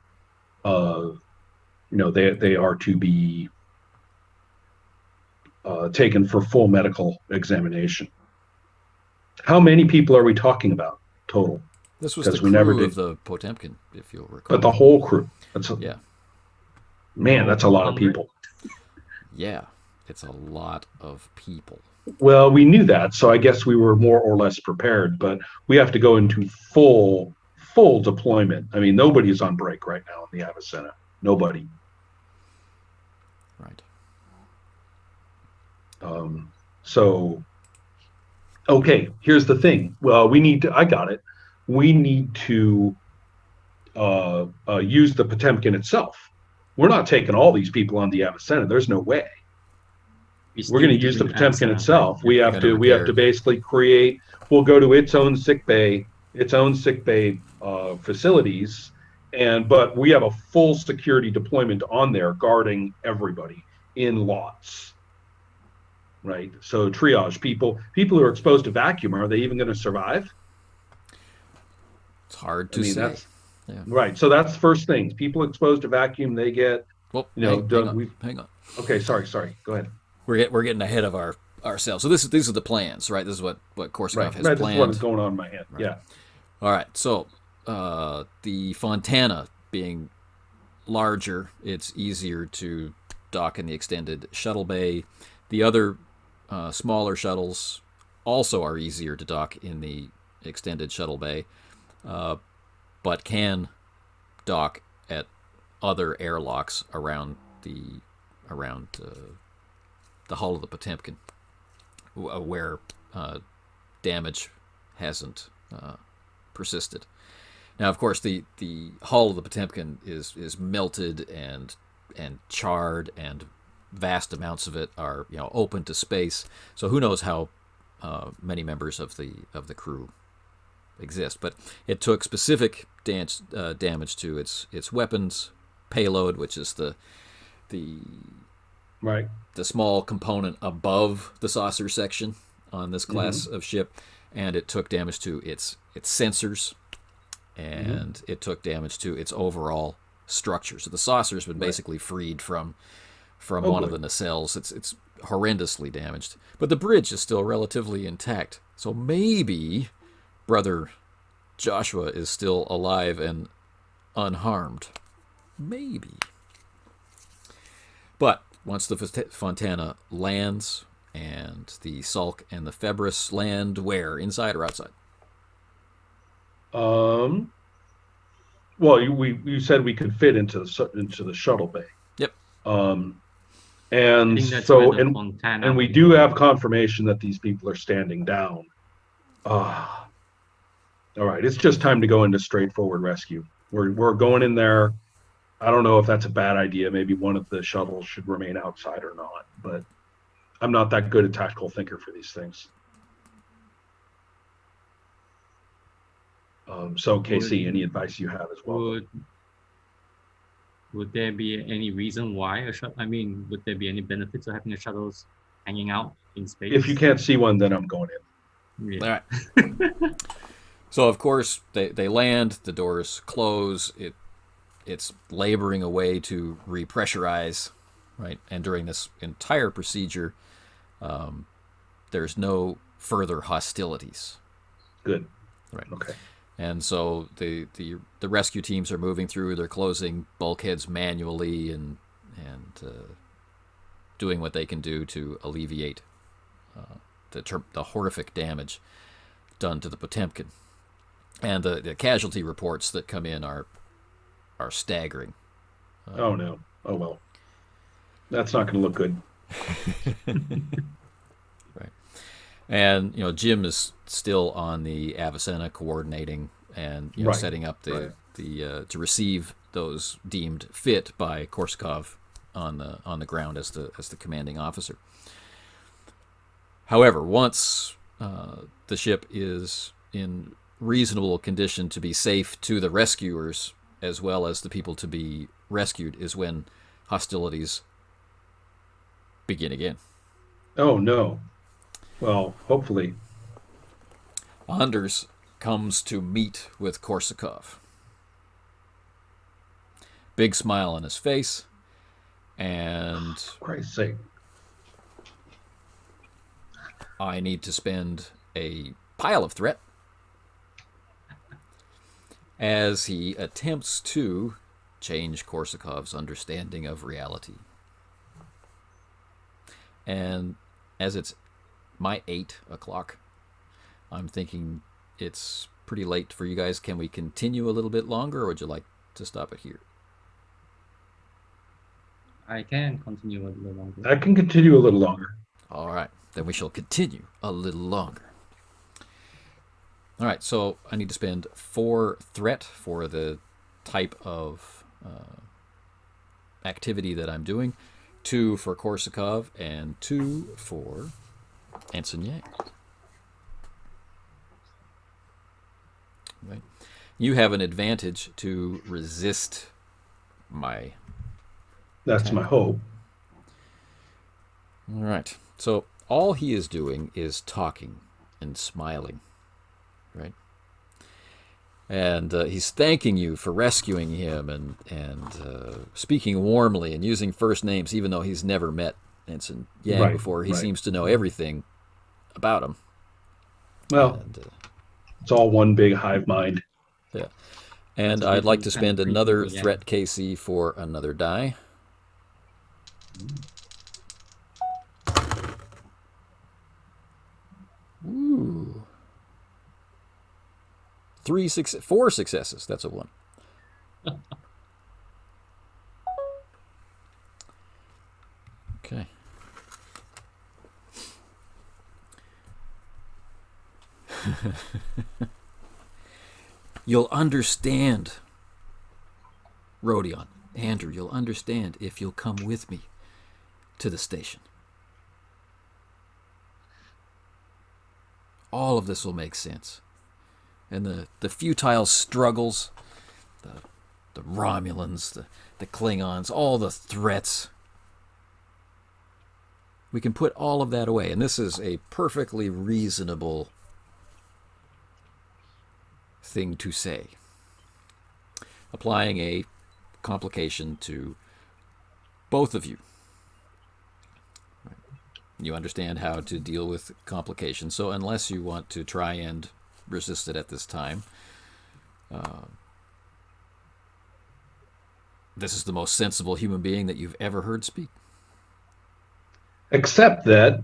they are to be taken for full medical examination. How many people are we talking about total? This was the Because we never crew did. of the Potemkin, if you'll recall. But the whole crew. Yeah. Man, that's a lot of people. Yeah, it's a lot of people. Well, we knew that, so I guess we were more or less prepared, but we have to go into full deployment. I mean, nobody's on break right now in the Avicenna. Nobody. Right. So, okay, here's the thing. Well, I got it. We need to use the Potemkin itself. We're not taking all these people on the Avicenna. There's no way. We're going to use the Potemkin itself. Right? We have to basically create. We'll go to its own sick bay facilities, but we have a full security deployment on there guarding everybody in lots. Right. So triage people who are exposed to vacuum. Are they even going to survive? It's hard to say. Yeah. Right. So that's the first thing. People exposed to vacuum, they get. Well, hang on. Okay. Sorry. Go ahead. We're getting ahead of ourselves. So these are the plans, right? This is what Korsakov has planned. This is what's going on in my head. Right. Yeah. All right. So the Fontana being larger, it's easier to dock in the extended shuttle bay. The other smaller shuttles also are easier to dock in the extended shuttle bay, but can dock at other airlocks around the hull of the Potemkin, where damage hasn't persisted. Now, of course, the hull of the Potemkin is melted and charred, and vast amounts of it are open to space. So who knows how many members of the crew exist? But it took specific damage to its weapons payload, which is the small component above the saucer section on this class of ship, and it took damage to its sensors, and it took damage to its overall structure. So the saucer's been basically freed from one of the nacelles. It's horrendously damaged, but the bridge is still relatively intact. So maybe Brother Joshua is still alive and unharmed. Maybe. But once the Fontana lands, and the Sulk and the Febris land, where? Inside or outside? Well, you said we could fit into the shuttle bay. Yep. And so and we do have confirmation that these people are standing down. All right, it's just time to go into straightforward rescue. We're going in there. I don't know if that's a bad idea. Maybe one of the shuttles should remain outside or not, but I'm not that good a tactical thinker for these things. So, KC, any advice you have as well? Would there be any reason why would there be any benefits of having the shuttles hanging out in space? If you can't see one, then I'm going in. Yeah. All right. So, of course, they land, the doors close, it's laboring away to repressurize, right? And during this entire procedure, there's no further hostilities. Good. Right. Okay. And so the rescue teams are moving through. They're closing bulkheads manually and doing what they can do to alleviate the horrific damage done to the Potemkin. And the casualty reports that come in are staggering. Oh no! Oh well, that's not going to look good. Right. And Jim is still on the Avicenna coordinating and setting up the to receive those deemed fit by Korsakov on the ground as the commanding officer. However, once the ship is in reasonable condition to be safe to the rescuers as well as the people to be rescued is when hostilities begin again. Oh, no. Well, hopefully. Anders comes to meet with Korsakov. Big smile on his face, and For Christ's sake. I need to spend a pile of threat as he attempts to change Korsakov's understanding of reality. And as it's my 8 o'clock, I'm thinking it's pretty late for you guys. Can we continue a little bit longer, or would you like to stop it here? I can continue a little longer. I can continue a little longer. All right, then we shall continue a little longer. All right, so I need to spend 4 threat for the type of activity that I'm doing, 2 for Korsakov, and 2 for Ensign Yang. Right. You have an advantage to resist my. That's my hope. All right. So all he is doing is talking and smiling, right? And he's thanking you for rescuing him and speaking warmly and using first names, even though he's never met Ensign Yang before. He seems to know everything about him. Well, it's all one big hive mind. Yeah. And I'd like to spend another threat KC for another die. Ooh. 4 successes. That's a 1. Okay. You'll understand, Rodion. Andrew, you'll understand if you'll come with me to the station. All of this will make sense. And the futile struggles, the Romulans, the Klingons, all the threats. We can put all of that away. And this is a perfectly reasonable thing to say. Applying a complication to both of you. You understand how to deal with complications. So unless you want to try and resist it at this time, this is the most sensible human being that you've ever heard speak. Except that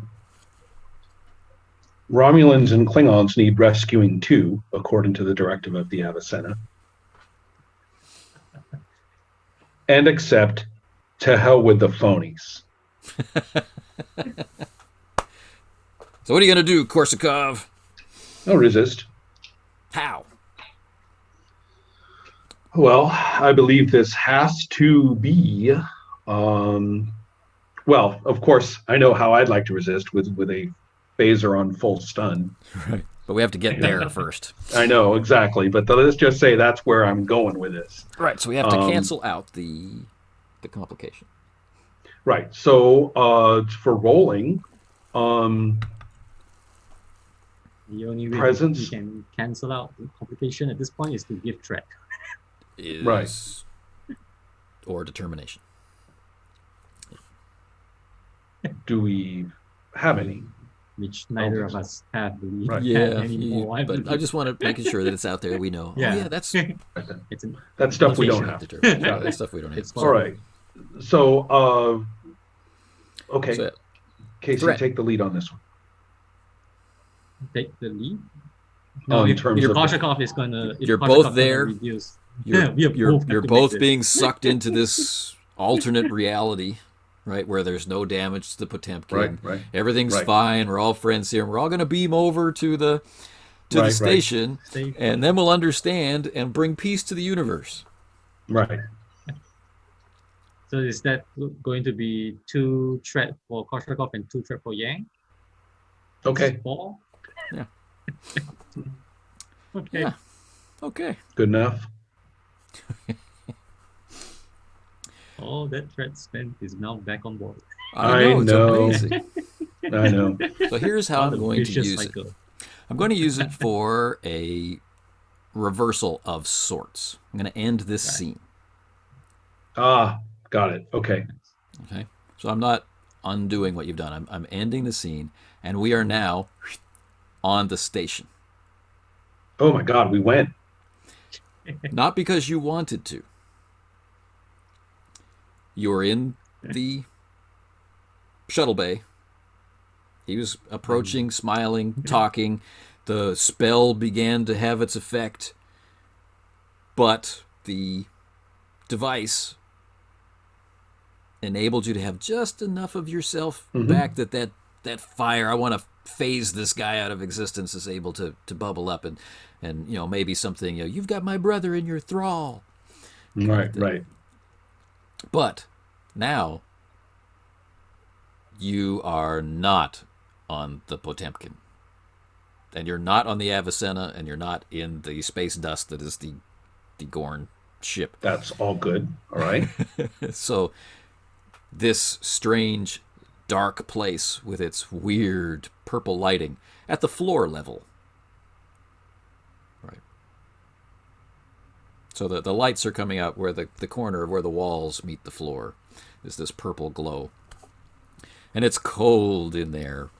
Romulans and Klingons need rescuing too, according to the directive of the Avicenna. And except, to hell with the phonies. So what are you going to do, Korsakov? I'll resist. How? Well, I believe this has to be, well, of course, I know how I'd like to resist with a phaser on full stun. Right. But we have to get there first. I know, exactly. But let's just say that's where I'm going with this. Right, so we have to cancel out the complication. Right. So for rolling, the only way presence. we can cancel out the complication at this point is to give threat. Right. Or determination. Do we have any? Which neither of us have, believe. Right. Yeah, anymore. but I just want to make sure that it's out there. We know. Yeah. Oh, yeah, that's That's stuff we don't have. Yeah, that's stuff we don't have. It's All right. So, okay. So, Casey, threat. take the lead on this one. Take the lead. In terms if of Korsakov is gonna, if You're Korsakov both gonna there. reduce, You're, we have you're, both have you're to both make this. being sucked into this alternate reality, right, where there's no damage to the Potemkin. Right. Everything's Right. fine. We're all friends here. We're all going to beam over to the Right. station, and then we'll understand and bring peace to the universe. Right. So is that going to be 2 threat for Korsakov and 2 threat for Yang? Okay. 4? Yeah. Okay. Yeah. Okay. Good enough. All that threat spent is now back on board. I It's know. amazing. I know. So here's how What I'm a going to vicious use cycle. it. I'm going to use it for a reversal of sorts. I'm going to end this Right. scene. Ah, got it. Okay. Okay. So I'm not undoing what you've done. I'm ending the scene, and we are now on the station. Oh my God, we went. Not because you wanted to. You're in the shuttle bay. He was approaching, smiling, talking. The spell began to have its effect, but the device enabled you to have just enough of yourself back that fire. I want to phase this guy out of existence is able to bubble up and maybe something, you've got my brother in your thrall. Right, right. But now you are not on the Potemkin. And you're not on the Avicenna, and you're not in the space dust that is the Gorn ship. That's all good. All right. So this strange, dark place with its weird purple lighting at the floor level. Right. So the lights are coming out where the corner of where the walls meet the floor is this purple glow. And it's cold in there.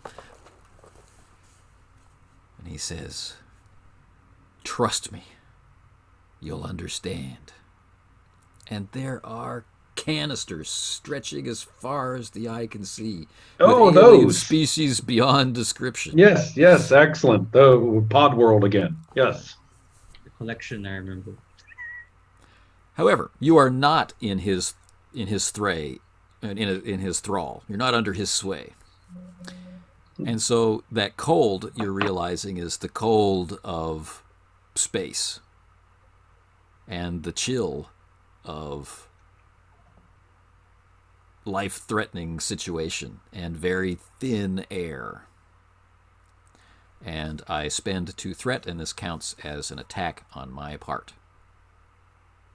And he says, "Trust me, you'll understand." And there are canisters stretching as far as the eye can see. Oh, with alien those. species beyond description. Yes, yes, excellent. The pod world again. Yes. The collection, I remember. However, you are not in his thray, in his thrall. You're not under his sway. And so that cold you're realizing is the cold of space and the chill of life-threatening situation and very thin air. And I spend 2 threat, and this counts as an attack on my part.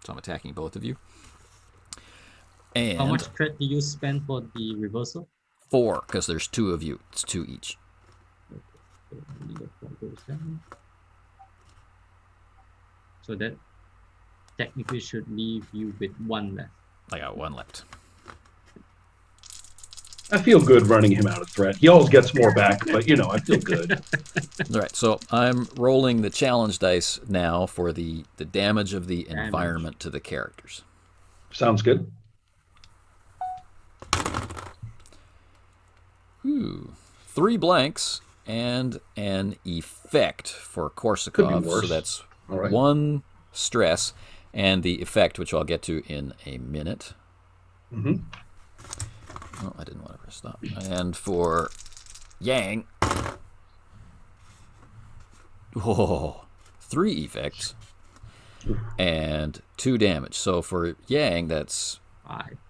So I'm attacking both of you. And How much threat do you spend for the reversal? 4, because there's 2 of you. It's 2 each. So that technically should leave you with 1 left. I got 1 left. I feel good running him out of threat. He always gets more back, but I feel good. All right, so I'm rolling the challenge dice now for the damage of the environment to the characters. Sounds good. Ooh, 3 blanks and an effect for Korsakov. Could be worse. So that's All right. 1 stress and the effect, which I'll get to in a minute. Mm-hmm. Oh, I didn't want to press stop. And for Yang, 3 effects and 2 damage. So for Yang, that's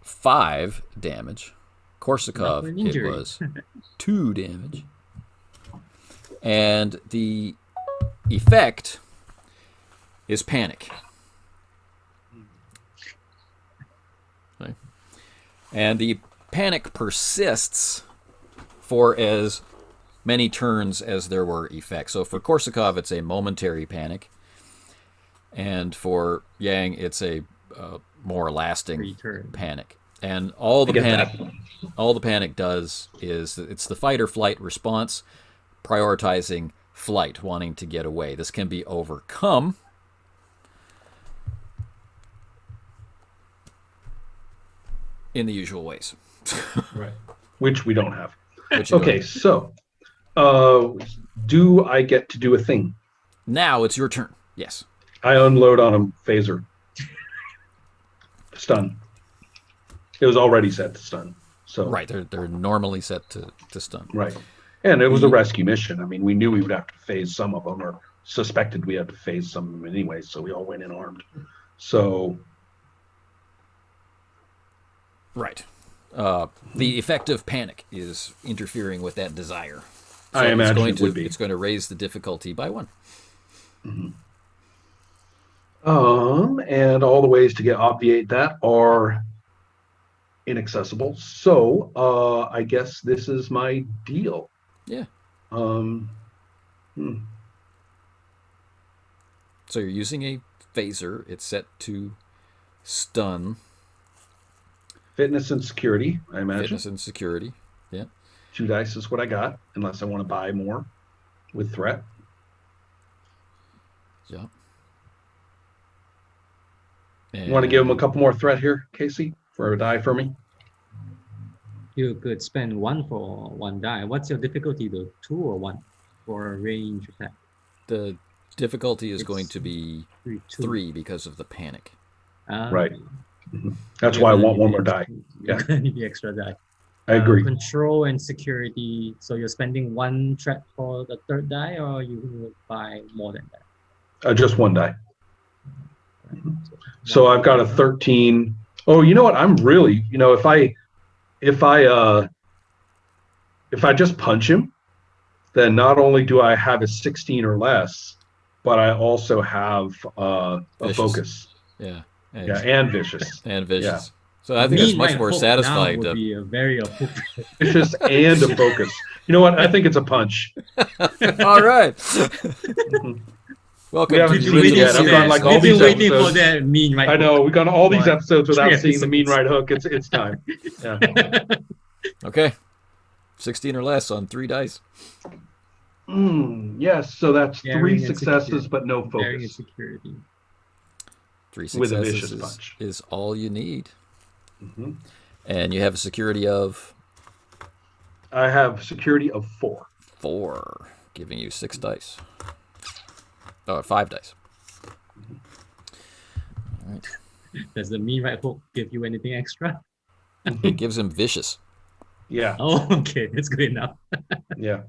5 damage. Korsakov, it was 2 damage. And the effect is panic. Okay. And the panic persists for as many turns as there were effects. So for Korsakov, it's a momentary panic. And for Yang, it's a more lasting panic. And all the panic does is it's the fight or flight response, prioritizing flight, wanting to get away. This can be overcome in the usual ways. Right. Which we don't have. Okay, so do I get to do a thing? Now it's your turn. Yes. I unload on him phaser. Stun. It was already set to stun. So right, they're normally set to stun. Right. And it was a rescue mission. I mean, we knew we would have to phase some of them, or suspected we had to phase some of them anyway, so we all went in armed. So right. The effect of panic is interfering with that desire. So I imagine it would be. It's going to raise the difficulty by 1. Mhm. And all the ways to obviate that are inaccessible. So I guess this is my deal. Yeah. Um, hmm. So you're using a phaser. It's set to stun. Fitness and security, I imagine. Fitness and security. Yeah. 2 dice is what I got, unless I want to buy more with threat. Yeah. You want to give him a couple more threat here, Casey, for a die for me? You could spend 1 for 1 die. What's your difficulty though? 2 or 1 for a range attack? The difficulty is It's going to be 2. 3 because of the panic. Right. Okay. That's You're why I gonna want need one the more die. extra- Yeah. You're gonna need the extra die. I agree. Control and security. So you're spending 1 threat for the 3rd die, or you will buy more than that? Just 1 die. Right. So one I've got a die. 13. Oh, you know what? I'm really, if I just punch him, then not only do I have a 16 or less, but I also have a Vicious. focus. Yeah. And vicious. And vicious. Yeah. So I think that's Mean much Right more Hook satisfying. Now would be a very appropriate. Vicious and a focus. You know what? I think it's a punch. All right. Mhm. Welcome We haven't to the seen it original yet. I've series. gone like all We've been these waiting for episodes. that mean right. I know we've gone all these What? episodes without 3 seeing the mean episodes. right hook. It's time. Yeah. Okay. 16 or less on 3 dice. Yes. So that's Daring 3 and successes, security. but no Daring and focus. security. 3 With a vicious successes punch. is all you need. Mm-hmm. And you have a security of I have security of 4. 4, giving you 6 dice. Oh, 5 dice. All right. Does the mean right hook give you anything extra? It gives him vicious. Yeah. Oh, okay, that's good enough. Yeah.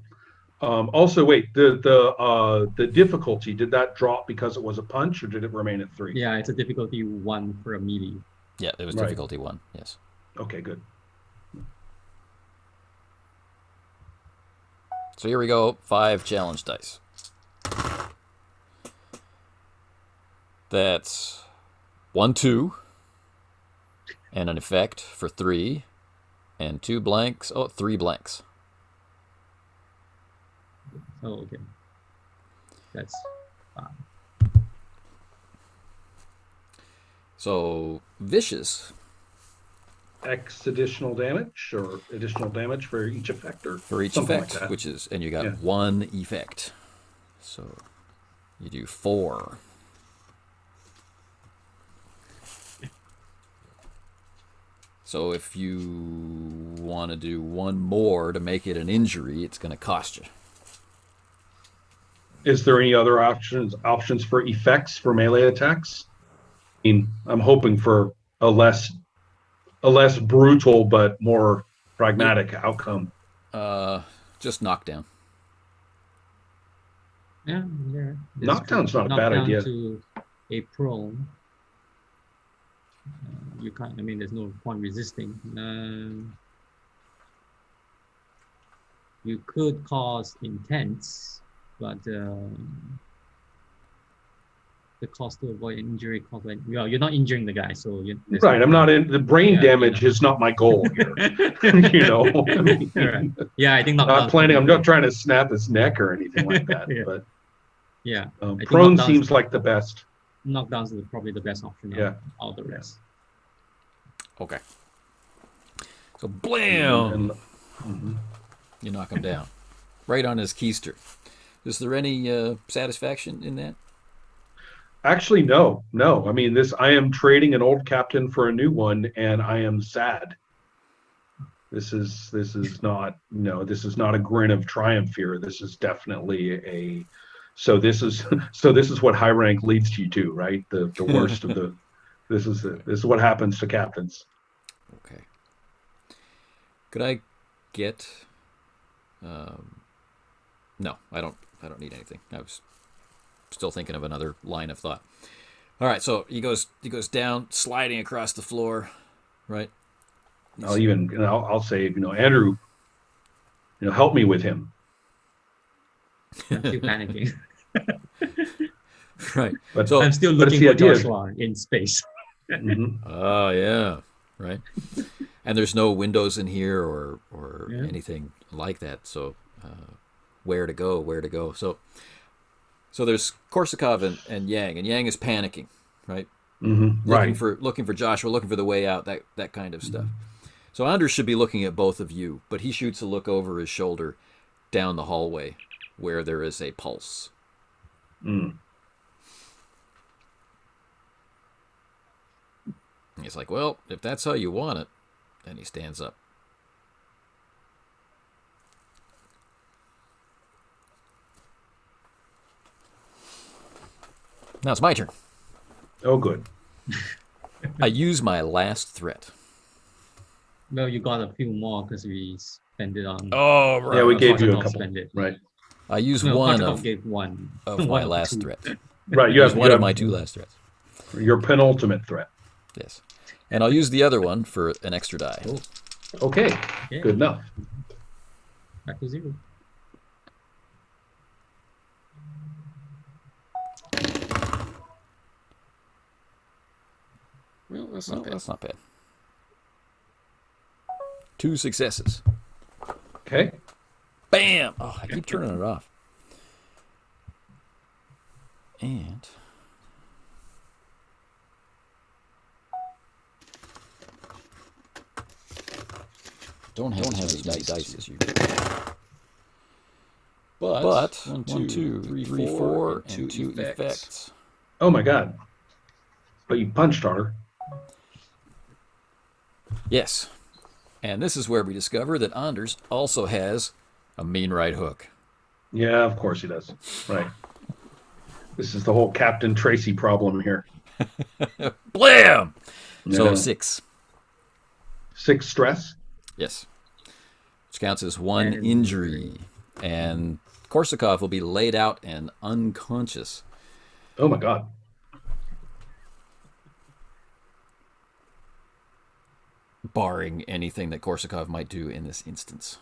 Also, wait. The difficulty, did that drop because it was a punch, or did it remain at 3? Yeah, it's a difficulty 1 for a melee. Yeah, it was Right. difficulty 1. Yes. Okay. Good. So here we go. 5 challenge dice. That's 1, 2, and an effect for 3, and 2 blanks. Oh, 3 blanks. Oh, okay. That's fine. So vicious X additional damage, or additional damage for each effect, or for each something effect, like that. which is, and you got Yeah. 1 effect. So you do 4. So if you want to do 1 more to make it an injury, it's going to cost you. Is there any other options for effects for melee attacks? I mean, I'm hoping for a less brutal but more pragmatic outcome. Just knockdown. Yeah, yeah. Knockdown's not a bad Knockdown idea. to a prone. You can't. I mean, there's no point resisting. You could cause intense, but the cost to avoid injury cost. Like, well, you're not injuring the guy, so there's Right. no I'm point. not in the brain Yeah, damage is not my goal here. You know, I mean, Right. Yeah, I think not knockdown. planning. I'm not trying to snap his neck or anything like that. Yeah. But Yeah, I think prone knockdowns- seems like the best. Knockdowns are probably the best option. Yeah. Out of the rest. Okay. So blam! And- mhm. You knock him down. Right on his keister. Is there any satisfaction in that? Actually, no. I mean, I am trading an old captain for a new one, and I am sad. This is not, this is not a grin of triumph here. This is definitely so this is what high rank leads you to, right? The worst of the, this is what happens to captains. Okay. Could I get? No, I don't need anything. I was still thinking of another line of thought. All right, so he goes down, sliding across the floor, right? I'll say, Andrew, help me with him. I'm still panicking. Right. But So I'm still but it's looking the for idea of- Joshua in space. Mhm. oh yeah, right. And there's no windows in here or Yeah. anything like that. So where to go? Where to go? So there's Korsakov and Yang is panicking, right? Mhm. Right. Looking for Joshua, looking for the way out, that kind of stuff. So Anders should be looking at both of you, but he shoots a look over his shoulder down the hallway where there is a pulse. Mm. He's like, well, if that's how you want it, then he stands up. Now it's my turn. Oh, good. I use my last threat. Well, you got a few more because we spent it on. Oh, right. Yeah, we gave you a Korsakov couple. spent it. Right. I use No, one Korsakov of gave one. my One of last two. threats. Right. Use one of my two last threats. Your penultimate threat. Yes. And I'll use the other one for an extra die. Oh, Okay. okay. Good enough. Back to 0. Well, that's not bad. 2 successes. Okay. Bam! Oh, I keep turning it off. And don't have as many dice as you. But 1, 2, 3, 4, and 2 effects. Oh my God. But you punched harder. Yes. And this is where we discover that Anders also has a mean right hook. Yeah, of course he does. Right. This is the whole Captain Tracy problem here. Blam! You So know. 6. 6 stress. Yes. Which counts as 1 And- injury. And Korsakov will be laid out and unconscious. Oh my God. Barring anything that Korsakov might do in this instance.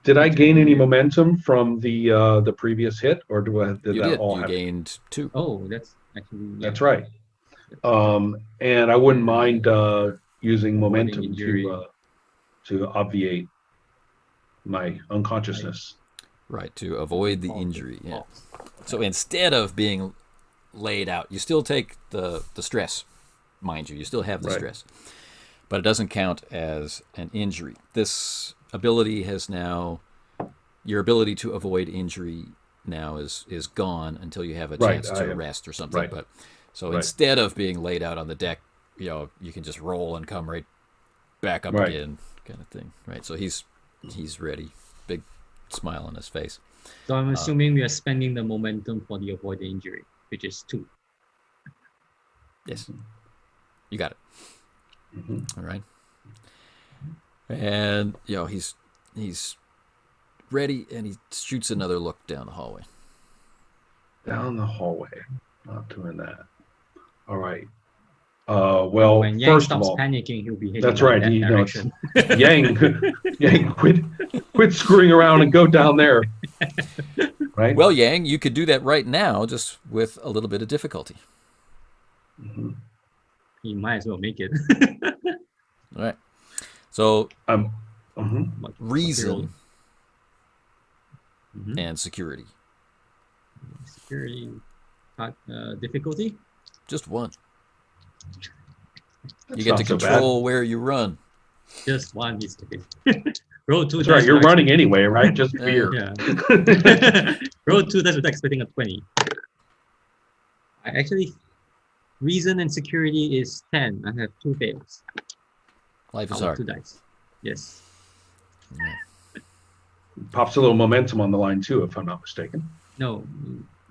Did I gain any momentum from the previous hit, or did You that did. all You happen? gained 2. Oh, that's actually. That's right. And I wouldn't mind using Avoiding momentum injury. to obviate my unconsciousness. Right, to avoid the injury. Yeah. So instead of being laid out, you still take the stress, mind you. You still have the Right. stress. But it doesn't count as an injury. This ability has now, your ability to avoid injury now is gone until you have a Right, chance I to have- rest or something. right. But so Right. instead of being laid out on the deck, you can just roll and come right back up Right. again, kind of thing. Right. So he's ready. Big smile on his face. So I'm assuming we are spending the momentum for the avoid the injury, which is 2. Yes. You got it. Mhm. All right. And he's ready, and he shoots another look down the hallway. Down the hallway. Not doing that. All right. Well, When Yang first of stops all, panicking, he'll be heading that's down right. that It's direction. Yang, quit screwing around and go down there. Right. Well, Yang, you could do that right now, just with a little bit of difficulty. Mhm. He might as well make it. All right. So Mhm. reason Mhm. and security, Security difficulty. just 1. That's You get not to so bad. control where you run. Just 1 is okay. Roll 2 That's dice. right. You're without running anyway, right? Just fear. Yeah. Roll 2 dice without expecting a 20. Actually, reason and security is 10. I have 2 fails. Life is Out of hard. 2 dice. Yes. Pops a little momentum on the line too, if I'm not mistaken. No.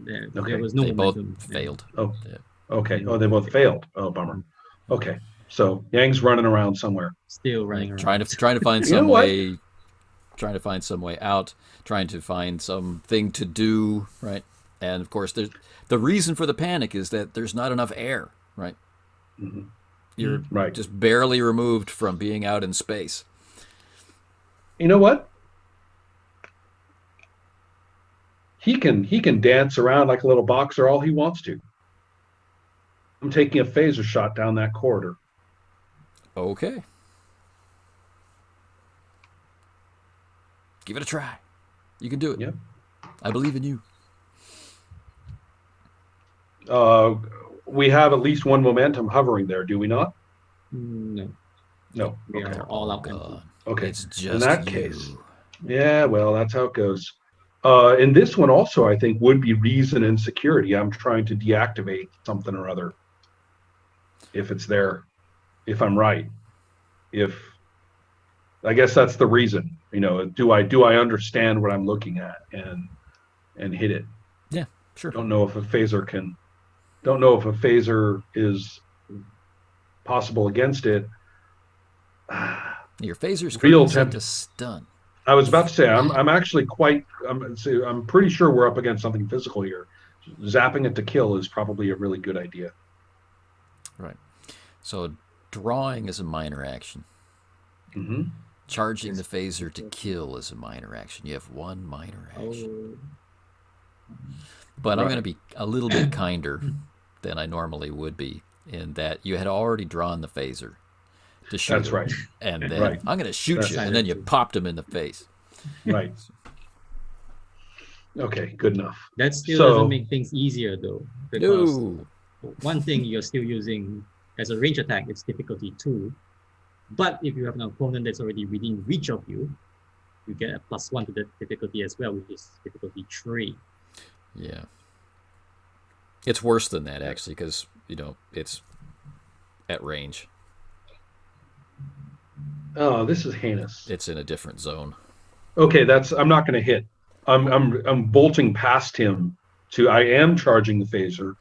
There Okay. was no They both momentum. failed. Oh, Yeah. okay. Oh, they both failed. Oh, bummer. Okay. So Yang's running around somewhere. Still running Right. around. Trying to find You know some what? way, trying to find some way out, trying to find something to do, right? And of course, the reason for the panic is that there's not enough air, right? Mhm. You're Right. just barely removed from being out in space. You know what? he can dance around like a little boxer all he wants to. I'm taking a phaser shot down that corridor. Okay. Give it a try. You can do it. Yep. I believe in you. We have at least one momentum hovering there, do we not? No, No. we Okay. are all up God. empty. Okay. It's just In that you. case, yeah, well, that's how it goes. In this one also, I think would be reason and security. I'm trying to deactivate something or other. If it's there, if I'm right, if I guess that's the reason. Do I understand what I'm looking at and hit it? Yeah, sure. Don't know if a phaser is possible against it. Your phaser's Real currently set temp- to stun. I was about to say I'm actually I'm pretty sure we're up against something physical here. Zapping it to kill is probably a really good idea. Right. So drawing is a minor action. Mm-hmm. Charging the phaser to kill is a minor action. You have one minor action. But I'm Right. going to be a little bit kinder than I normally would be in that you had already drawn the phaser to shoot That's him. right. And then Right. I'm going to shoot That's you, right. and then you popped him in the face. Right. Okay, good enough. That still So- doesn't make things easier though, because No. one thing you're still using as a range attack, it's difficulty 2. But if you have an opponent that's already within reach of you, you get a +1 to the difficulty as well, which is difficulty 3. Yeah. It's worse than that, actually, because, it's at range. Oh, this is heinous. It's in a different zone. Okay, I'm not going to hit. I'm bolting past him. I am charging the phaser.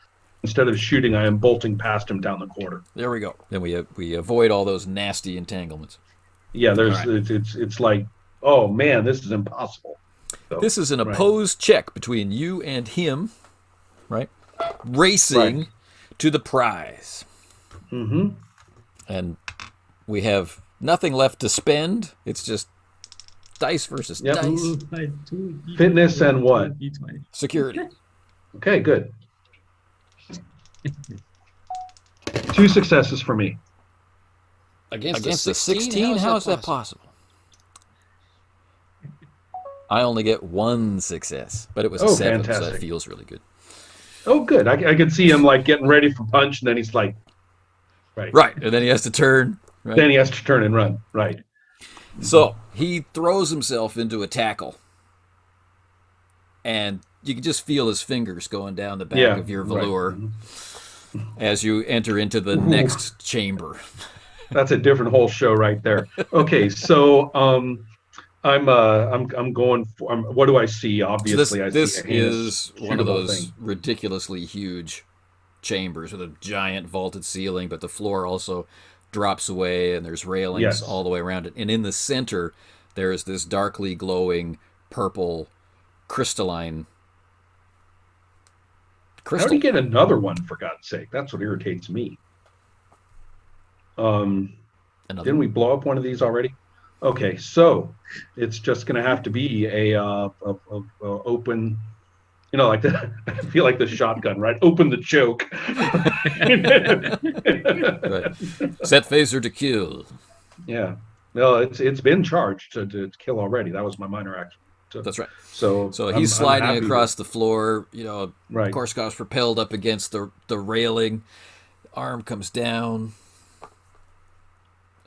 Instead of shooting, I am bolting past him down the corridor. There we go. Then we avoid all those nasty entanglements. Yeah, All right. it's like, oh man, this is impossible. So, This is an right. opposed check between you and him, right? Racing Right. to the prize. Mm-hmm. And we have nothing left to spend. It's just dice versus Yep. dice. Fitness and what? D20. Security. Okay, good. 2 successes for me. Against a 16? How is that possible? I only get 1 success, but it was a 7, so that fantastic. feels really good. Oh, good. I can see him like getting ready for punch, and then he's like, Right, and then he has to turn. Right? Then he has to turn and run. Right. So he throws himself into a tackle, and you can just feel his fingers going down the back of your velour Right. as you enter into the next chamber. That's a different whole show right there. Okay, so I'm going for. What do I see? So Obviously, this I see a heinous, is one of shootable those thing. ridiculously huge chambers with a giant vaulted ceiling, but the floor also drops away, and there's railings Yes. all the way around it. And in the center, there is this darkly glowing purple crystalline How crystal. do you get another one? For God's sake, that's what irritates me. Another Didn't we blow up one of these already? Okay, so it's just going to have to be a open, like that. I feel like the shotgun, right? Open the choke. Right. Set phaser to kill. Yeah. No, it's been charged to kill already. That was my minor action. That's right. So So I'm he's sliding happy across the floor. Right. Korsakov's propelled up against the railing. Arm comes down.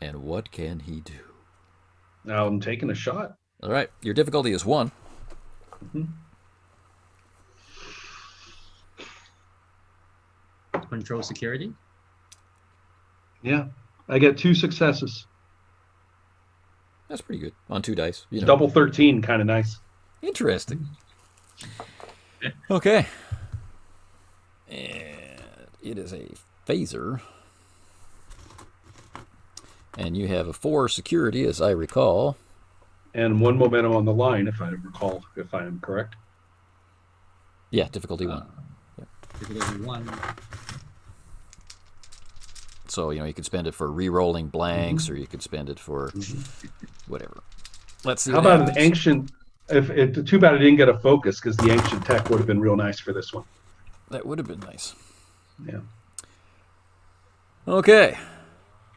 And what can he do? Now I'm taking a shot. All right. Your difficulty is 1. Control security. Yeah, I get 2 successes. That's pretty good. On 2 dice. Double 13, kind of nice. Interesting. Okay. And it is a phaser. And you have a 4 security, as I recall. And 1 momentum on the line, if I recall, if I am correct. Yeah, difficulty 1. Difficulty 1. So, you could spend it for re-rolling blanks, or you could spend it for whatever. Let's see. How what about an happens. Too bad I didn't get a focus because the ancient tech would have been real nice for this one. That would have been nice. Yeah. Okay.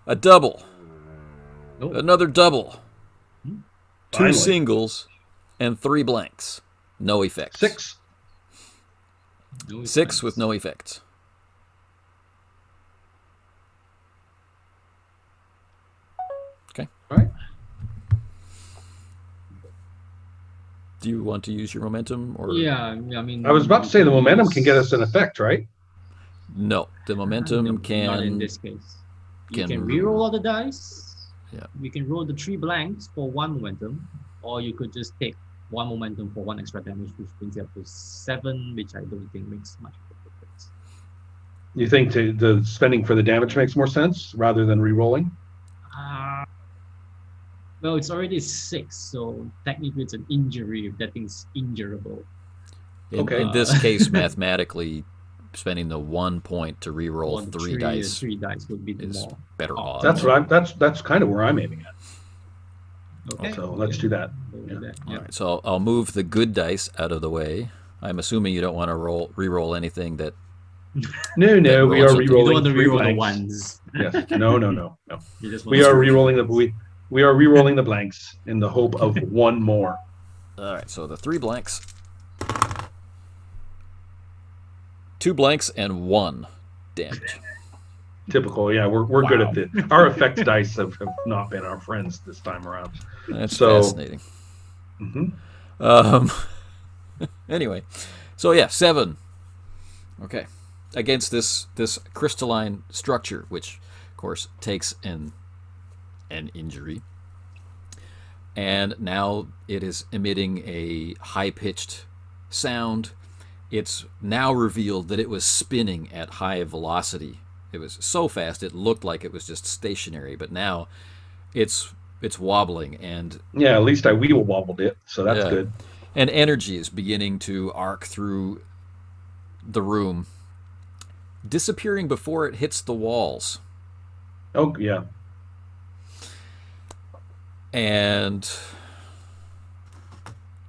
A double. Oh. Another double. Finally. 2 singles and 3 blanks. No effects. 6. No 6 effects. with no effects. Okay. All right. Do you want to use your momentum or Yeah, I mean. I was about to say the momentum can get us an effect, right? no? The momentum No, can not in this case. You can can reroll all the dice. Yeah. You can roll the 3 blanks for 1 momentum, or you could just take 1 momentum for 1 extra damage, which brings you up to 7, which I don't think makes much of a difference. You think the spending for the damage makes more sense rather than re-rolling? Well, it's already 6, so technically it's an injury if that thing's injurable. in this case, mathematically, spending the 1 point to reroll On 3 dice 3 dice would be the is more. better odds. That's kind of where I'm aiming at. Okay. So let's do that. We'll do that. All Yeah. right, so I'll move the good dice out of the way. I'm assuming you don't want to re-roll anything that. No, we are rolls with the- You don't re-rolling want to 3 reroll the blanks. ones. Yes. No. You just want We to are screw re-rolling the ones. we are re-rolling the blanks in the hope of 1 more. All right, so the 3 blanks, 2 blanks, and 1 damage. Typical, yeah. We're good at the. Our effects dice have not been our friends this time around. That's So- fascinating. Mhm. Anyway, so yeah, 7. Okay, against this crystalline structure, which of course takes an injury, and now it is emitting a high-pitched sound. It's now revealed that it was spinning at high velocity. It was so fast it looked like it was just stationary, but now it's wobbling, and Yeah, at least I wheel wobbled it, so that's Yeah. good. and energy is beginning to arc through the room, disappearing before it hits the walls. Oh yeah. And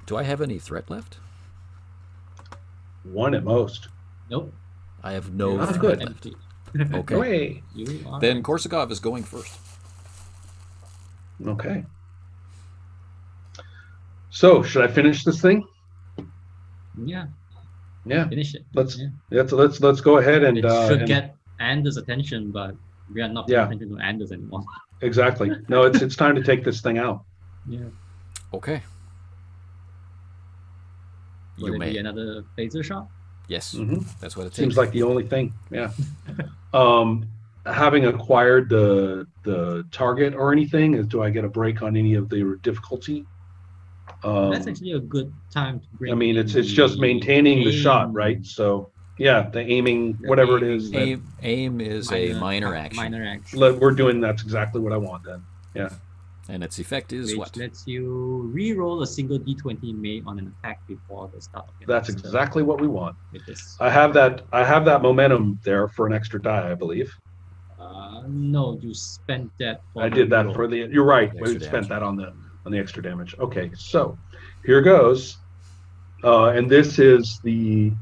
do I have any threat left? 1 at most. Nope. I have no Ah, threat good. left. Empty. Okay. Away. You are Then Korsakov is going first. Okay. So should I finish this thing? Yeah, Yeah. finish it. Let's Yeah. let's go ahead and It should and- get Anders' attention, but we are not paying Yeah. attention to Anders anymore. exactly. No, it's time to take this thing out. Yeah. Okay. Will You it be may. another phaser shot? Yes, Mhm. that's what it takes. Seems like the only thing. Yeah. Having acquired the target or anything, do I get a break on any of the difficulty? That's actually a good time to bring. I mean, it's in just maintaining the shot, aim. right? So yeah, the aiming, The whatever it is. aiming. Aim is a minor action, Minor action. We're doing that's exactly what I want then. Yeah. and its effect is Which what? lets you re-roll a single d20 made on an attack before the start of your That's next turn exactly what we want. with this. I have that momentum there for an extra die, I believe. No, you spent that. For I the did that reroll. for the. You're right. The We extra spent damage. that on the extra damage. Okay, so here goes. And this is the.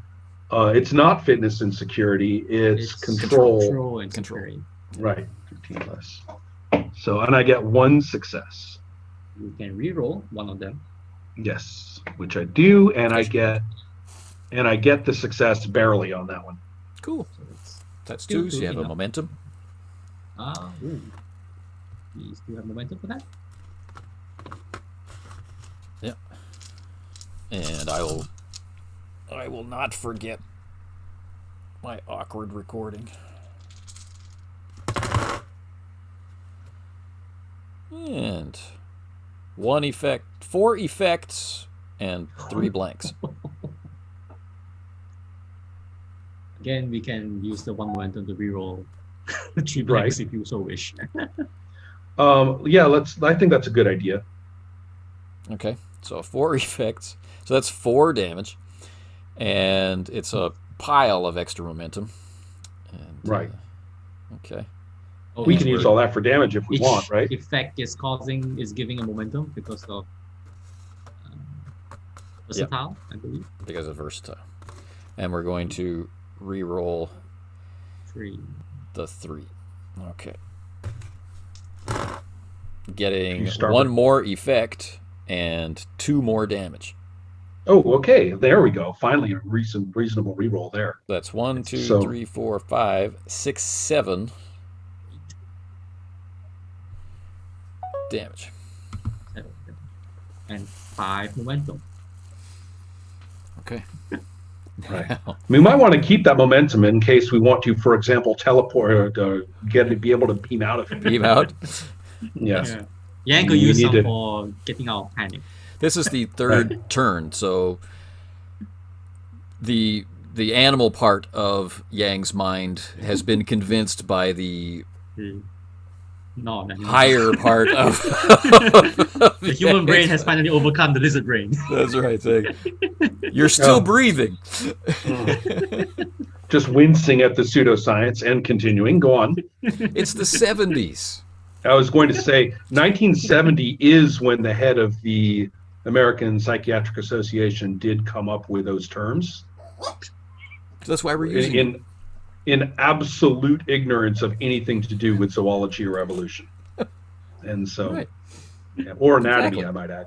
It's not fitness and security. It's control. Control and Control. security. Right. 15 less. So and I get 1 success. You can re-roll one of them. Yes, which I do, and I get the success barely on that one. Cool. So it's That's Still 2, so you good have a enough. momentum. ooh. You still have momentum for that? Yeah. And I will not forget my awkward recording. And 1 effect, 4 effects, and 3 blanks. Again, we can use the 1 momentum to re-roll 3 blanks if you so wish. Yeah, I think that's a good idea. Okay, so 4 effects. So that's 4 damage. And it's a pile of extra momentum. And, Right. Okay. We can use all that for damage if we Each want, right? effect is giving a momentum because of Versatile, I believe. Because it's versatile. And we're going to re-roll 3. the 3. Okay. Getting You start 1 with- more effect and 2 more damage. Oh, okay. There we go. Finally, a reasonable reroll there. That's 1, 2, So- 3, 4, 5, 6, 7 damage. And 5 momentum. Okay. Right. We might want to keep that momentum in case we want to, for example, teleport or be able to beam out of it. Beam out. Yes. Yeah. Yang could We use need some to- for getting out of panic. This is the third turn, so the animal part of Yang's mind has been convinced by the Non-animal. higher part of The human brain has finally overcome the lizard brain. That's right. You're still Oh. breathing. Just wincing at the pseudoscience and continuing. Go on. It's the 70s. I was going to say 1970 is when the head of the American Psychiatric Association did come up with those terms That's why we're using it. in absolute ignorance of anything to do with zoology or evolution. And so, Right. yeah, or anatomy, Exactly. I might add.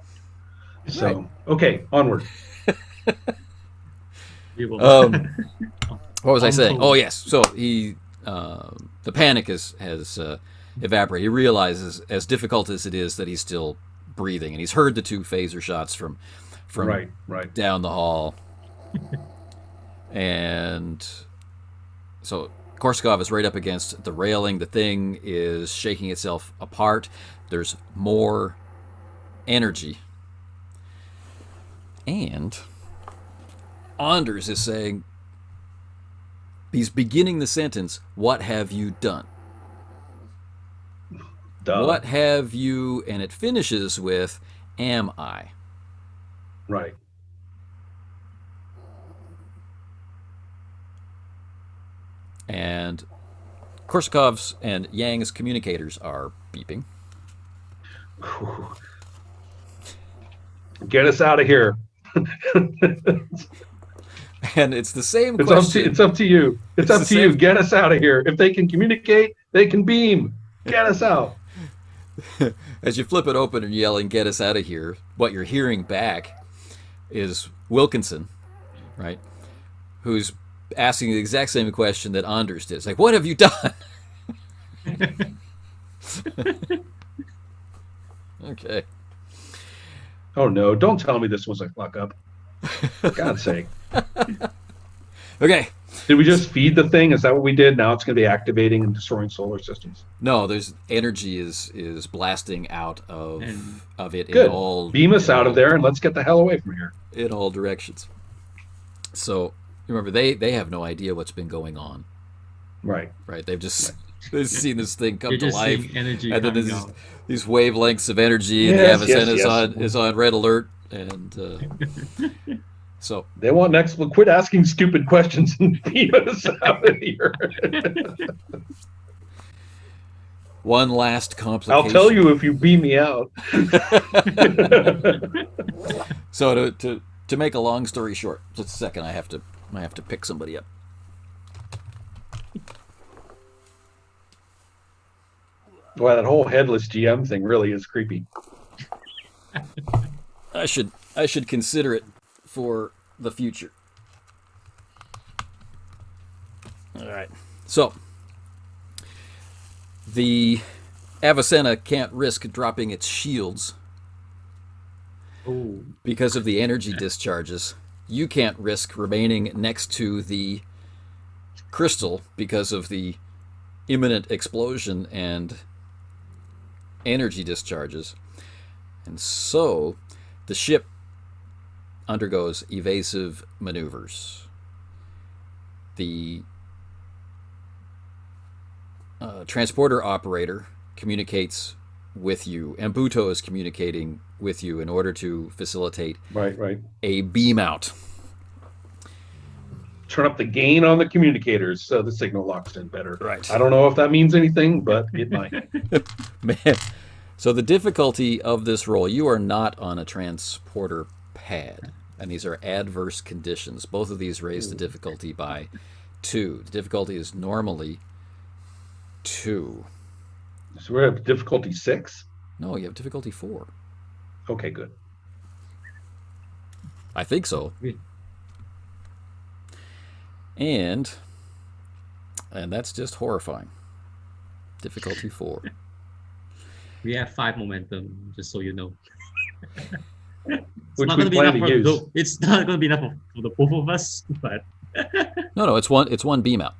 So, Right. Okay, onward. We will- What was I saying? Untold. Oh, yes. So the panic has evaporated. He realizes, as difficult as it is, that he's still breathing, and he's heard the 2 phaser shots from Right. down the hall. And so Korsakoff is right up against the railing. The thing is shaking itself apart. There's more energy. And Anders is saying, he's beginning the sentence, "What have you done?" Duh. What have you, and it finishes with, "Am I?" Right. And Korsakov's and Yang's communicators are beeping. Get us out of here. And it's the same It's up question. to you. It's It's up the to you. same- Get us out of here. If they can communicate, they can beam. Get us out. As you flip it open and yelling, "Get us out of here," what you're hearing back is Wilkinson, right? Who's asking the exact same question that Anders did. It's like, "What have you done?" Okay. Oh no! Don't tell me this was a fuck up. For God's sake! Okay. Did we just feed the thing? Is that what we did? Now it's going to be activating and destroying solar systems. No, there's energy is blasting out of And- it in Good. all Beam us in out all- of there and let's get the hell away from here. in all directions. So remember, they have no idea what's been going on, Right. right? They've just they've seen this thing come You're to just life, seeing energy and then coming there's out. these wavelengths of energy, and Yes, the yes, Avicenna yes. is on red alert, and so They want next. Quit asking stupid questions and beam us out of here. one last complication. I'll tell you if you beam me out. So to make a long story short, just a second, I have to pick somebody up. Well, that whole headless GM thing really is creepy. I should consider it for the future. All right. So the Avicenna can't risk dropping its shields Oh, because of the energy discharges. You can't risk remaining next to the crystal because of the imminent explosion and energy discharges. And so the ship undergoes evasive maneuvers. The transporter operator communicates with you, and Buto is communicating with you in order to facilitate Right. a beam out. Turn up the gain on the communicators so the signal locks in better. Right. I don't know if that means anything, but it might. Man. So the difficulty of this roll, you are not on a transporter pad. and these are adverse conditions. Both of these raise the difficulty by 2. The difficulty is normally 2. So we're at difficulty 6? No, you have difficulty 4. Okay, good. I think so. We- And that's just horrifying. Difficulty 4. We have 5 momentum, just so you know. Which we plan to use. It's not going to be enough for the both of us, but No, it's one beam out.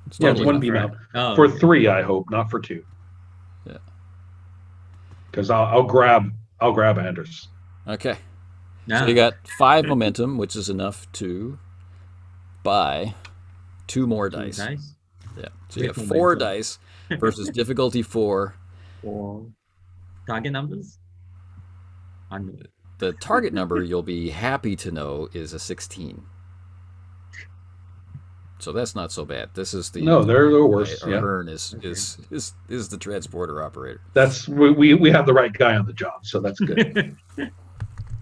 It's Yeah, it's totally one enough. beam out. oh, For okay. 3, I hope, not for 2. Yeah. Because I'll grab Anders. Okay. Yeah. So you got 5 momentum, which is enough to buy 2 more Two dice. dice Yeah. So you With have 4 momentum. dice versus difficulty 4. for target numbers. Unknown. The target number, you'll be happy to know, is a 16. So that's not so bad. This is the No, they're worse. Yeah, Ahern is the transporter operator. that's we have the right guy on the job, so that's good.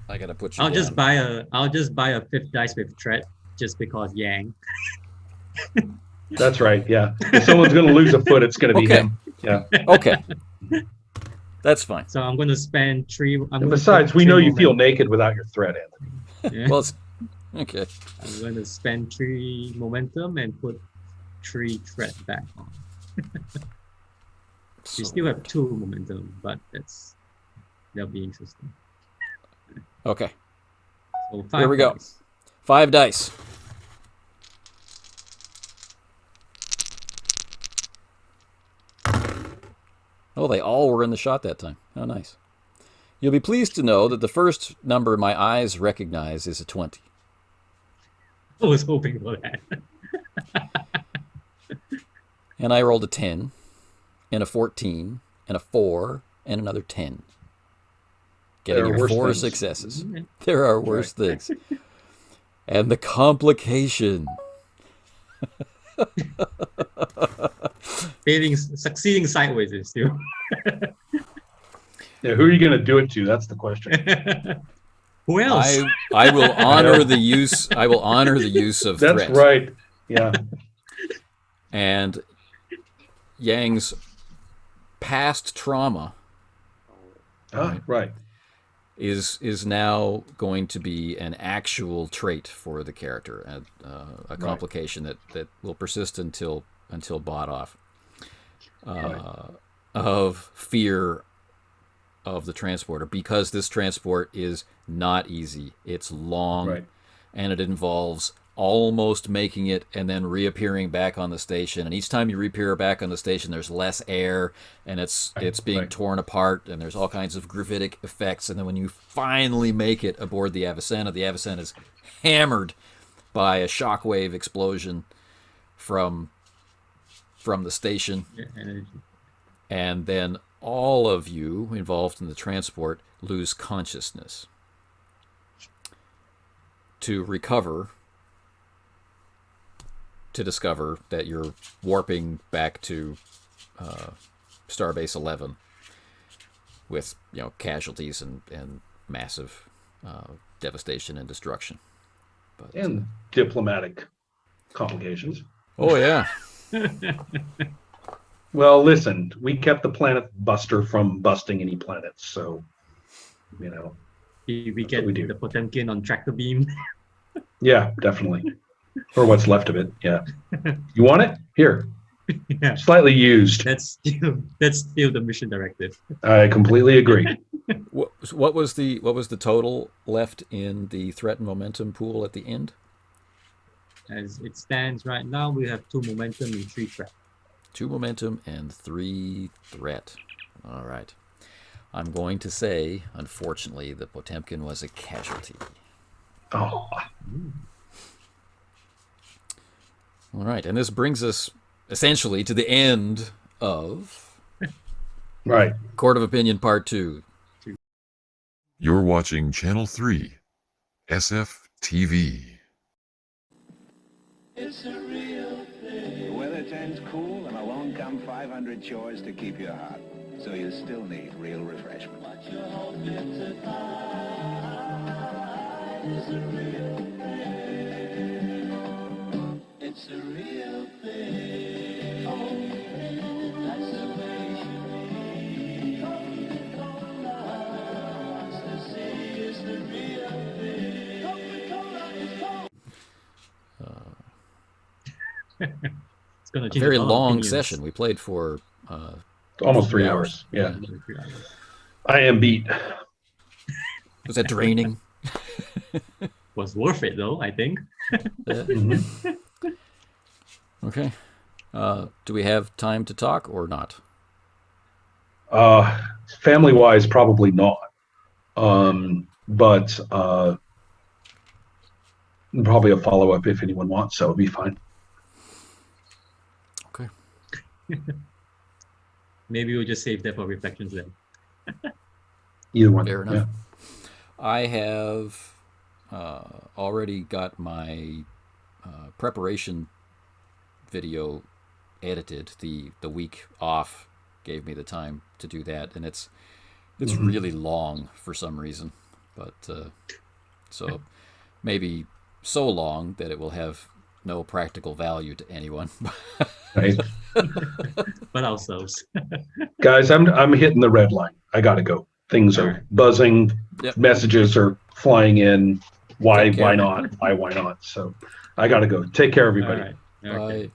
I gotta put you I'll down. just buy a 5th dice with threat just because Yang. That's right. Yeah, if someone's going to lose a foot, it's going to be Okay. him. Yeah. Okay. That's fine. So I'm going to spend 3. And besides, we know you feel naked without your threat, Anthony. Yeah. Well, it's okay. I'm going to spend 3 momentum and put 3 threat back on. We still have 2 momentum, but that'll be interesting. Okay. So 5 Here we go. dice. 5 dice. Oh, they all were in the shot that time. Oh, nice. You'll be pleased to know that the first number my eyes recognize is a 20. I was hoping for that. And I rolled a 10, and a 14, and a 4, and another 10. Getting There are your worse 4 things. successes. Mhm. There are worse things. And the complication. Succeeding sideways is still. Yeah, who are you going to do it to? That's the question. Who else? I will honor the use. I will honor the use of That's threat. right. Yeah. And Yang's past trauma Right. is now going to be an actual trait for the character, a complication that will persist until bought off, of fear of the transporter, because this transport is not easy. It's long, Right. and it involves almost making it and then reappearing back on the station. And each time you reappear back on the station, there's less air, and it's being torn apart, and there's all kinds of gravitic effects. And then when you finally make it aboard the Avicenna is hammered by a shockwave explosion from the station. And then all of you involved in the transport lose consciousness. To recover, to discover that you're warping back to Starbase 11 with casualties and massive devastation and destruction. But, And diplomatic complications. oh yeah. Well, listen, we kept the planet buster from busting any planets, so We get we do. the Potemkin on tractor beam. Yeah, definitely. Or what's left of it. Yeah. You want it? Here. Yeah. Slightly used. That's still the mission directive. I completely agree. What was the total left in the threat and momentum pool at the end? As it stands right now, we have 2 momentum and 3 threat. 2 momentum and 3 threat. All right. I'm going to say, unfortunately, the Potemkin was a casualty. Oh. All right, and this brings us essentially to the end of Right. Court of Opinion Part 2. You're watching Channel 3, SF TV. The weather turns cool and along come 500 chores to keep you hot. So you still need real refreshment. It's gonna A change very a lot of long opinions. session. We played for Almost 3 3 hours. Yeah. Another 3 hours. I am beat. Was that draining? Was worth it though, I think. Yeah. Mhm. Okay. Do we have time to talk or not? Family wise, probably not. But probably a follow up if anyone wants, so it'll be fine. Okay. Maybe we'll just save that for reflections then. Either one. Fair enough. Yeah. I have already got my preparation video edited. The week off gave me the time to do that, and it's really long for some reason, but so maybe so long that it will have no practical value to anyone. Right. But ourselves. Guys, I'm hitting the red line. I gotta go. Things are Alright. buzzing, Yep. messages are flying in. Why Take care. not? Why not? So I gotta go. Take care, everybody. All right. Okay. Bye.